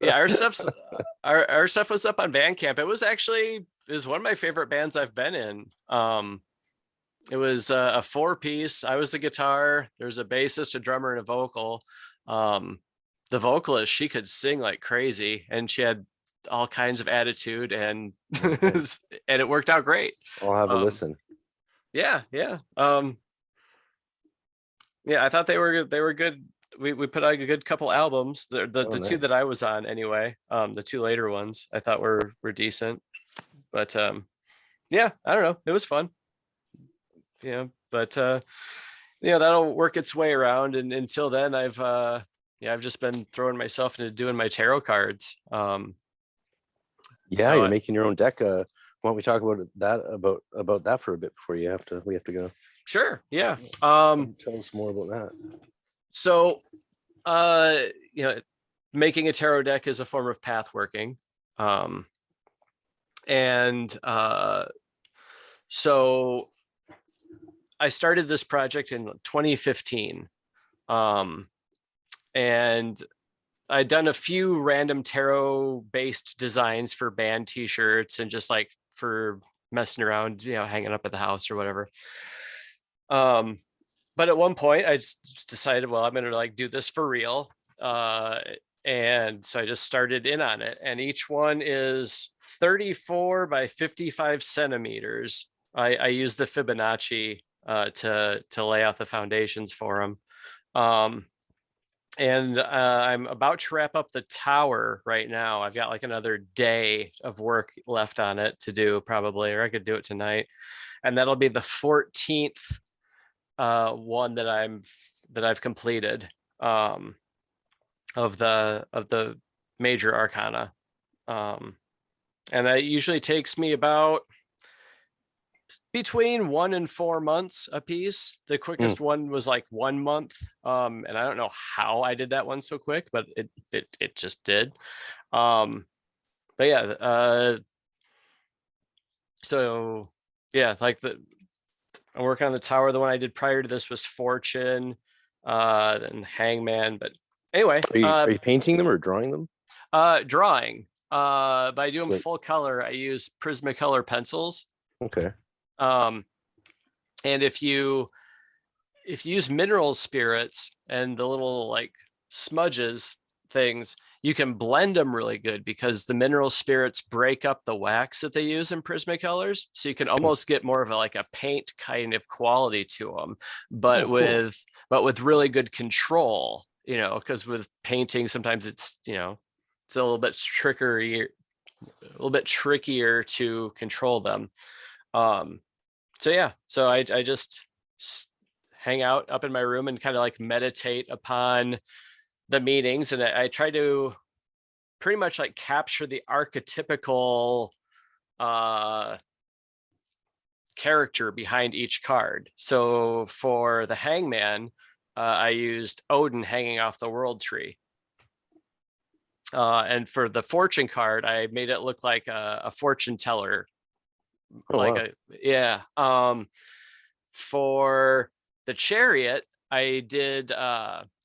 Yeah, our stuff was up on Bandcamp. It was one of my favorite bands I've been in. It was a 4-piece. I was the guitar. There's a bassist, a drummer, and a vocal. The vocalist, she could sing like crazy, and she had all kinds of attitude, and and it worked out great. I'll have a listen. Yeah. I thought they were good. We put out a good couple albums. The nice. Two that I was on anyway. The 2 later ones I thought were decent. But I don't know. It was fun. But that'll work its way around, and until then I've just been throwing myself into doing my tarot cards. You're making your own deck. Why don't we talk about that for a bit before we have to go? Sure. Yeah. Tell us more about that. So, making a tarot deck is a form of path working. So I started this project in 2015. And I'd done a few random tarot based designs for band t-shirts, and just for messing around, hanging up at the house or whatever. But at one point I just decided, well, I'm going to do this for real. And so I just started in on it, and each one is 34 by 55 centimeters. I use the Fibonacci to lay out the foundations for them. And I'm about to wrap up the tower right now. I've got another day of work left on it to do, probably, or I could do it tonight. And that'll be the 14th one that I've completed of the major arcana. And that usually takes me about between 1 and 4 months a piece. The quickest one was 1 month. And I don't know how I did that one so quick, but it just did. But yeah, so yeah, I'm working on the tower. The one I did prior to this was Fortune, then Hangman. But anyway, are you painting them or drawing them? Drawing. But I do them full color. I use Prismacolor pencils. Okay. And if you use mineral spirits and the little smudges things, you can blend them really good because the mineral spirits break up the wax that they use in Prismacolors. So you can almost get more of a paint kind of quality to them, but with really good control, because with painting, sometimes it's a little bit trickier to control them. So I just hang out up in my room and kind of meditate upon the meanings, and I try to pretty much capture the archetypical character behind each card. So for the Hangman, I used Odin hanging off the world tree. And for the fortune card, I made it look like a fortune teller. For the Chariot, I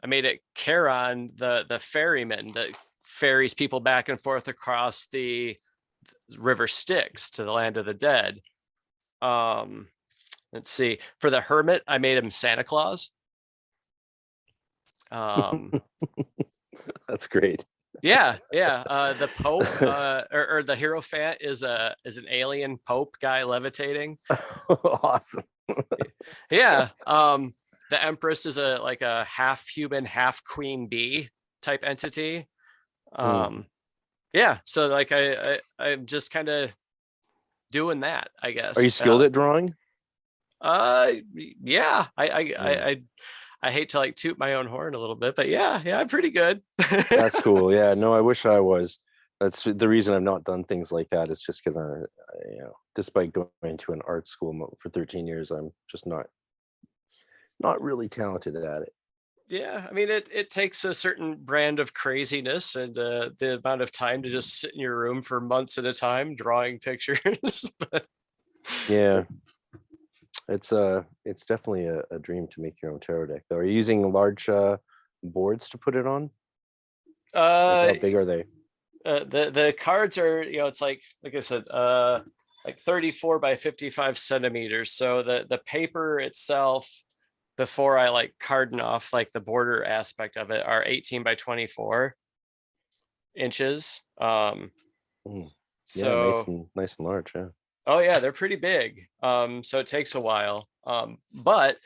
made it Charon, the ferryman that ferries people back and forth across the river Styx to the land of the dead. Let's see. For the Hermit, I made him Santa Claus. That's great. The Pope or the Hierophant is an alien Pope guy levitating. Awesome. The Empress is a half human, half queen bee type entity. So I'm just kind of doing that, I guess. Are you skilled at drawing? Yeah. I hate to toot my own horn a little bit, but yeah, I'm pretty good. That's cool. Yeah, no, I wish I was. That's the reason I've not done things like that. Is just because I despite going to an art school for 13 years, I'm just not really talented at it. Yeah, I mean, it takes a certain brand of craziness and the amount of time to just sit in your room for months at a time drawing pictures. Yeah. It's definitely a dream to make your own tarot deck, though. Are you using large boards to put it on? How big are they? The cards are, it's like I said, 34 by 55 centimeters. So the paper itself, before I carden off the border aspect of it, are 18 by 24 inches. So nice and large. Yeah. Oh yeah, they're pretty big. So it takes a while. But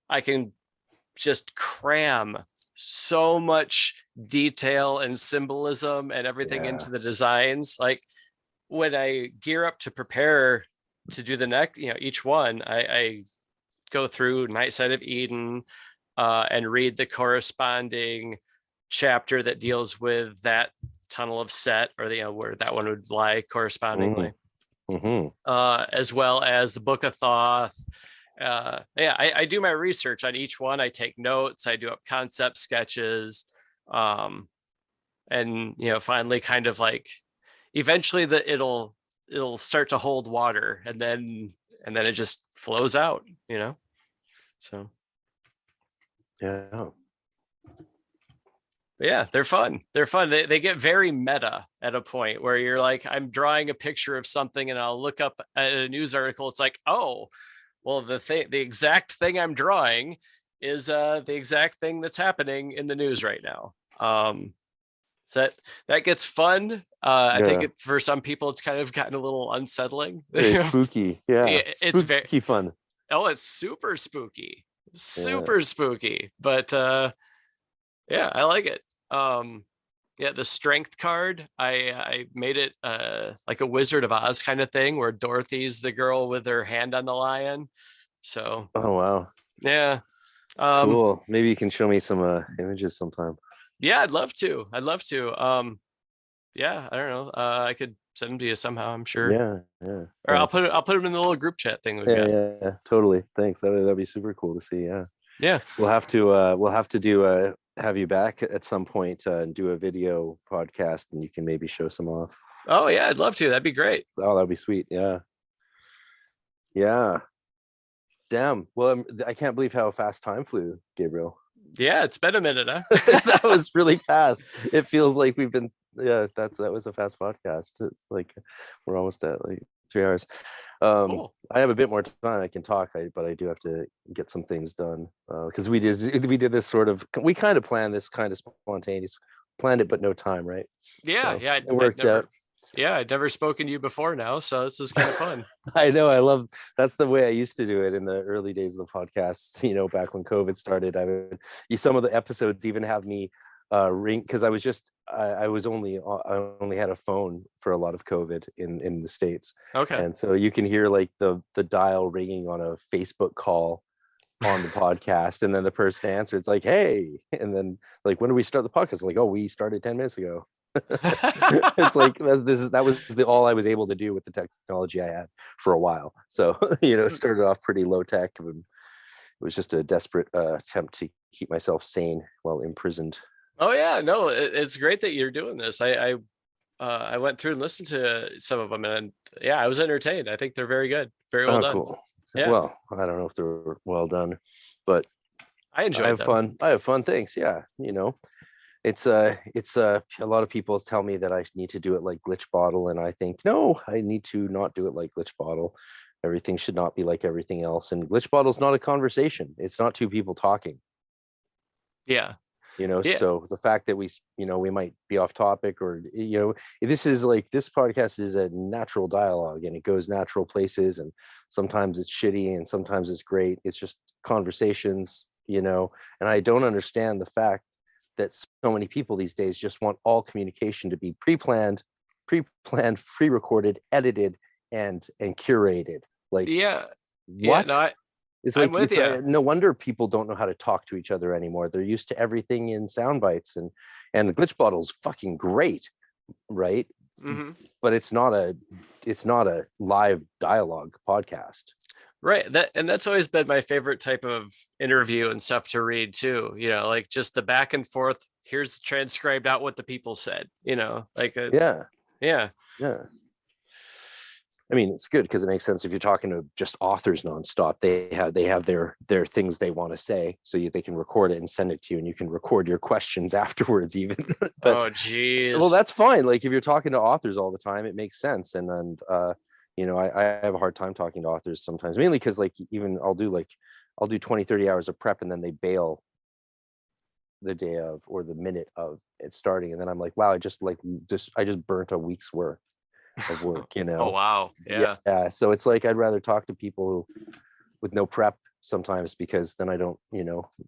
I can just cram so much detail and symbolism and everything into the designs. When I gear up to prepare to do the next, each one, I go through Night Side of Eden and read the corresponding chapter that deals with that tunnel of Set, or where that one would lie correspondingly. As well as the Book of Thoth. I do my research on each one. I take notes. I do up concept sketches, and finally, kind of eventually it'll start to hold water, and then it just flows out. So yeah. Yeah, they're fun. They get very meta at a point where you're I'm drawing a picture of something and I'll look up at a news article. It's oh, well, the exact thing I'm drawing is the exact thing that's happening in the news right now. So that gets fun. I think for some people, it's kind of gotten a little unsettling. Very spooky. Yeah, it's very fun. Oh, it's super spooky. Spooky. But I like it. The Strength card, I made it like a Wizard of Oz kind of thing, where Dorothy's the girl with her hand on the lion. So oh wow, yeah, cool. Maybe you can show me some images sometime. Yeah, I'd love to. I don't know, I could send them to you somehow, I'm sure. Yeah. Or I'll put them in the little group chat thing we've got. Yeah, totally. Thanks. That'd be super cool to see. Yeah, we'll have to do have you back at some point and do a video podcast, and you can maybe show some off. Oh yeah, I'd love to. That'd be great. Oh, that'd be sweet. Yeah. Damn. Well, I can't believe how fast time flew, Gabriel. Yeah, it's been a minute, huh? That was really fast. It feels like we've been. Yeah, that was a fast podcast. It's we're almost at 3 hours. Cool. I have a bit more time I can talk, but I do have to get some things done because we did this sort of, we kind of planned this kind of spontaneous planned it, but no time, right? Yeah, So yeah. it worked out. Yeah, I'd never spoken to you before now, so this is kind of fun. I know. That's the way I used to do it in the early days of the podcast. You know, back when COVID started, some of the episodes even have me ring, because I only had a phone for a lot of COVID in the States. Okay. And so you can hear like the dial ringing on a Facebook call on the podcast, and then the person answers, it's like, hey, and then like, when do we start the podcast? Like, oh, we started 10 minutes ago. It's like that was all I was able to do with the technology I had for a while. So it started off pretty low tech, and it was just a desperate attempt to keep myself sane while imprisoned. Oh yeah, no, it's great that you're doing this. I went through and listened to some of them, and yeah, I was entertained. I think they're very good, very well done. Cool. Yeah. Well, I don't know if they're well done, but I enjoyed them. I have fun. Thanks. Yeah, it's a lot of people tell me that I need to do it like Glitch Bottle, and I think no, I need to not do it like Glitch Bottle. Everything should not be like everything else, and Glitch Bottle is not a conversation. It's not two people talking. Yeah. So the fact that we might be off topic, or this podcast is a natural dialogue, and it goes natural places, and sometimes it's shitty and sometimes it's great. It's just conversations, and I don't understand the fact that so many people these days just want all communication to be pre-planned, pre-recorded, edited, and curated. Like, yeah, what? Yeah, no, it's like, no wonder people don't know how to talk to each other anymore. They're used to everything in sound bites, and the Glitch Bottle's fucking great, right? Mm-hmm. But it's not a live dialogue podcast. Right. That's always been my favorite type of interview and stuff to read too. Like just the back and forth. Here's transcribed out what the people said. Yeah. I mean, it's good because it makes sense if you're talking to just authors nonstop. They have their things they want to say, so they can record it and send it to you, and you can record your questions afterwards even. But, oh geez. Well, that's fine. Like if you're talking to authors all the time, it makes sense. And I have a hard time talking to authors sometimes, mainly because like even I'll do 20, 30 hours of prep, and then they bail the day of or the minute of it starting, and then I'm like, wow, I just burnt a week's worth of work. Oh wow. Yeah. So it's like I'd rather talk to people with no prep sometimes, because then I don't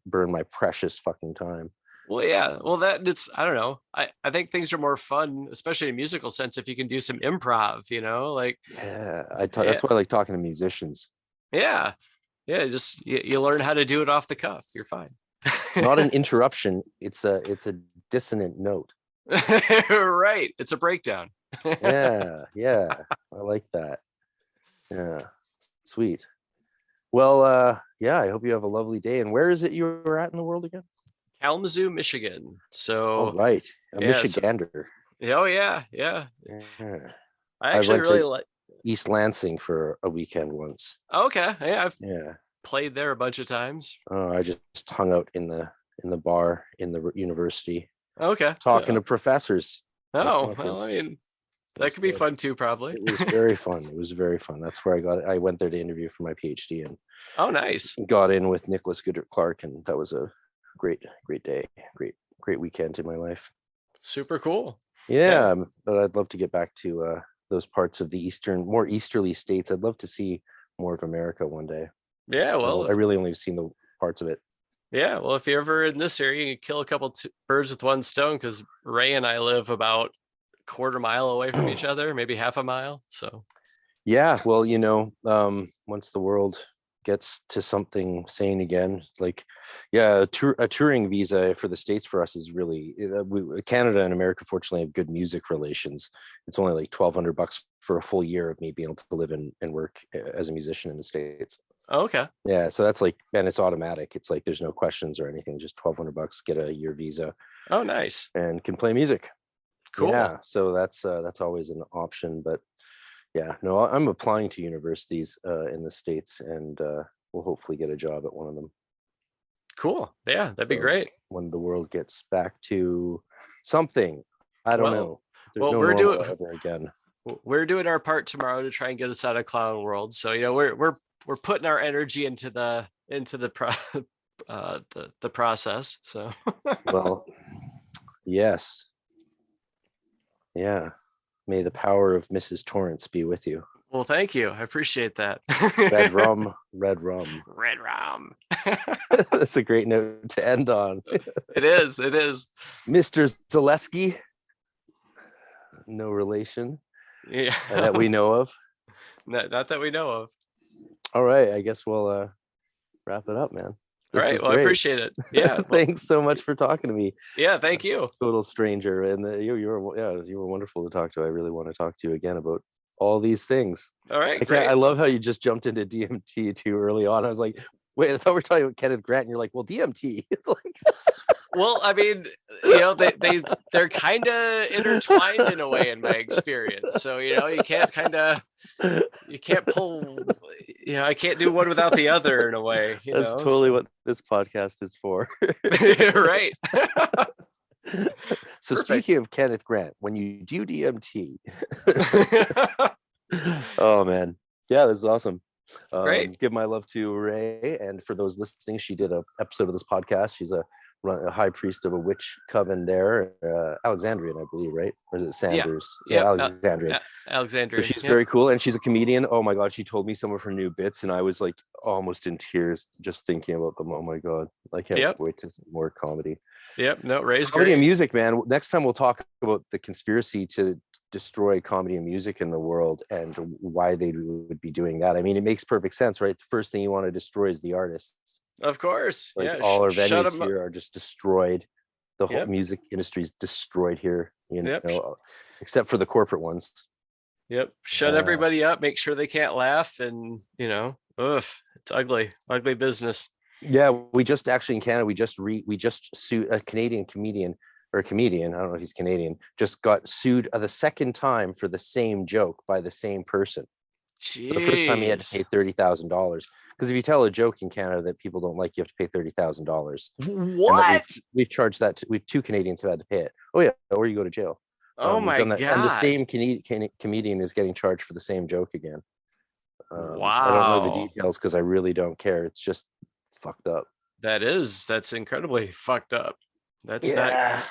burn my precious fucking time. Well, yeah. Well, I don't know. I think things are more fun, especially in a musical sense, if you can do some improv, that's why I like talking to musicians. Yeah. Just you learn how to do it off the cuff. You're fine. It's not an interruption. It's a dissonant note. Right. It's a breakdown. yeah. I like that. Yeah. Sweet. Well, I hope you have a lovely day. And where is it you were at in the world again? Kalamazoo, Michigan. So right, Michigander. Yeah. I actually really like East Lansing for a weekend once. Okay, yeah, I've played there a bunch of times. Oh, I just hung out in the bar in the university. Okay, talking to professors. Oh, well, I mean, that could be fun too, probably. It was very fun. It was very fun. That's where I went there to interview for my PhD, and oh, nice. Got in with Nicholas Goodert Clark, and that was a great day, great weekend in my life. Super cool. Yeah, but I'd love to get back to those parts of the more easterly states. I'd love to see more of America one day. Yeah, well, I really only have seen the parts of it. Yeah, well, if you're ever in this area, you can kill a couple birds with one stone, because Ray and I live about a quarter mile away from each other, maybe half a mile. So yeah, well, once the world gets to something sane again, like a touring visa for the States for us is really Canada and America fortunately have good music relations. It's only like $1,200 for a full year of me being able to live and work as a musician in the States. Oh, okay. Yeah, so that's like, and it's automatic. It's like there's no questions or anything, just $1,200, get a year visa. Oh, nice. And can play music. Cool. Yeah, so that's always an option. But yeah, no, I'm applying to universities in the States, and we'll hopefully get a job at one of them. Cool. Yeah, that'd be great. When the world gets back to something, I don't know. There's we're doing ever again. We're doing our part tomorrow to try and get us out of clown world. So we're putting our energy into the process. So well, Yes. Yeah. May the power of Mrs. Torrance be with you. Well, thank you. I appreciate that. Red rum, red rum. Red rum. That's a great note to end on. It is. It is. Mr. Zaleski. No relation. Yeah. That we know of. Not that we know of. All right. I guess we'll wrap it up, man. All right. Well, I appreciate it. Yeah. Well, thanks so much for talking to me. Yeah. Thank you. Total stranger. And you were wonderful to talk to. I really want to talk to you again about all these things. All right. Great. I love how you just jumped into DMT too early on. I was like, wait, I thought we were talking about Kenneth Grant. And you're like, well, DMT. It's like, well, I mean, they're kind of intertwined in a way in my experience. So, you can't pull, I can't do one without the other in a way. That's totally what this podcast is for. Right. So Perfect. Speaking of Kenneth Grant, when you do DMT, oh man, yeah, this is awesome. Great. Give my love to Ray, and for those listening, she did an episode of this podcast. She's a high priest of a witch coven there, Alexandrian, I believe, right? Or is it Sanders? Yeah, Alexandrian. Alexandrian. So she's very cool, and she's a comedian. Oh my god, she told me some of her new bits, and I was like almost in tears just thinking about them. Oh my god, I can't wait to see more comedy. Yep. No, Ray's comedy great. And music, man. Next time we'll talk about the conspiracy to destroy comedy and music in the world and why they would be doing that. I mean, it makes perfect sense, right? The first thing you want to destroy is the artists. Of course. Like all our venues here are just destroyed. The whole music industry is destroyed here, except for the corporate ones. Yep. Shut everybody up, make sure they can't laugh, and it's ugly business. Yeah, we just actually in Canada, we just sued a Canadian comedian, I don't know if he's Canadian, just got sued the second time for the same joke by the same person. So the first time he had to pay $30,000, because if you tell a joke in Canada that people don't like, you have to pay $30,000. What? We've charged that. We've 2 Canadians have had to pay it. Oh yeah, or you go to jail. Oh my god! And the same comedian is getting charged for the same joke again. Wow. I don't know the details because I really don't care. It's just fucked up. That's incredibly fucked up. That's not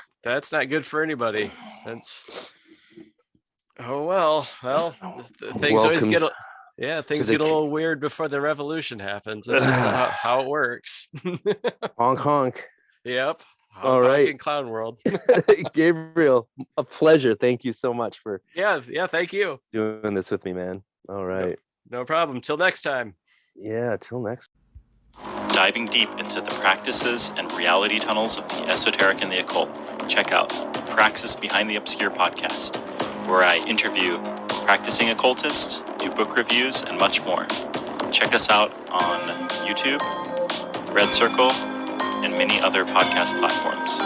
good for anybody. Things always get get a little weird before the revolution happens. That's just how it works. Honk honk. Yep. All right. In clown world. Gabriel, a pleasure. Thank you so much for thank you doing this with me, man. All right. No problem. Till next time. Yeah, till next. Diving deep into the practices and reality tunnels of the esoteric and the occult, check out Praxis Behind the Obscure podcast, where I interview practicing occultists, do book reviews, and much more. Check us out on YouTube, Red Circle, and many other podcast platforms.